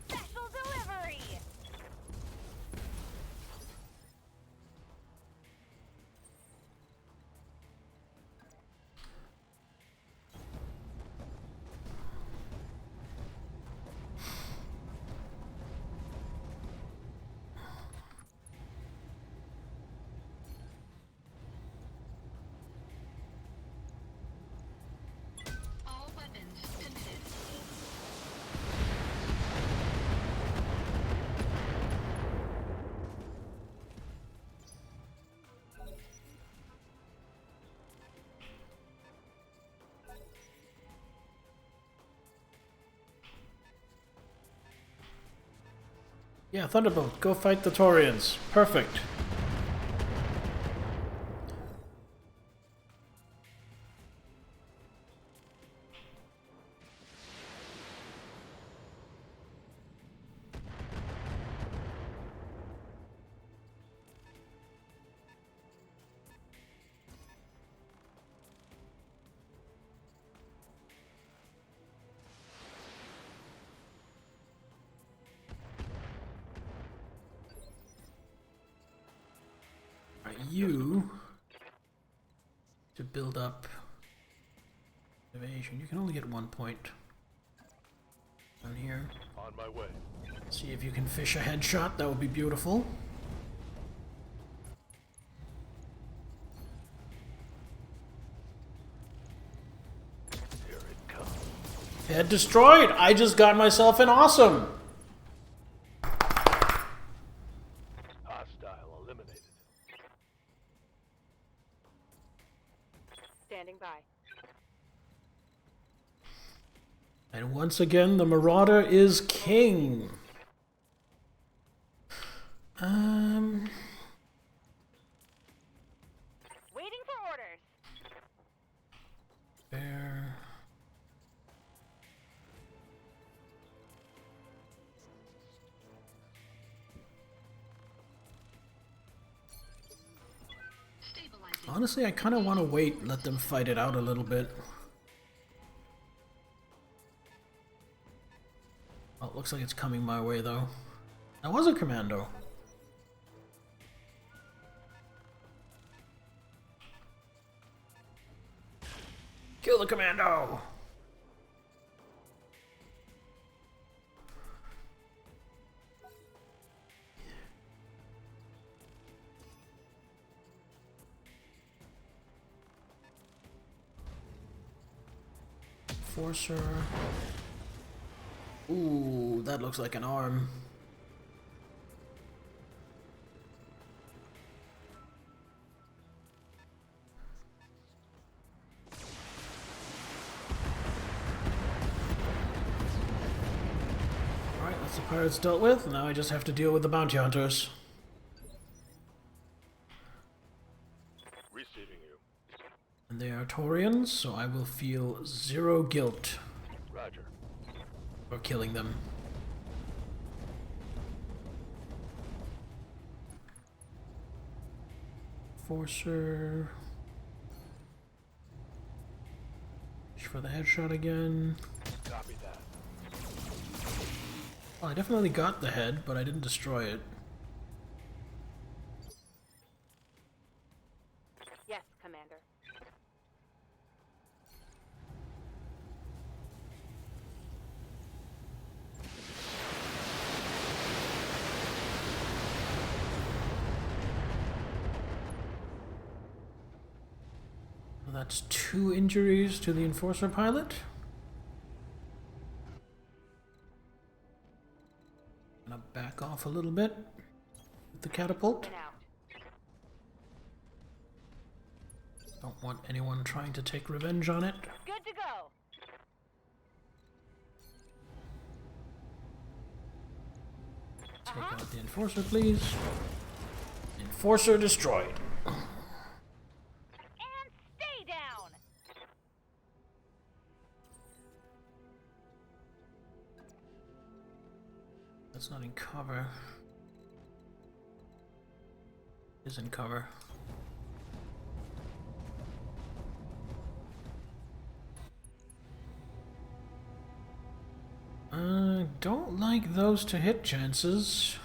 Special delivery! All weapons committed. Yeah, Thunderbolt, go fight the Taurians. Perfect. You to build up evasion. You can only get 1 point down here. on my way. See if you can fish a headshot. That would be beautiful. Here it comes. Head destroyed. I just got myself an awesome. Hostile eliminated. Standing by. And once again, the Marauder is king. Waiting for orders. Bear. Stabilizing. Honestly, I kind of want to wait, let them fight it out a little bit. Oh, it looks like it's coming my way, though. That was a commando. Kill the commando! Forcer. Ooh, that looks like an arm. Alright, that's the pirates dealt with. Now I just have to deal with the bounty hunters. And they are Taurians, so I will feel 0 guilt Roger. for killing them. Enforcer. Reach for the headshot again. Copy that. Well, I definitely got the head, but I didn't destroy it. Yes, Commander. Well, that's 2 injuries to the Enforcer pilot. Gonna back off a little bit with the catapult. Been out. Don't want anyone trying to take revenge on it. Good to go. Take out the Enforcer, please. Enforcer destroyed. And stay down. That's not in cover. Is in cover. Don't like those to hit chances.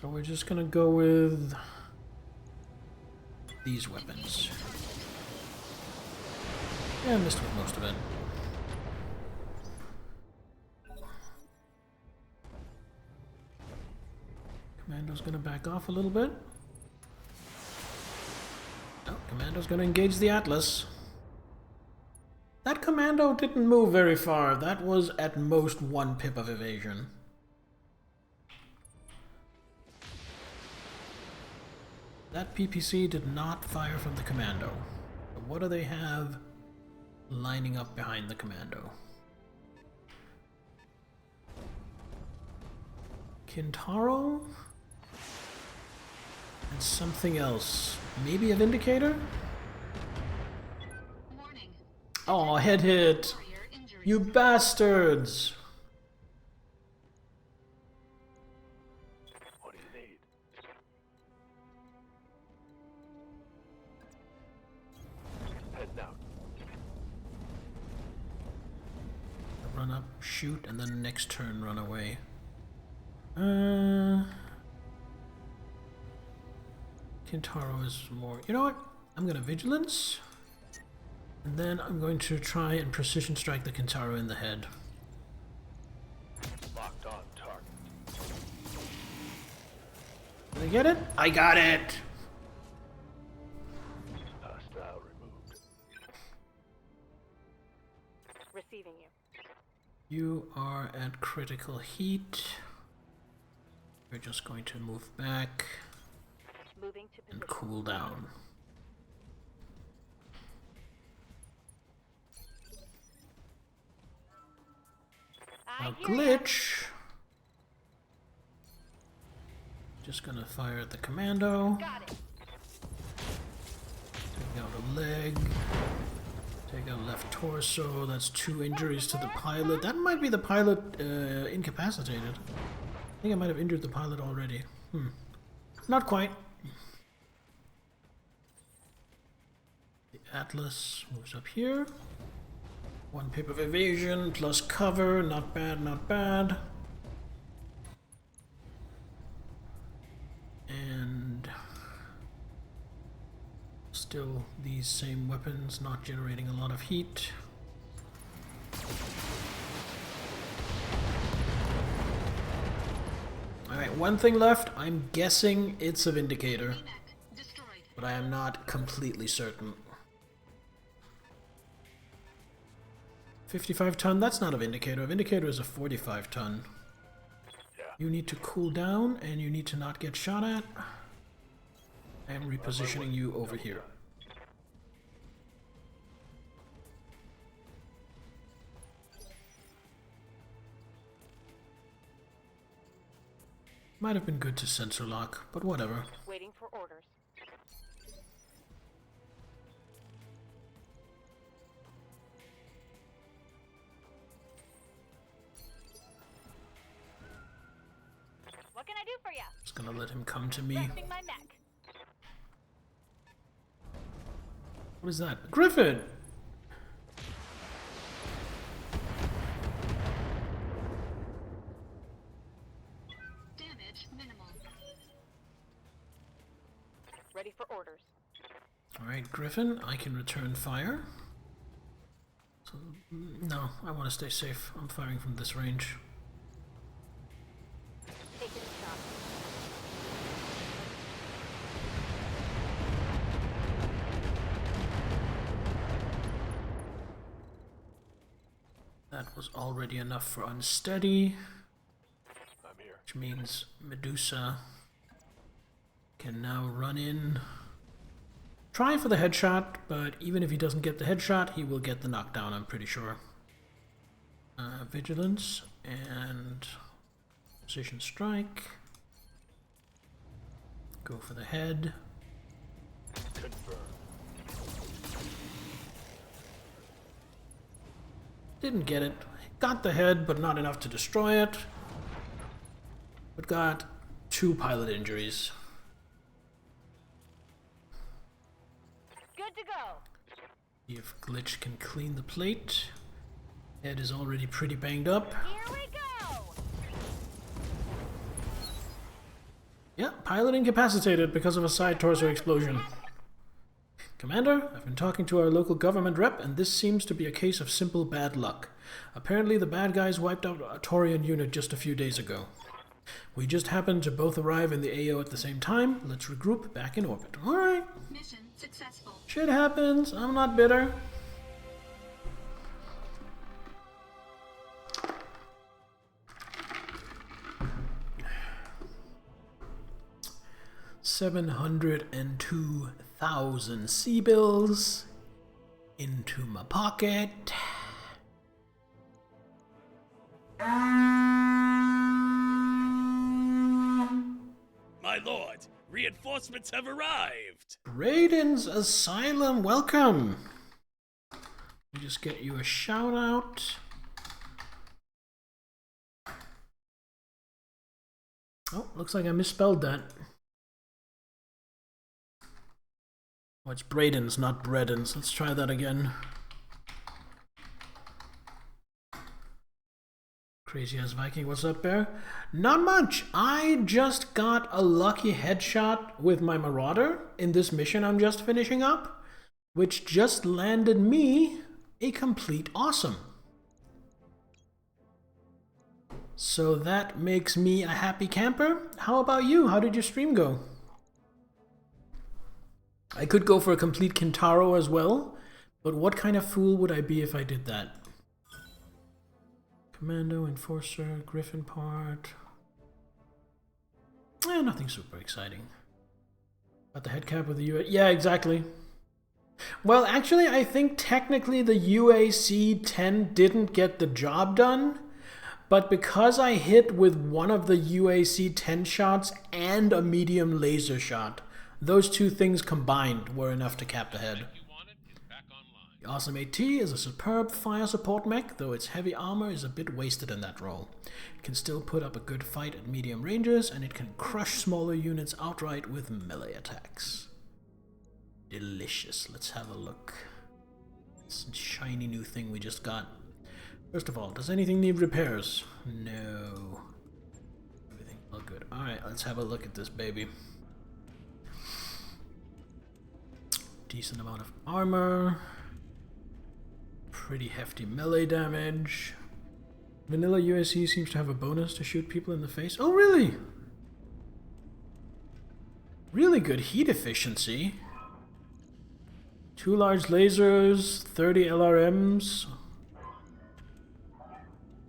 So we're just gonna go with these weapons. Yeah, I missed with most of it. Commando's gonna back off a little bit. Oh, Commando's gonna engage the Atlas. That Commando didn't move very far. That was at most 1 pip of evasion. That PPC did not fire from the Commando. But what do they have lining up behind the Commando? Kintaro? And something else. Maybe a Vindicator? Warning. Oh, head hit! Warrior injury. You bastards! What do you need? Heading out. Run up, shoot, and then next turn run away. Kintaro is more... You know what? I'm gonna Vigilance. And then I'm going to try and precision strike the Kintaro in the head. Locked on target. Did I get it? I got it! Hostile removed. Receiving you. You are at critical heat. We're just going to move back Moving to and position. cool down. I A hear ya. glitch! Just gonna fire at the Commando. Got it. Take out a leg. Take out left torso. That's 2 injuries to the pilot. That might be the pilot incapacitated. I think I might have injured the pilot already. Not quite. The Atlas moves up here. 1 pip of evasion plus cover. Not bad, not bad. And still these same weapons not generating a lot of heat. Alright, 1 thing left. I'm guessing it's a Vindicator, VMAC destroyed. but I am not completely certain. 55 ton, that's not a Vindicator. A Vindicator is a 45 ton. Yeah. You need to cool down and you need to not get shot at. I am repositioning you over here. Might have been good to sensor lock, but whatever. Waiting for orders. What can I do for you? Just gonna let him come to me. Resting my mech. What is that? Griffin! Damage minimal. Ready for orders. Alright, Griffin, I can return fire. So, no, I want to stay safe. I'm firing from this range. Taking a shot. That was already enough for unsteady, I'm here. which means Medusa can now run in. Try for the headshot, but even if he doesn't get the headshot, he will get the knockdown, I'm pretty sure. Vigilance and precision strike. Go for the head. Confirmed. Didn't get it. Got the head, but not enough to destroy it. But got 2 pilot injuries. Good to go. See if Glitch can clean the plate. Head is already pretty banged up. Here we go. Yeah, pilot incapacitated because of a side torso explosion. Commander, I've been talking to our local government rep, and this seems to be a case of simple bad luck. Apparently the bad guys wiped out a Taurian unit just a few days ago. We just happened to both arrive in the AO at the same time. Let's regroup back in orbit. Alright. Mission successful. Shit happens. I'm not bitter. $702,000 C-bills into my pocket. My lord, reinforcements have arrived. Raiden's Asylum, welcome. Let me just get you a shout out. Oh, looks like I misspelled that. Oh, it's Braden's, not Breden's. Let's try that again. Crazy ass Viking, what's up, Bear? Not much. I just got a lucky headshot with my Marauder in this mission I'm just finishing up, which just landed me a complete awesome. So that makes me a happy camper. How about you? How did your stream go? I could go for a complete Kintaro as well, but what kind of fool would I be if I did that? Commando, Enforcer, Griffin part. Nothing super exciting. Got the head cap with the UA. Yeah, exactly. Well, actually, I think technically the UAC-10 didn't get the job done, but because I hit with one of the UAC-10 shots and a medium laser shot, those two things combined were enough to cap the head. The Awesome AT is a superb fire support mech, though its heavy armor is a bit wasted in that role. It can still put up a good fight at medium ranges, and it can crush smaller units outright with melee attacks. Delicious. Let's have a look. This shiny new thing we just got. First of all, does anything need repairs? No. Everything all good. Alright, let's have a look at this baby. Decent amount of armor. Pretty hefty melee damage. Vanilla USC seems to have a bonus to shoot people in the face. Oh, really? Really good heat efficiency. 2 large lasers, 30 LRMs.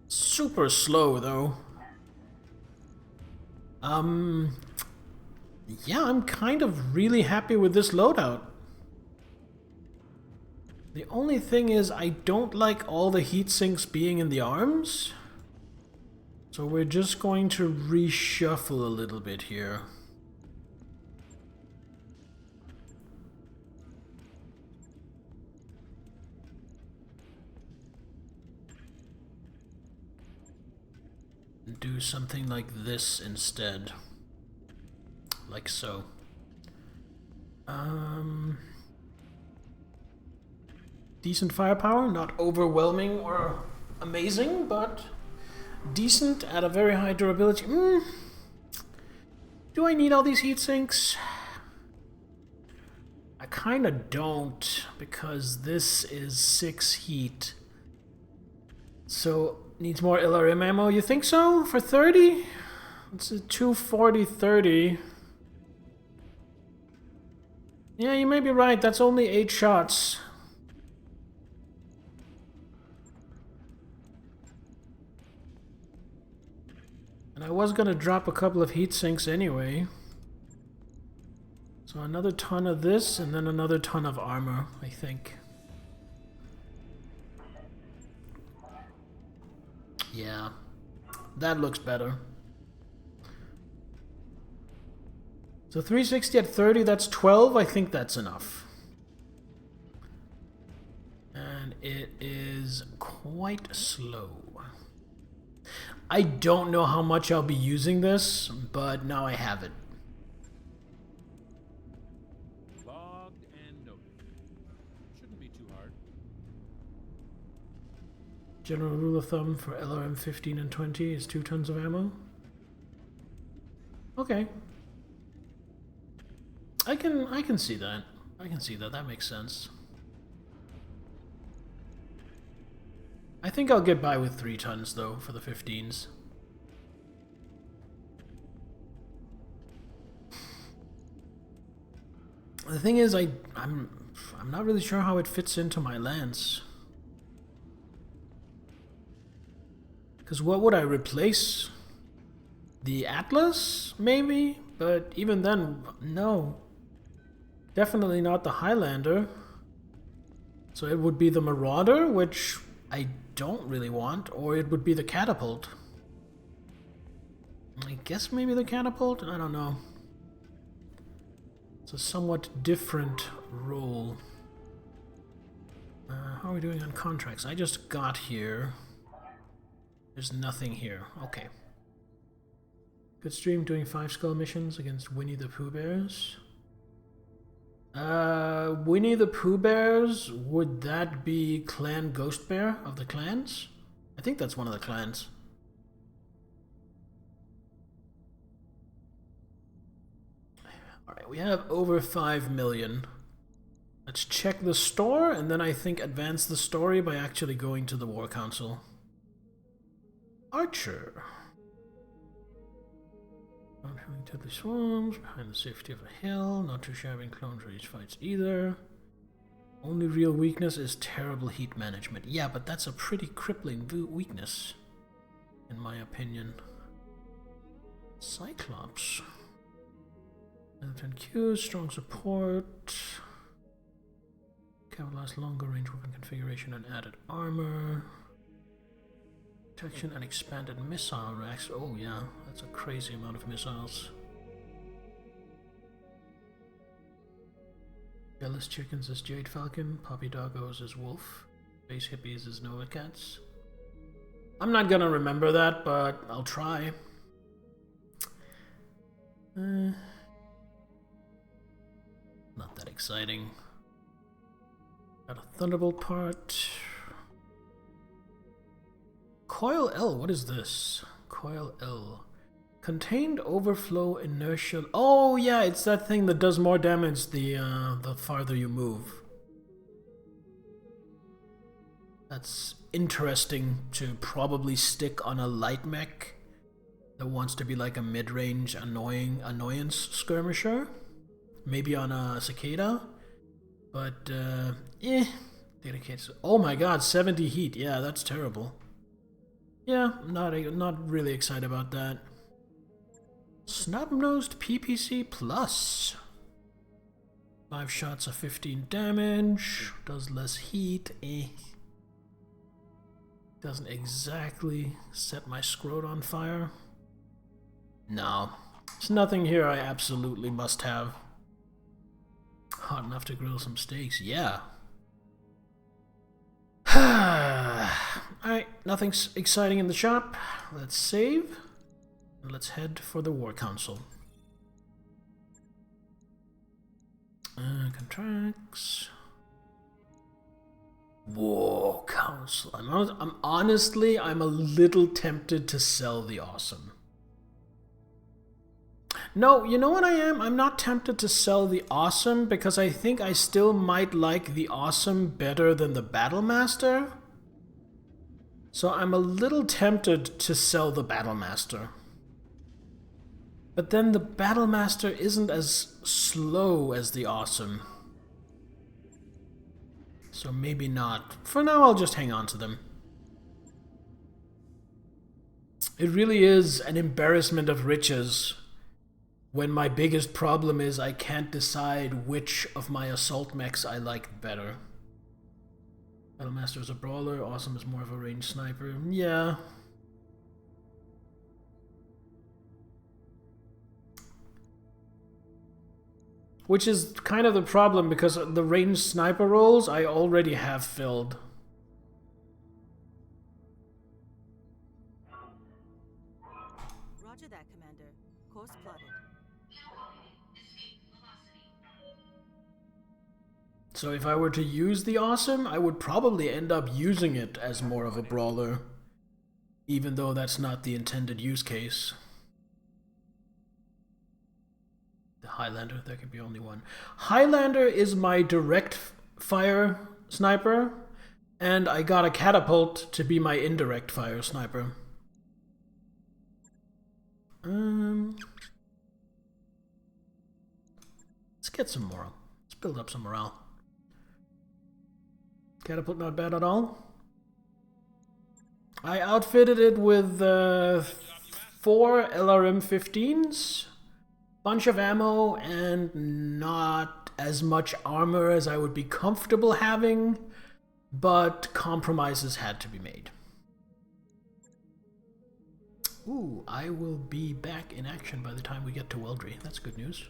Super slow, though. Yeah, I'm kind of really happy with this loadout. The only thing is I don't like all the heat sinks being in the arms. So we're just going to reshuffle a little bit here. do something like this instead. Like so. Decent firepower, not overwhelming or amazing, but decent at a very high durability. Do I need all these heat sinks? I kinda don't, because this is 6 heat. So, needs more LRM ammo. You think so? For 30? It's a 240, 30. Yeah, you may be right. That's only 8 shots. And I was gonna drop a couple of heat sinks anyway. So another ton of this, and then another ton of armor, I think. Yeah, that looks better. So 360 at 30, that's 12. I think that's enough. And it is quite slow. I don't know how much I'll be using this, but now I have it. Logged and noted. Shouldn't be too hard. General rule of thumb for LRM 15 and 20 is 2 tons of ammo. Okay. I can see that. I can see that. That makes sense. I think I'll get by with 3 tons though for the 15s. The thing is, I'm not really sure how it fits into my lance. Because what would I replace? The Atlas, maybe? But even then, no. Definitely not the Highlander. So it would be the Marauder, which I don't really want, or it would be the Catapult. I guess maybe the Catapult? I don't know. It's a somewhat different role. How are we doing on contracts? I just got here. There's nothing here. Okay. Good stream doing 5 skull missions against Winnie the Pooh Bears. Winnie the Pooh Bears, would that be Clan Ghost Bear of the clans? I think that's one of the clans. Alright, we have over 5 million. Let's check the store, and then I think advance the story by actually going to the War Council. Archer. Not having deadly swarms, behind the safety of a hill, not too shabby in clone rage fights either. Only real weakness is terrible heat management. Yeah, but that's a pretty crippling weakness, in my opinion. Cyclops. 10 Qs, strong support. Capitalize longer range weapon configuration and added armor. Protection and expanded missile racks. Oh yeah, that's a crazy amount of missiles. Jealous Chickens is Jade Falcon, Poppy Doggos is Wolf, Space Hippies is Nova Cats. I'm not gonna remember that, but I'll try. Not that exciting. Got a Thunderbolt part. Coil L, what is this? Coil L. Contained overflow inertial. Oh yeah, it's that thing that does more damage the farther you move. That's interesting to probably stick on a light mech that wants to be like a mid-range annoyance skirmisher. Maybe on a cicada. But dedicated. Oh my god, 70 heat. Yeah, that's terrible. Yeah, not really excited about that. Snub-nosed PPC plus. 5 shots of 15 damage. Does less heat. Doesn't exactly set my scrot on fire. No. There's nothing here I absolutely must have. Hot enough to grill some steaks. Yeah. Alright, nothing exciting in the shop. Let's save. And let's head for the War Council. Contracts. War Council. I'm honestly, I'm a little tempted to sell the Awesome. No, you know what I am? I'm not tempted to sell the Awesome because I think I still might like the Awesome better than the Battlemaster. So I'm a little tempted to sell the Battlemaster. But then the Battlemaster isn't as slow as the Awesome. So maybe not. For now, I'll just hang on to them. It really is an embarrassment of riches when my biggest problem is I can't decide which of my assault mechs I like better. Battlemaster is a brawler, Awesome is more of a ranged sniper. Yeah. Which is kind of the problem, because the ranged sniper roles I already have filled. Roger that, Commander. Course plotted. So if I were to use the Awesome, I would probably end up using it as more of a brawler. Even though that's not the intended use case. The Highlander, there could be only one. Highlander is my direct fire sniper, and I got a catapult to be my indirect fire sniper. Let's get some morale. Let's build up some morale. Catapult not bad at all. I outfitted it with 4 LRM-15s, bunch of ammo, and not as much armor as I would be comfortable having, but compromises had to be made. Ooh, I will be back in action by the time we get to Weldry. That's good news.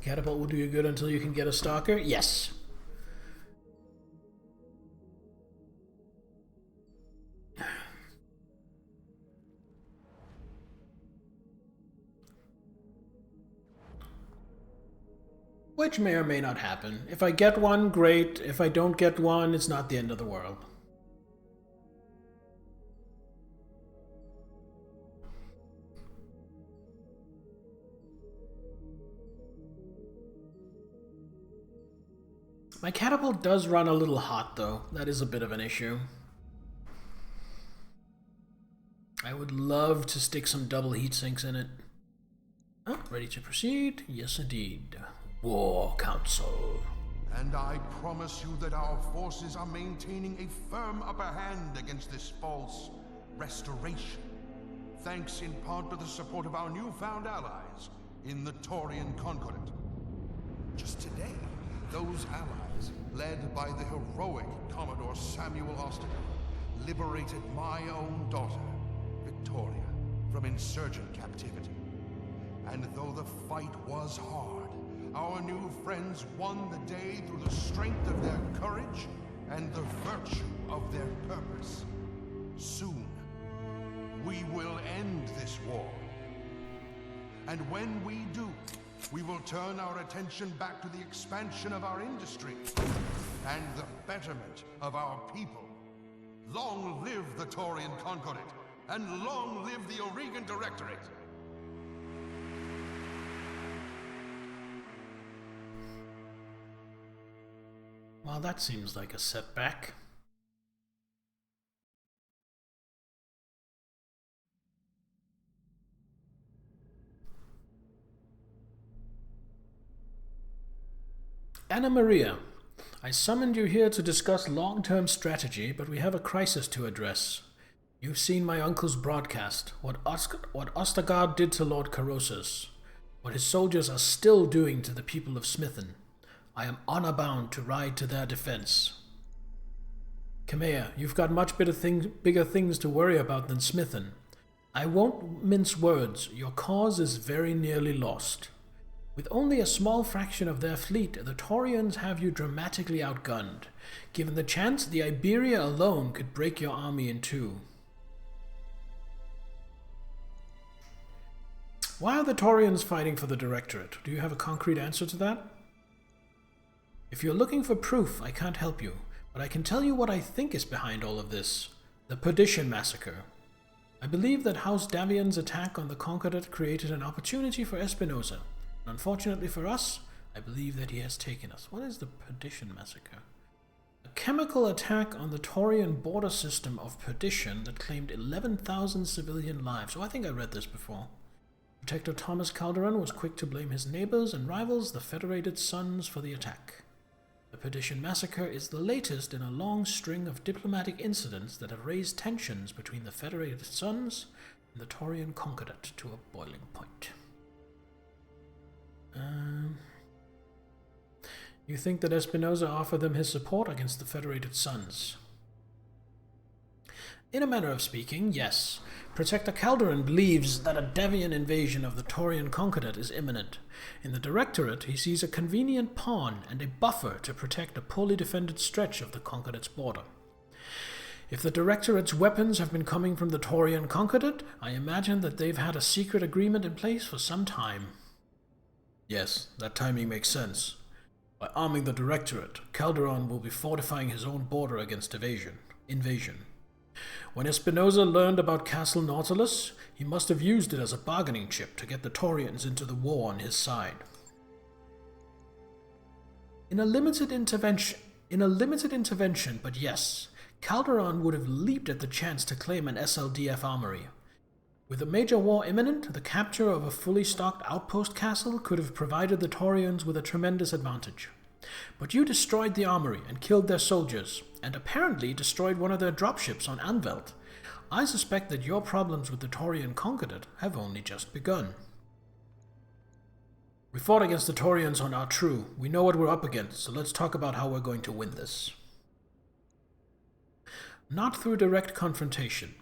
Catapult will do you good until you can get a stalker? Yes. Which may or may not happen. If I get one, great. If I don't get one, it's not the end of the world. My catapult does run a little hot, though. That is a bit of an issue. I would love to stick some double heat sinks in it. Oh, ready to proceed? Yes, indeed. War Council. And I promise you that our forces are maintaining a firm upper hand against this false restoration, thanks in part to the support of our newfound allies in the Taurian Concordat. Just today, those allies, led by the heroic Commodore Samuel Osterman, liberated my own daughter, Victoria, from insurgent captivity. And though the fight was hard, our new friends won the day through the strength of their courage and the virtue of their purpose. Soon, we will end this war. And when we do, we will turn our attention back to the expansion of our industry and the betterment of our people. Long live the Taurian Concordat, and long live the Oregon Directorate! Well, that seems like a setback. Anna Maria, I summoned you here to discuss long-term strategy, but we have a crisis to address. You've seen my uncle's broadcast, what Ostergaard did to Lord Corrosus, what his soldiers are still doing to the people of Smithen. I am honor-bound to ride to their defense. Kamea, you've got much bigger things to worry about than Smithen. I won't mince words. Your cause is very nearly lost. With only a small fraction of their fleet, the Taurians have you dramatically outgunned. Given the chance, the Iberia alone could break your army in two. Why are the Taurians fighting for the Directorate? Do you have a concrete answer to that? If you're looking for proof, I can't help you, but I can tell you what I think is behind all of this. The Perdition Massacre. I believe that House Davian's attack on the Concordat created an opportunity for Espinosa. And unfortunately for us, I believe that he has taken us. What is the Perdition Massacre? A chemical attack on the Taurian border system of Perdition that claimed 11,000 civilian lives. Oh, I think I read this before. Protector Thomas Calderon was quick to blame his neighbors and rivals, the Federated Sons, for the attack. The Perdition Massacre is the latest in a long string of diplomatic incidents that have raised tensions between the Federated Sons and the Taurian Concordat to a boiling point. You think that Espinosa offered them his support against the Federated Sons? In a manner of speaking, yes. Protector Calderon believes that a Davian invasion of the Taurian Concordat is imminent. In the Directorate, he sees a convenient pawn and a buffer to protect a poorly defended stretch of the Concordat's border. If the Directorate's weapons have been coming from the Taurian Concordat, I imagine that they've had a secret agreement in place for some time. Yes, that timing makes sense. By arming the Directorate, Calderon will be fortifying his own border against invasion. When Espinosa learned about Castle Nautilus, he must have used it as a bargaining chip to get the Taurians into the war on his side. In a limited intervention, but yes, Calderon would have leaped at the chance to claim an SLDF armory. With a major war imminent, the capture of a fully stocked outpost castle could have provided the Taurians with a tremendous advantage. But you destroyed the armory and killed their soldiers, and apparently destroyed one of their dropships on Anvelt. I suspect that your problems with the Taurian Concordat have only just begun. We fought against the Taurians on our true. We know what we're up against, so let's talk about how we're going to win this. Not through direct confrontation.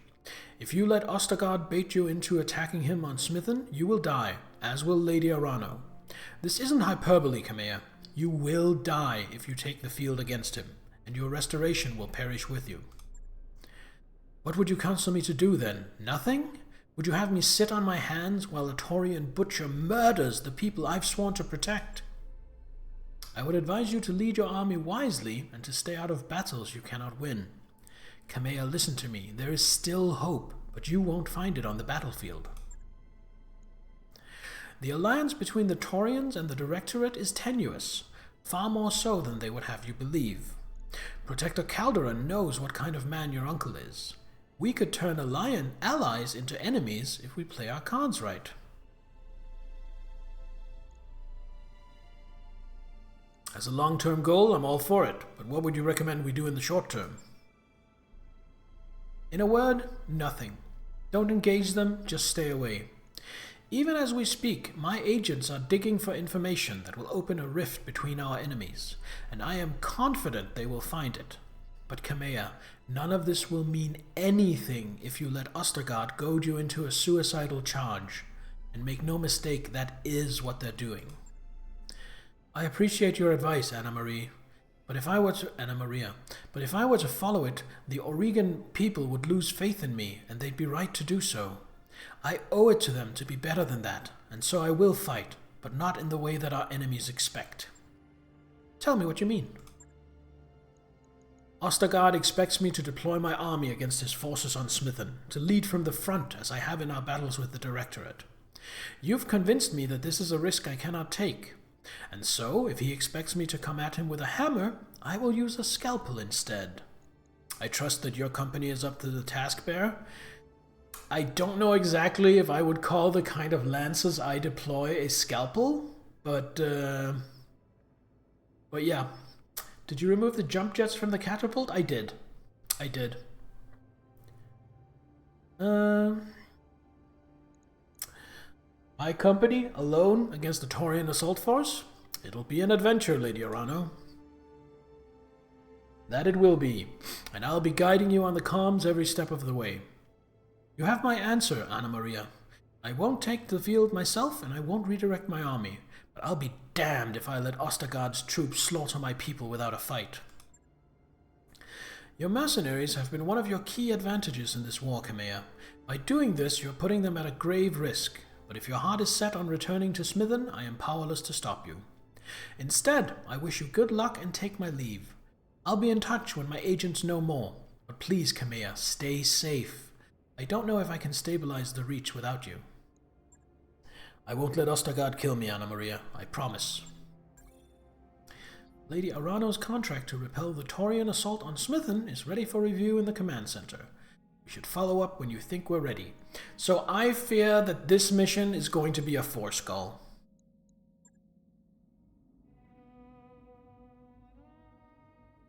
If you let Ostergaard bait you into attacking him on Smithen, you will die, as will Lady Arano. This isn't hyperbole, Kamea. You will die if you take the field against him, and your restoration will perish with you. What would you counsel me to do, then? Nothing? Would you have me sit on my hands while a Taurian butcher murders the people I've sworn to protect? I would advise you to lead your army wisely and to stay out of battles you cannot win. Kamea, listen to me. There is still hope, but you won't find it on the battlefield. The alliance between the Taurians and the Directorate is tenuous, far more so than they would have you believe. Protector Calderon knows what kind of man your uncle is. We could turn allies into enemies if we play our cards right. As a long-term goal, I'm all for it, but what would you recommend we do in the short term? In a word, nothing. Don't engage them, just stay away. Even as we speak, my agents are digging for information that will open a rift between our enemies, and I am confident they will find it. But Kamea, none of this will mean anything if you let Ostergaard goad you into a suicidal charge. And make no mistake, that is what they're doing. I appreciate your advice, Anna Maria, but if I were to follow it, the Oregon people would lose faith in me, and they'd be right to do so. I owe it to them to be better than that, and so I will fight, but not in the way that our enemies expect. Tell me what you mean. Ostergaard expects me to deploy my army against his forces on Smithen, to lead from the front as I have in our battles with the Directorate. You've convinced me that this is a risk I cannot take, and so if he expects me to come at him with a hammer, I will use a scalpel instead. I trust that your company is up to the task, Bear. I don't know exactly if I would call the kind of lances I deploy a scalpel, but yeah. Did you remove the jump jets from the catapult? I did. My company, alone against the Taurian assault force? It'll be an adventure, Lady Arano. That it will be, and I'll be guiding you on the comms every step of the way. You have my answer, Anna Maria. I won't take the field myself, and I won't redirect my army. But I'll be damned if I let Ostergaard's troops slaughter my people without a fight. Your mercenaries have been one of your key advantages in this war, Kamea. By doing this, you're putting them at a grave risk. But if your heart is set on returning to Smithen, I am powerless to stop you. Instead, I wish you good luck and take my leave. I'll be in touch when my agents know more. But please, Kamea, stay safe. I don't know if I can stabilize the Reach without you. I won't let Ostergaard kill me, Anna Maria. I promise. Lady Arano's contract to repel the Taurian assault on Smithen is ready for review in the command center. We should follow up when you think we're ready. So I fear that this mission is going to be a 4-skull.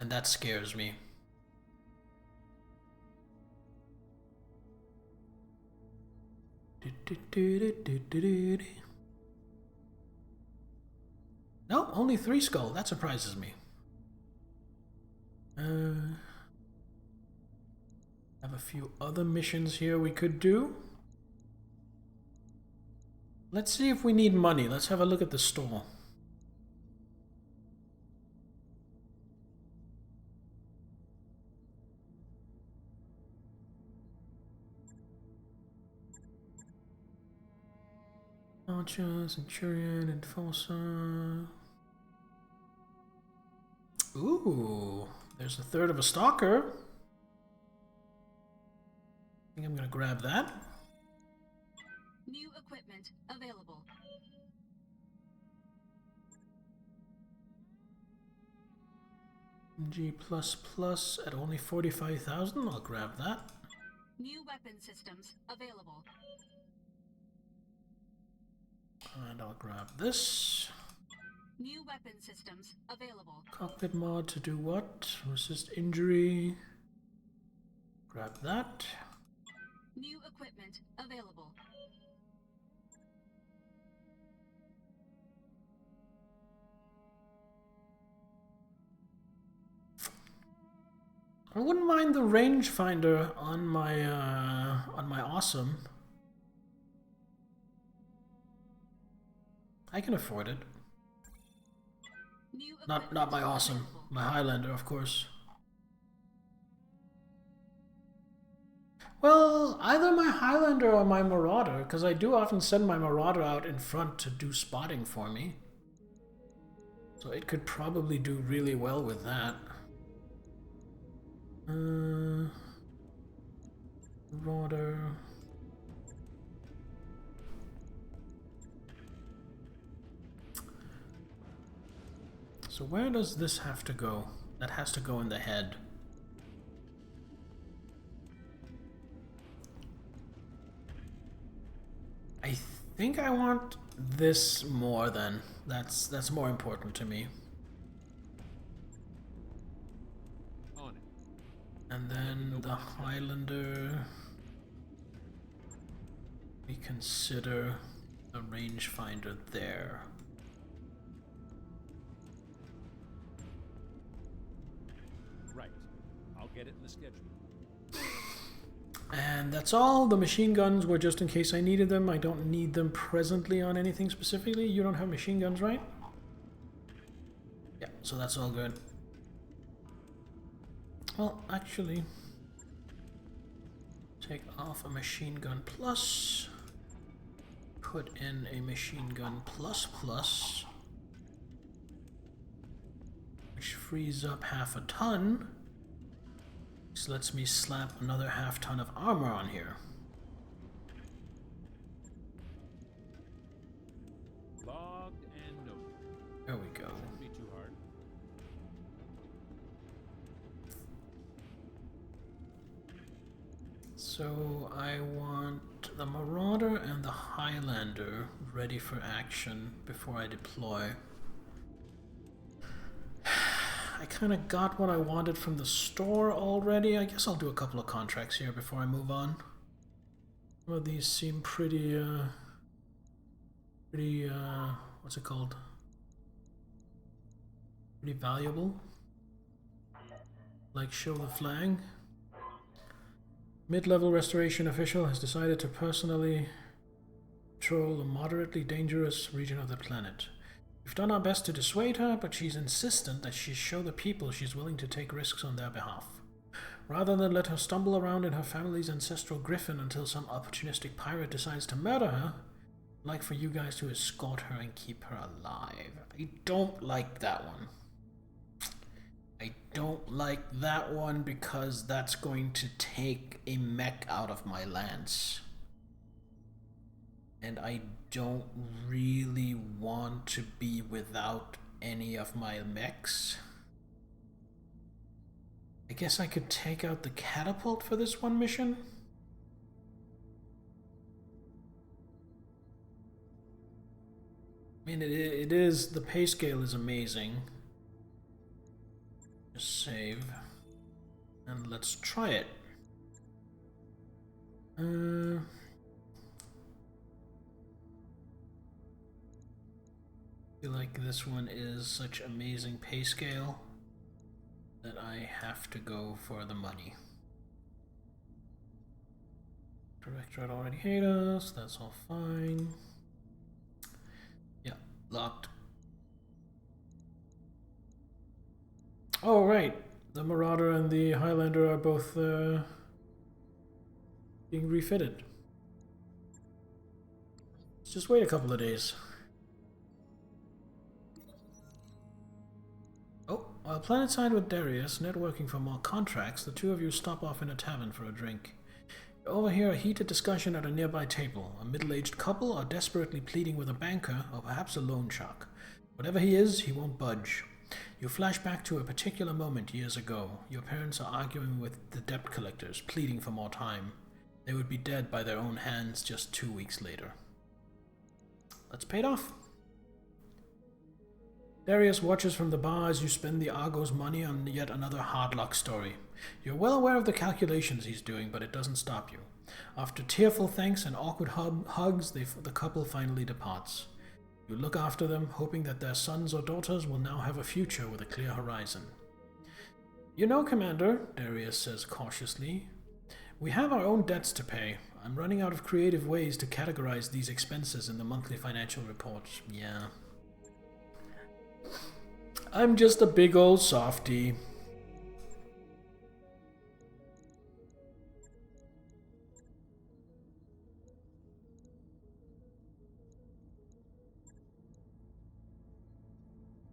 And that scares me. No, only 3-skull. That surprises me. Have a few other missions here we could do. Let's see if we need money. Let's have a look at the store. Archer, Centurion, Enforcer. Ooh, there's a third of a stalker. I think I'm gonna grab that. New equipment available. G++ at only 45,000. I'll grab that. New weapon systems available. And I'll grab this. New weapon systems available. Cockpit mod to do what? Resist injury. Grab that. New equipment available. I wouldn't mind the rangefinder on my awesome. I can afford it. Not my awesome, my Highlander, of course. Well, either my Highlander or my Marauder, because I do often send my Marauder out in front to do spotting for me. So it could probably do really well with that. Marauder. So where does this have to go? That has to go in the head. I think I want this more then. That's more important to me. On it. And then the Highlander. We consider a rangefinder there. Right. I'll get it in the schedule. And that's all. The machine guns were just in case I needed them. I don't need them presently on anything specifically. You don't have machine guns, right? Yeah, so that's all good. Well, actually, take off a machine gun plus, put in a machine gun plus plus, which frees up half a ton. This lets me slap another half ton of armor on here. Logged and noted. There we go. Shouldn't be too hard. So I want the Marauder and the Highlander ready for action before I deploy. I kind of got what I wanted from the store already. I guess I'll do a couple of contracts here before I move on. Some of these seem pretty, what's it called? Pretty valuable. Like show the flag. Mid-level restoration official has decided to personally patrol a moderately dangerous region of the planet. We've done our best to dissuade her, but she's insistent that she show the people she's willing to take risks on their behalf. Rather than let her stumble around in her family's ancestral griffin until some opportunistic pirate decides to murder her, I'd like for you guys to escort her and keep her alive. I don't like that one. I don't like that one because that's going to take a mech out of my lance. And I don't really want to be without any of my mechs. I guess I could take out the catapult for this one mission. I mean, it is, the pay scale is amazing. Just save. And let's try it. I feel like this one is such amazing pay scale that I have to go for the money. Directorate already hate us, that's all fine. Yeah, locked. Oh right, the Marauder and the Highlander are both being refitted. Let's just wait a couple of days. Oh, while planetside with Darius, networking for more contracts, the two of you stop off in a tavern for a drink. You overhear a heated discussion at a nearby table. A middle-aged couple are desperately pleading with a banker, or perhaps a loan shark. Whatever he is, he won't budge. You flash back to a particular moment years ago. Your parents are arguing with the debt collectors, pleading for more time. They would be dead by their own hands just 2 weeks later. Let's pay it off. Darius watches from the bar as you spend the Argo's money on yet another hard luck story. You're well aware of the calculations he's doing, but it doesn't stop you. After tearful thanks and awkward hugs, the couple finally departs. You look after them, hoping that their sons or daughters will now have a future with a clear horizon. You know, Commander, Darius says cautiously, we have our own debts to pay. I'm running out of creative ways to categorize these expenses in the monthly financial reports. Yeah. I'm just a big old softy.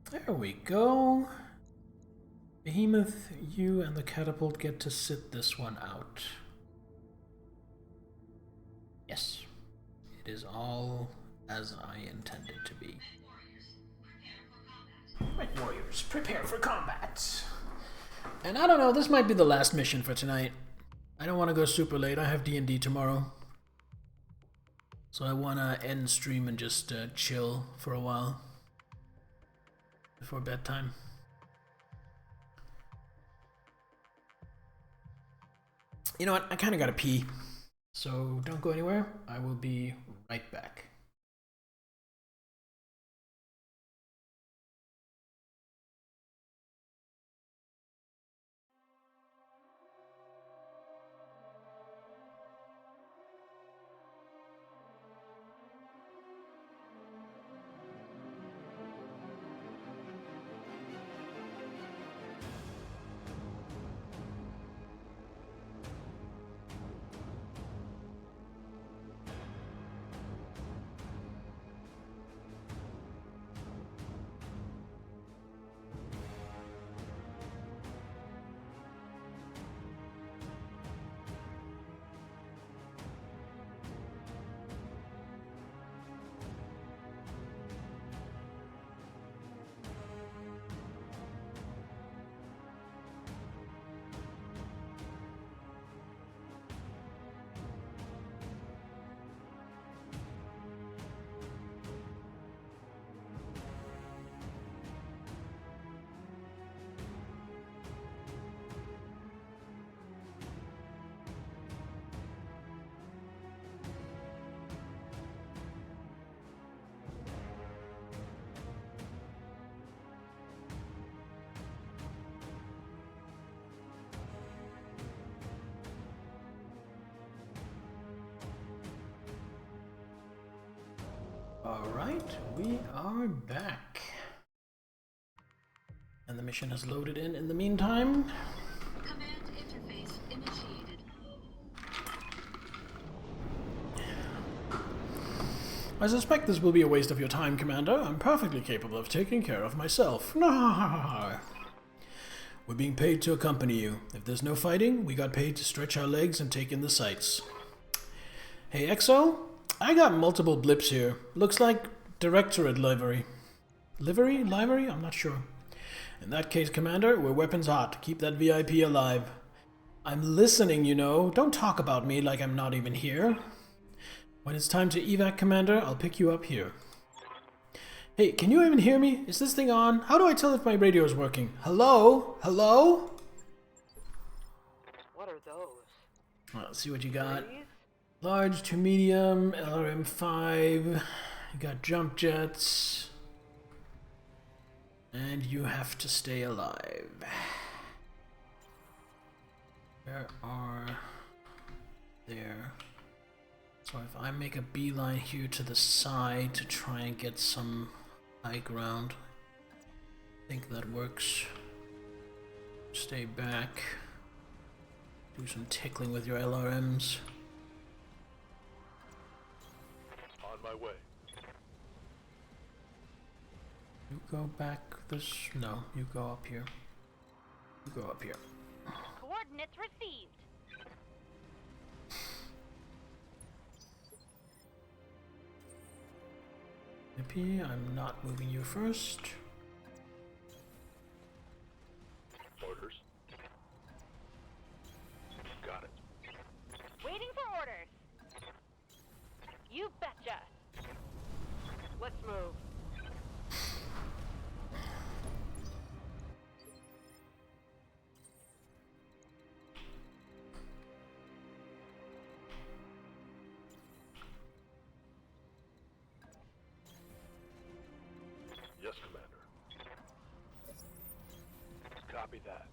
There we go. Behemoth, you and the catapult get to sit this one out. Yes, it is all as I intended to be. Right, warriors, prepare for combat. And I don't know, this might be the last mission for tonight. I don't want to go super late. I have D&D tomorrow. So I want to end stream and just chill for a while before bedtime. You know what? I kind of got to pee. So don't go anywhere. I will be right back. Alright, we are back. And the mission has loaded in the meantime. Command interface initiated. I suspect this will be a waste of your time, Commander. I'm perfectly capable of taking care of myself. We're being paid to accompany you. If there's no fighting, we got paid to stretch our legs and take in the sights. Hey, Exo? I got multiple blips here. Looks like Directorate livery. Livery? Livery? I'm not sure. In that case, Commander, we're weapons hot. Keep that VIP alive. I'm listening, you know. Don't talk about me like I'm not even here. When it's time to evac, Commander, I'll pick you up here. Hey, can you even hear me? Is this thing on? How do I tell if my radio is working? Hello? Hello? What are those? Well, let's see what you got. Trees? Large to medium, LRM-5. You got jump jets. And you have to stay alive. Where are... There. So if I make a beeline here to the side to try and get some high ground, I think that works. Stay back. Do some tickling with your LRMs. On my way. You go back this... No, you go up here. You go up here. Coordinates received. Nippy, I'm not moving you first. Orders. Got it. Waiting for orders. You betcha. Let's move. Yes, Commander. Copy that.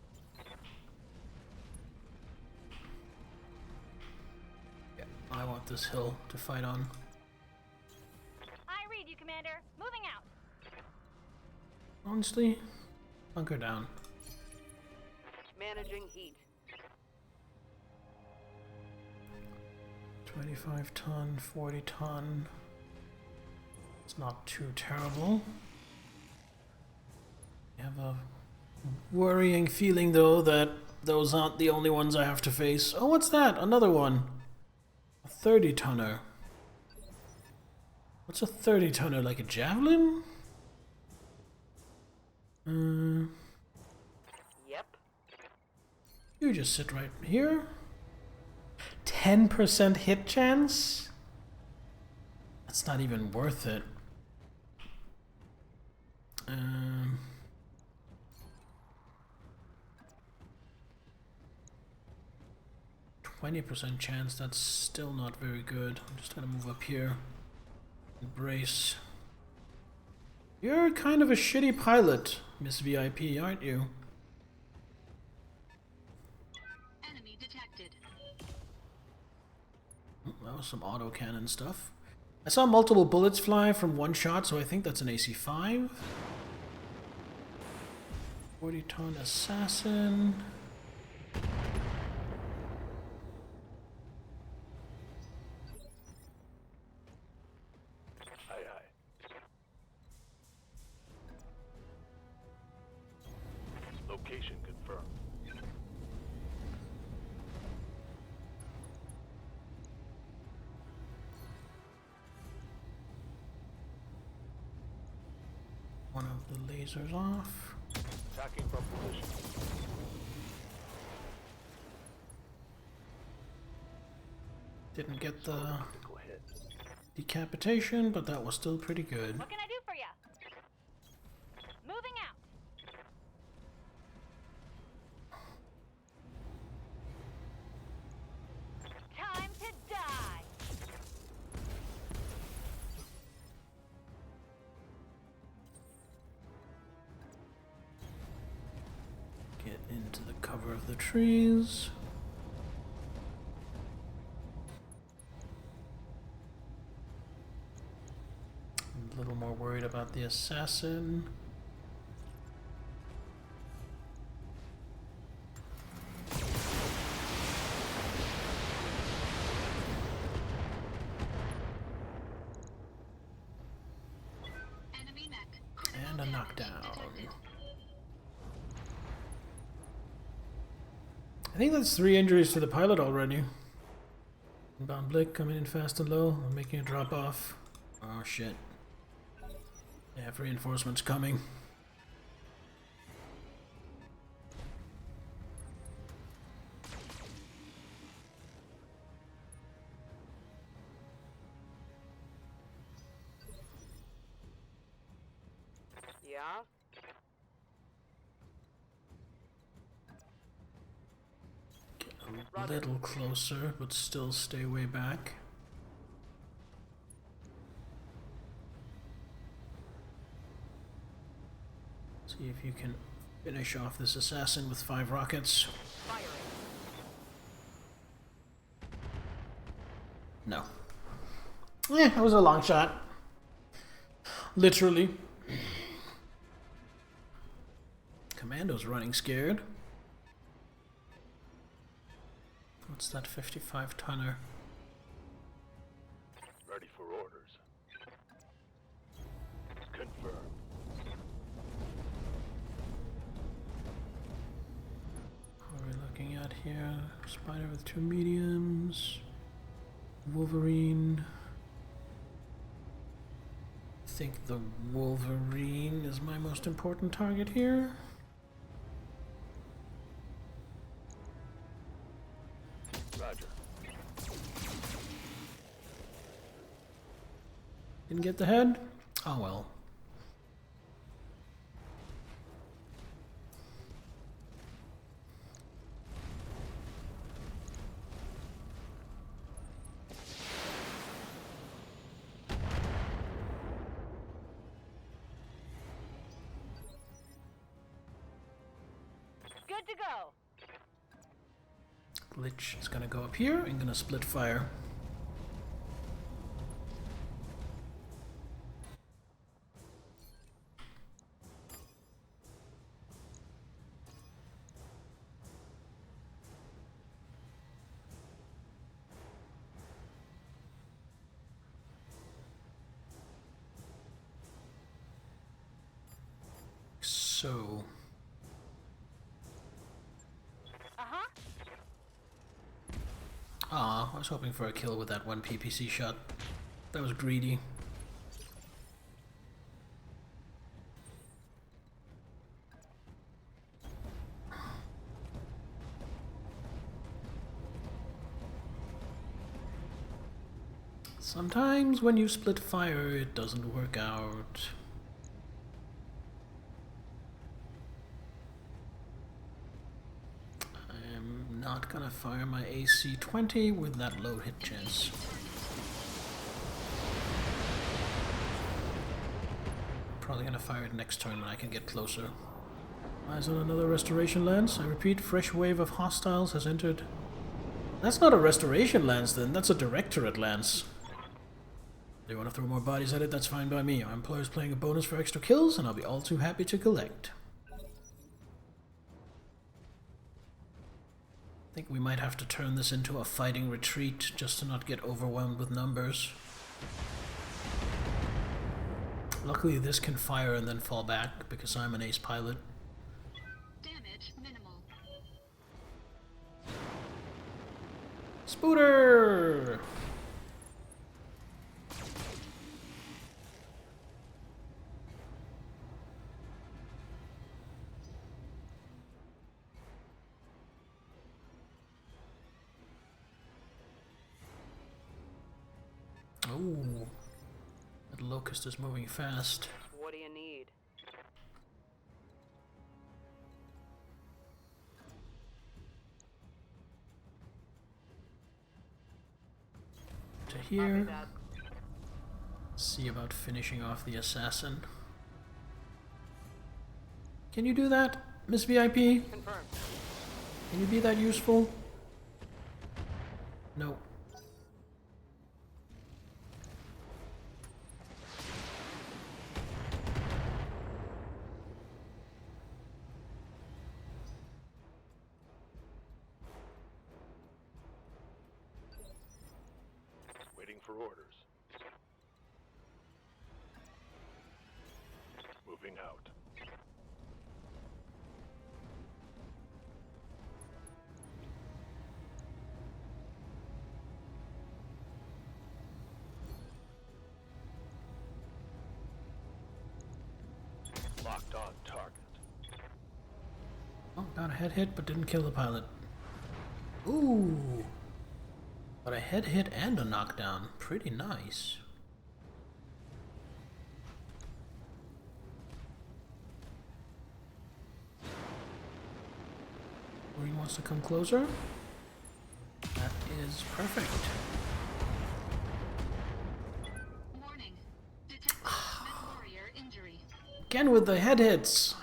Yeah, I want this hill to fight on. I read you, Commander. Moving out. Honestly, bunker down. Managing heat. 25 ton, 40 ton. It's not too terrible. I have a worrying feeling though that those aren't the only ones I have to face. Oh, what's that? Another one. A 30 tonner. What's a 30 tonner? Like a javelin? Yep. You just sit right here. 10% hit chance? That's not even worth it. 20% chance, that's still not very good. I'm just gonna move up here and brace. You're kind of a shitty pilot, Miss VIP, aren't you? Enemy detected. That was some autocannon stuff. I saw multiple bullets fly from one shot, so I think that's an AC-5. 40-ton assassin. Aye, aye. Location confirmed. One of the lasers off. Attacking from position. Didn't get the Critical hit. decapitation, but that was still pretty good. What can I do for you? Moving out. Time to die. Get into the cover of the trees. about the assassin. Enemy mech. And a knockdown. Detected. I think that's 3 injuries to the pilot already. Inbound Blick coming in fast and low. I'm making a drop off. Oh shit. They have reinforcements coming. Yeah? A little closer, but still stay way back. See if you can finish off this assassin with 5 rockets. Firing. No. It was a long shot. Literally. Commando's running scared. What's that 55-tonner? Ready for orders. Confirmed. What are we looking at here? Spider with 2 mediums. Wolverine. I think the Wolverine is my most important target here. Roger. Didn't get the head? Oh well. Good to go. Glitch is gonna go up here and gonna split fire. So Uh-huh. I was hoping for a kill with that one PPC shot. That was greedy. Sometimes when you split fire, it doesn't work out. I'm not gonna fire my AC-20 with that low hit chance. Probably gonna fire it next turn when I can get closer. Eyes on another restoration lance. I repeat, fresh wave of hostiles has entered. That's not a restoration lance then, that's a directorate lance. They want to throw more bodies at it, that's fine by me. Our employer's playing a bonus for extra kills, and I'll be all too happy to collect. I think we might have to turn this into a fighting retreat, just to not get overwhelmed with numbers. Luckily this can fire and then fall back, because I'm an ace pilot. Damage minimal. Spooter! Oh, that locust is moving fast. What do you need? To Copy here. that. See about finishing off the assassin. Can you do that, Miss VIP? Confirmed. Can you be that useful? No. for orders. Moving out. Locked on target. Oh, got a head hit, but didn't kill the pilot. Ooh! But a head hit and a knockdown. Pretty nice. Marine wants to come closer. That is perfect. Warning. Detected mid-warrior injury. Again with the head hits.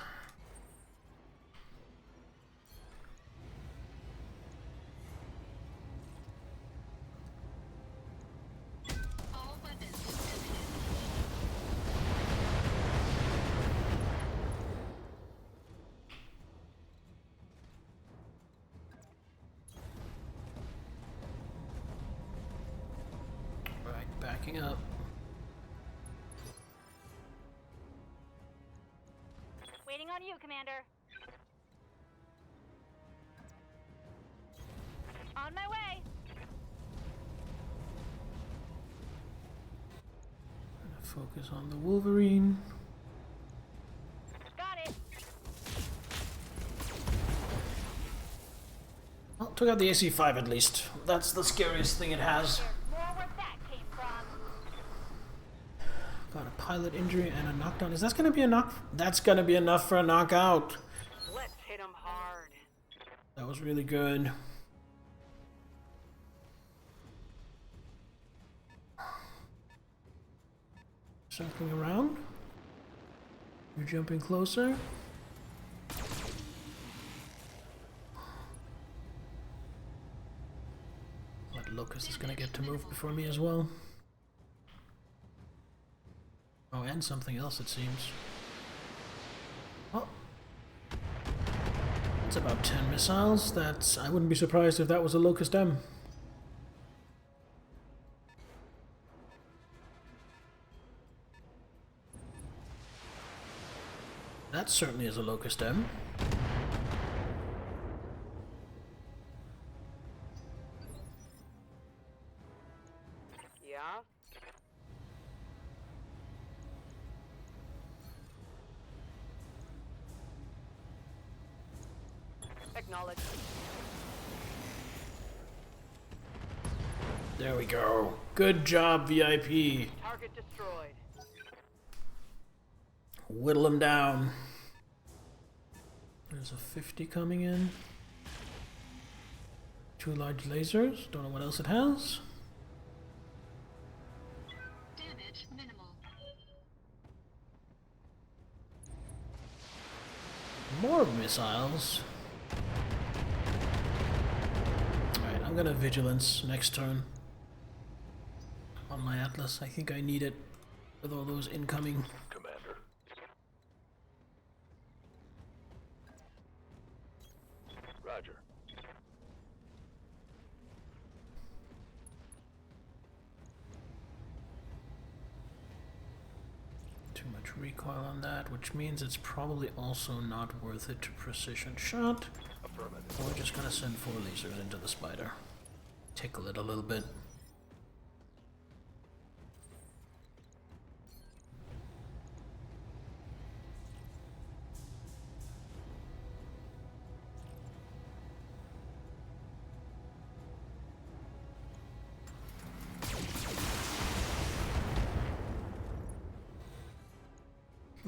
All weapons disconnected. Right, backing up. Waiting on you, Commander. On my way. Gonna focus on the Wolverine. Got it. Well, took out the AC-5 at least. That's the scariest thing it has. There's more where that came from. Got a pilot injury and a knockdown. Is that gonna be a knock? That's gonna be enough for a knockout. Let's hit him hard. That was really good. Circling around. You're jumping closer. But Locust is gonna get to move before me as well. Oh, and something else it seems. Oh. It's about 10 missiles. That's... I wouldn't be surprised if that was a Locust M. That certainly is a Locust M. Yeah? Acknowledge. There we go. Good job, VIP. Target destroyed. Whittle him down. There's a 50 coming in. 2 large lasers. Don't know what else it has. Damage minimal. More missiles. Alright, I'm gonna Vigilance next turn. On my Atlas. I think I need it with all those incoming. Commander. Roger. Too much recoil on that, which means it's probably also not worth it to precision shot. Affirmative. We're just gonna send 4 lasers into the spider. Tickle it a little bit.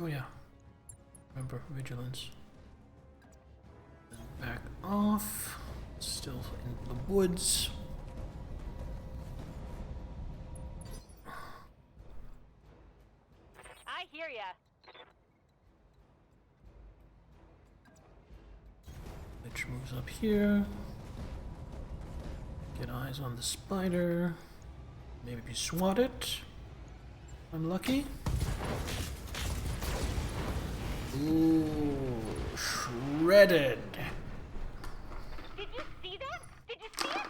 Oh yeah. Remember, vigilance. Then back off. Still in the woods. I hear ya. Which moves up here. Get eyes on the spider. Maybe swat it. I'm lucky. Ooh, shredded. Did you see that? Did you see it?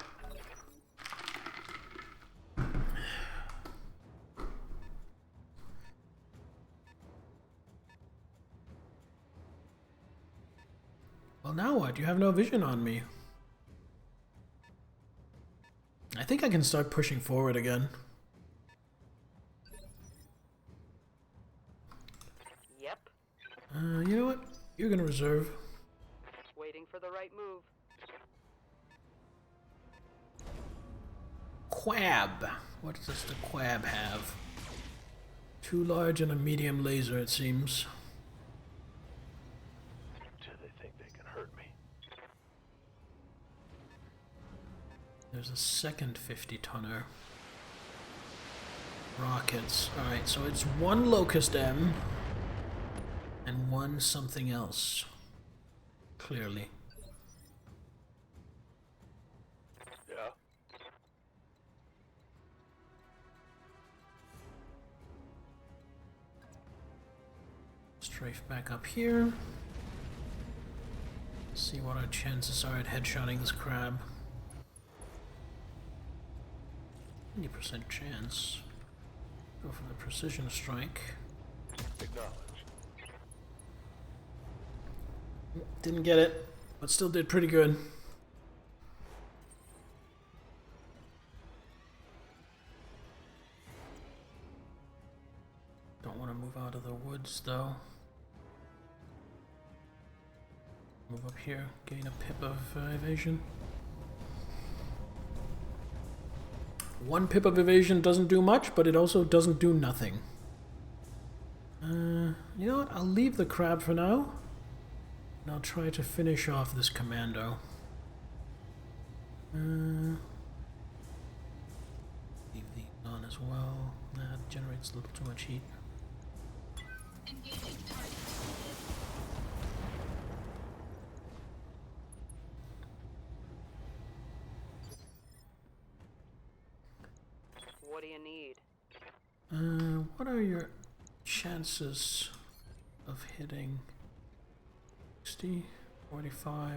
Well, now what? You have no vision on me. I think I can start pushing forward again. Yep. You know what? You're gonna reserve. Waiting for the right move. Quab. What does the Quab have? Too large and a medium laser, it seems. Do they think they can hurt me? There's a second 50-tonner. Rockets. Alright, so it's one Locust M and one something else. Clearly. Yeah. Strafe back up here. See what our chances are at headshotting this crab. 20% chance. Go for the precision strike. Acknowledge. Didn't get it, but still did pretty good. Don't want to move out of the woods though. Move up here, gain a pip of evasion. One pip of evasion doesn't do much, but it also doesn't do nothing. You know what? I'll leave the crab for now. And I'll try to finish off this commando. Leave the on as well. That generates a little too much heat. Engaging target. What do you need? What are your chances of hitting? 60, 45.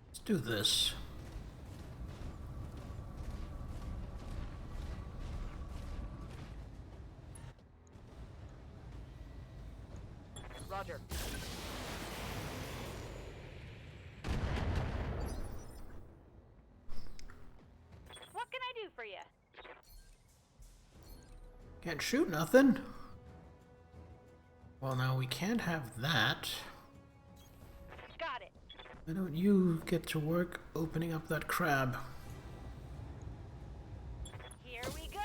Let's do this. Roger. What can I do for you? Can't shoot nothing. Well, now we can't have that. Got it. Why don't you get to work opening up that crab? Here we go.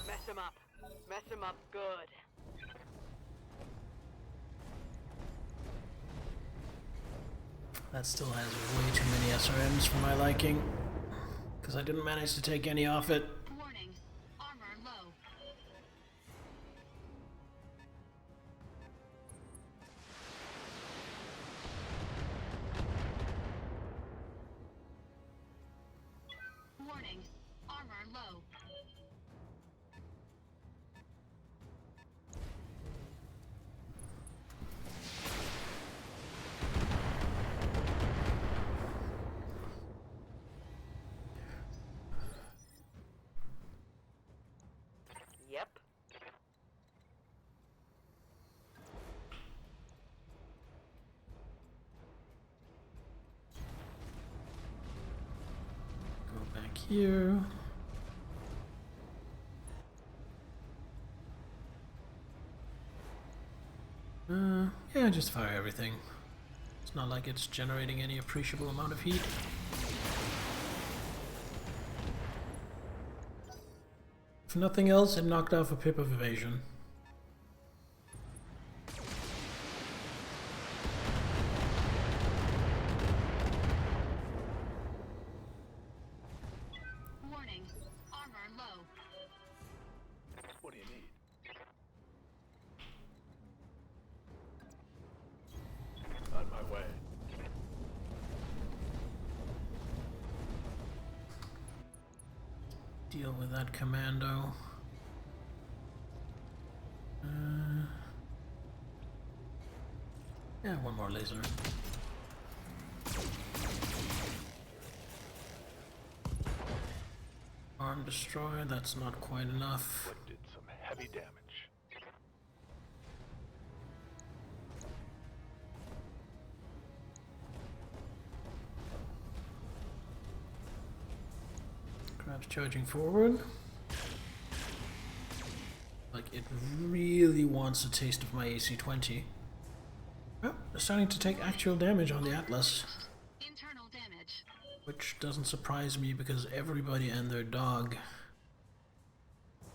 Mess him up. Mess him up good. That still has way too many SRMs for my liking. Because I didn't manage to take any off it. Warning. Armor low. Warning. Armor low. Yep. Go back here. Yeah, just fire everything. It's not like it's generating any appreciable amount of heat. If nothing else, it knocked off a pip of evasion. Warning. Armor low. What do you need? On my way. Deal with that commando. Yeah, one more laser. Arm destroy, that's not quite enough. But did some heavy damage. Crab's charging forward. Like it really wants a taste of my AC-20. Oh, they're starting to take actual damage on the Atlas. Internal damage. Which doesn't surprise me because everybody and their dog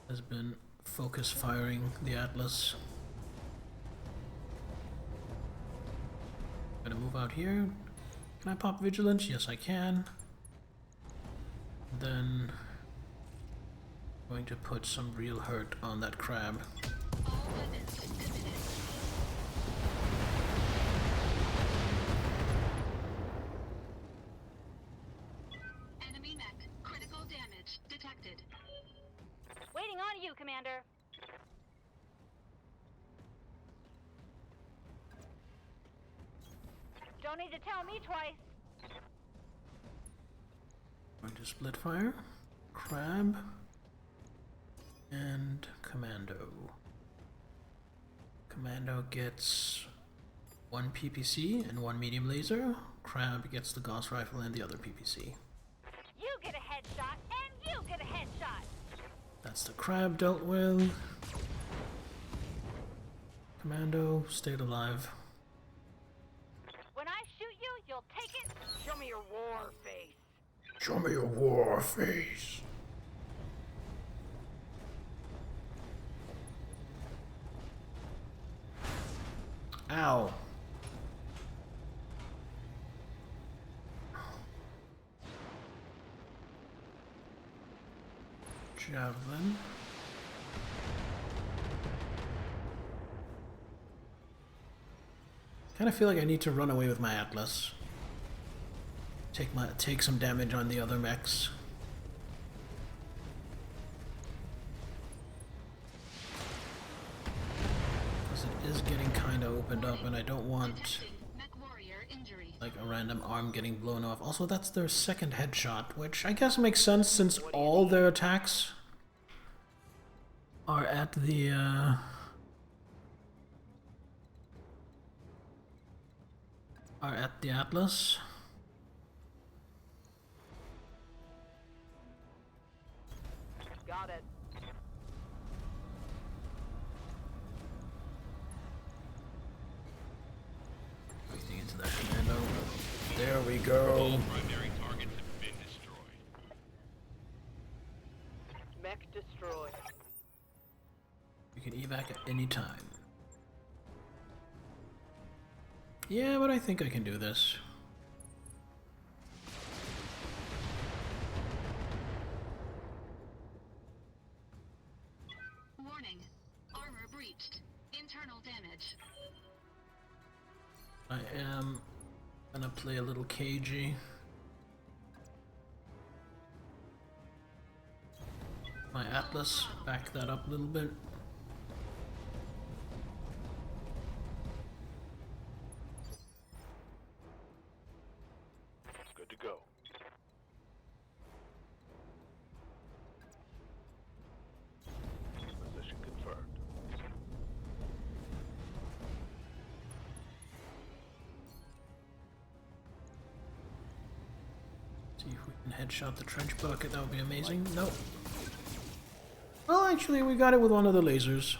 has been focus firing the Atlas. Gonna move out here. Can I pop Vigilance? Yes, I can. Then going to put some real hurt on that crab. All weapons committed. Enemy mech. Critical damage detected. Waiting on you, Commander. Don't need to tell me twice. Going to split fire, crab, and commando. Commando gets 1 PPC and 1 medium laser. Crab gets the Gauss rifle and the other PPC. You get a headshot, and you get a headshot. That's the crab dealt with. Commando stayed alive. When I shoot you, you'll take it. Show me your war face. Show me your war face. Ow. Javelin. Kind of feel like I need to run away with my Atlas. Take some damage on the other mechs. Because it is getting kind of opened up, and I don't want Detecting mech warrior injury. like a random arm getting blown off. Also, that's their second headshot, which I guess makes sense since all their attacks are at the Atlas. Got it. Everything into that commando. There we go. Primary targets have been destroyed. Mech destroyed. You can evac at any time. Yeah, but I think I can do this. Warning. Armor breached. Internal damage. I am gonna play a little cagey. My Atlas, back that up a little bit. Good to go. Position confirmed. See if we can headshot the trench bucket, that would be amazing. Nope. Well, actually, we got it with one of the lasers.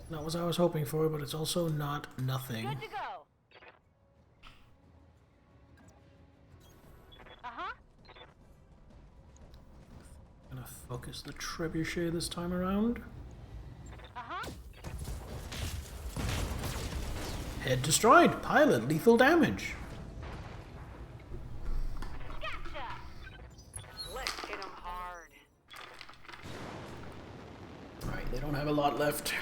Not what I was hoping for, but it's also not nothing. Good to go. Uh-huh. Gonna focus the trebuchet this time around. Uh-huh. Head destroyed. Pilot, lethal damage. Gotcha. Let's hit him hard. Right, they don't have a lot left.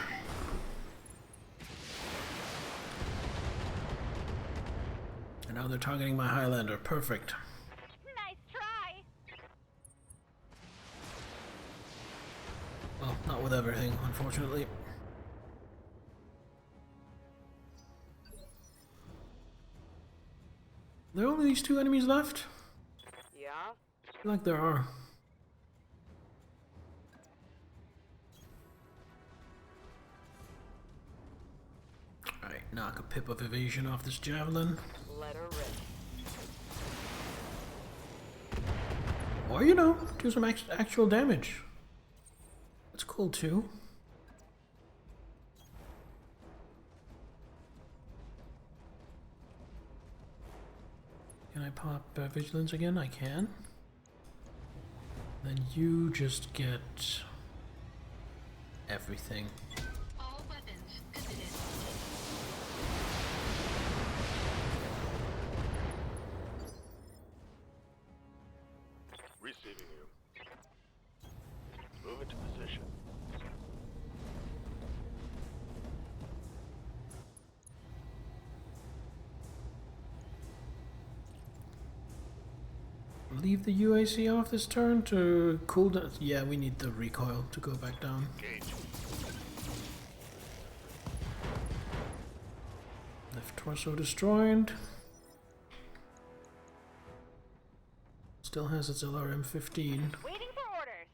And now they're targeting my Highlander. Perfect. Nice try. Well, Not with everything, unfortunately. There are only these 2 enemies left? Yeah? I feel like there are. Alright, knock a pip of evasion off this javelin. Let her rip. Or, you know, do some actual damage. That's cool too. Can I pop vigilance again? I can. Then you just get everything. All weapons committed. Receiving you. Move into position. Leave the UAC off this turn to cool down. Yeah, we need the recoil to go back down. Engage. Left torso destroyed. Still has its LRM-15. Waiting for orders.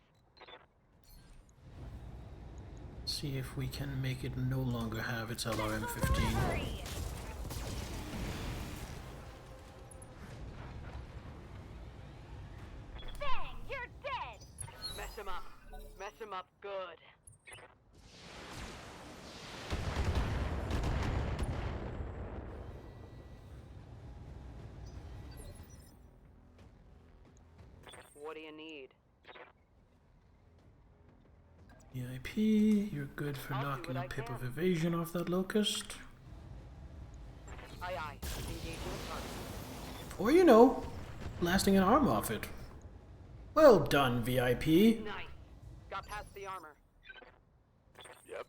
See if we can make it no longer have its LRM-15. Hurry. Bang! You're dead! Mess him up. Mess him up good. What do you need? EIP, you're good for I'll do knocking what a I pip can. of evasion off that locust. Aye aye. Engaging target. Or, you know, blasting an arm off it. Well done, VIP. Nice. Got past the armor. Yep.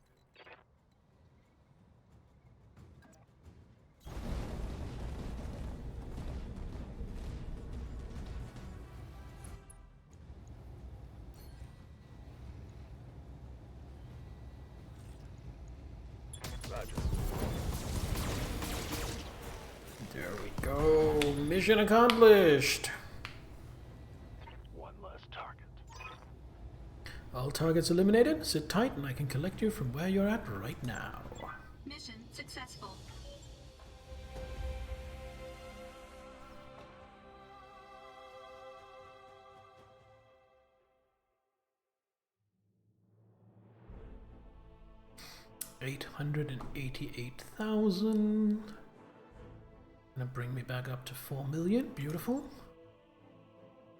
Roger. There we go. Mission accomplished. One less target. All targets eliminated. Sit tight and I can collect you from where you're at right now. Mission successful. $888,000. Gonna bring me back up to 4 million. Beautiful.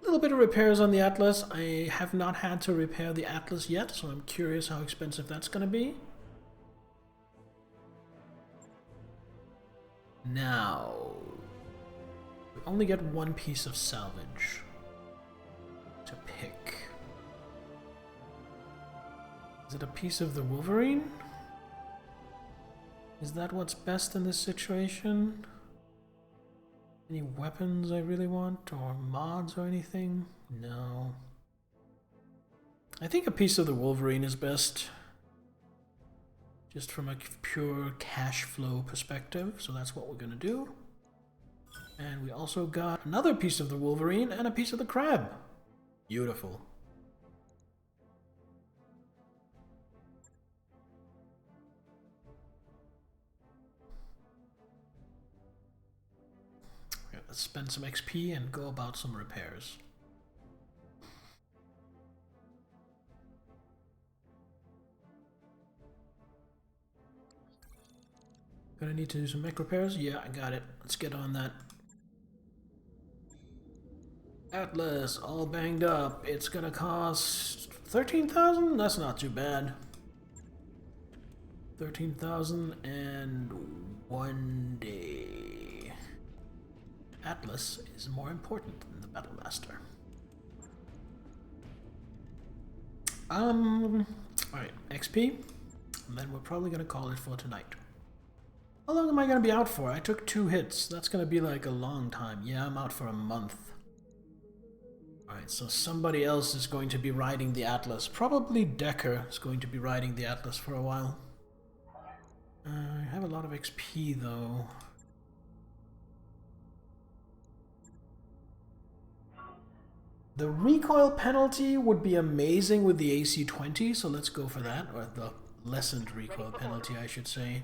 A little bit of repairs on the Atlas. I have not had to repair the Atlas yet, so I'm curious how expensive that's gonna be. Now, we only get one piece of salvage to pick. Is it a piece of the Wolverine? Is that what's best in this situation? Any weapons I really want, or mods or anything? No. I think a piece of the Wolverine is best. Just from a pure cash flow perspective, so that's what we're gonna do. And we also got another piece of the Wolverine and a piece of the crab. Beautiful. Okay, let's spend some XP and go about some repairs. Gonna need to do some mech repairs? Yeah, I got it. Let's get on that. Atlas, all banged up. It's gonna cost 13,000? That's not too bad. 13,000 and 1 day. Atlas is more important than the Battlemaster. Alright, XP. And then we're probably gonna call it for tonight. How long am I gonna be out for? I took 2 hits. That's gonna be like a long time. Yeah, I'm out for a month. Right, so somebody else is going to be riding the Atlas. Probably Decker is going to be riding the Atlas for a while. I have a lot of XP though. The recoil penalty would be amazing with the AC-20, so let's go for that. Or the lessened recoil penalty, I should say.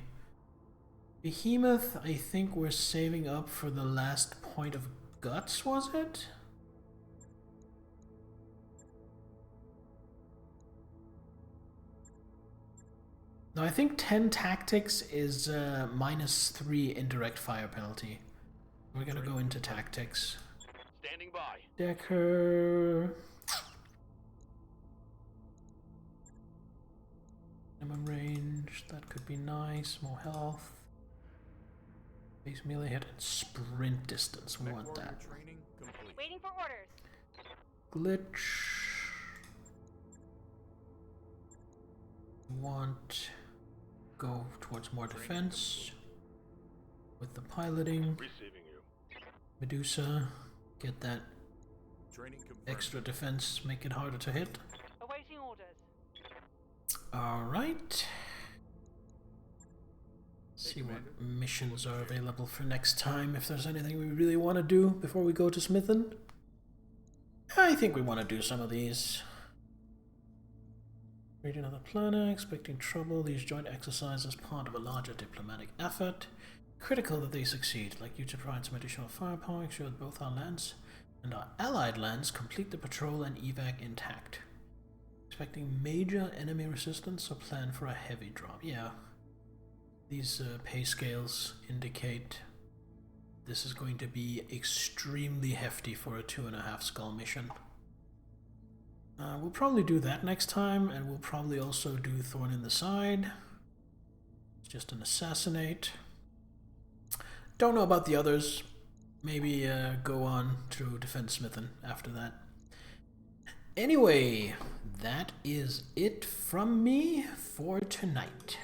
Behemoth, I think we're saving up for the last point of guts, was it? No, I think 10 tactics is -3 indirect fire penalty. We're gonna go into tactics. Standing by. Decker. Minimum range, that could be nice. More health. Base melee hit and sprint distance. We want that. Waiting for orders. Glitch. Want go towards more defense with the piloting. Receiving you. Medusa, get that extra defense, make it harder to hit. Awaiting orders. Alright. See what missions are available for next time, if there's anything we really want to do before we go to Smithen. I think we want to do some of these. Read another planner, expecting trouble. These joint exercises part of a larger diplomatic effort. Critical that they succeed. Like you to provide some additional firepower, ensure that both our lands and our allied lands complete the patrol and evac intact. Expecting major enemy resistance or plan for a heavy drop. Yeah. These pay scales indicate this is going to be extremely hefty for a 2.5 skull mission. We'll probably do that next time, and we'll probably also do Thorn in the Side. It's just an assassinate. Don't know about the others. Maybe go on to defend Smithen after that. Anyway, that is it from me for tonight.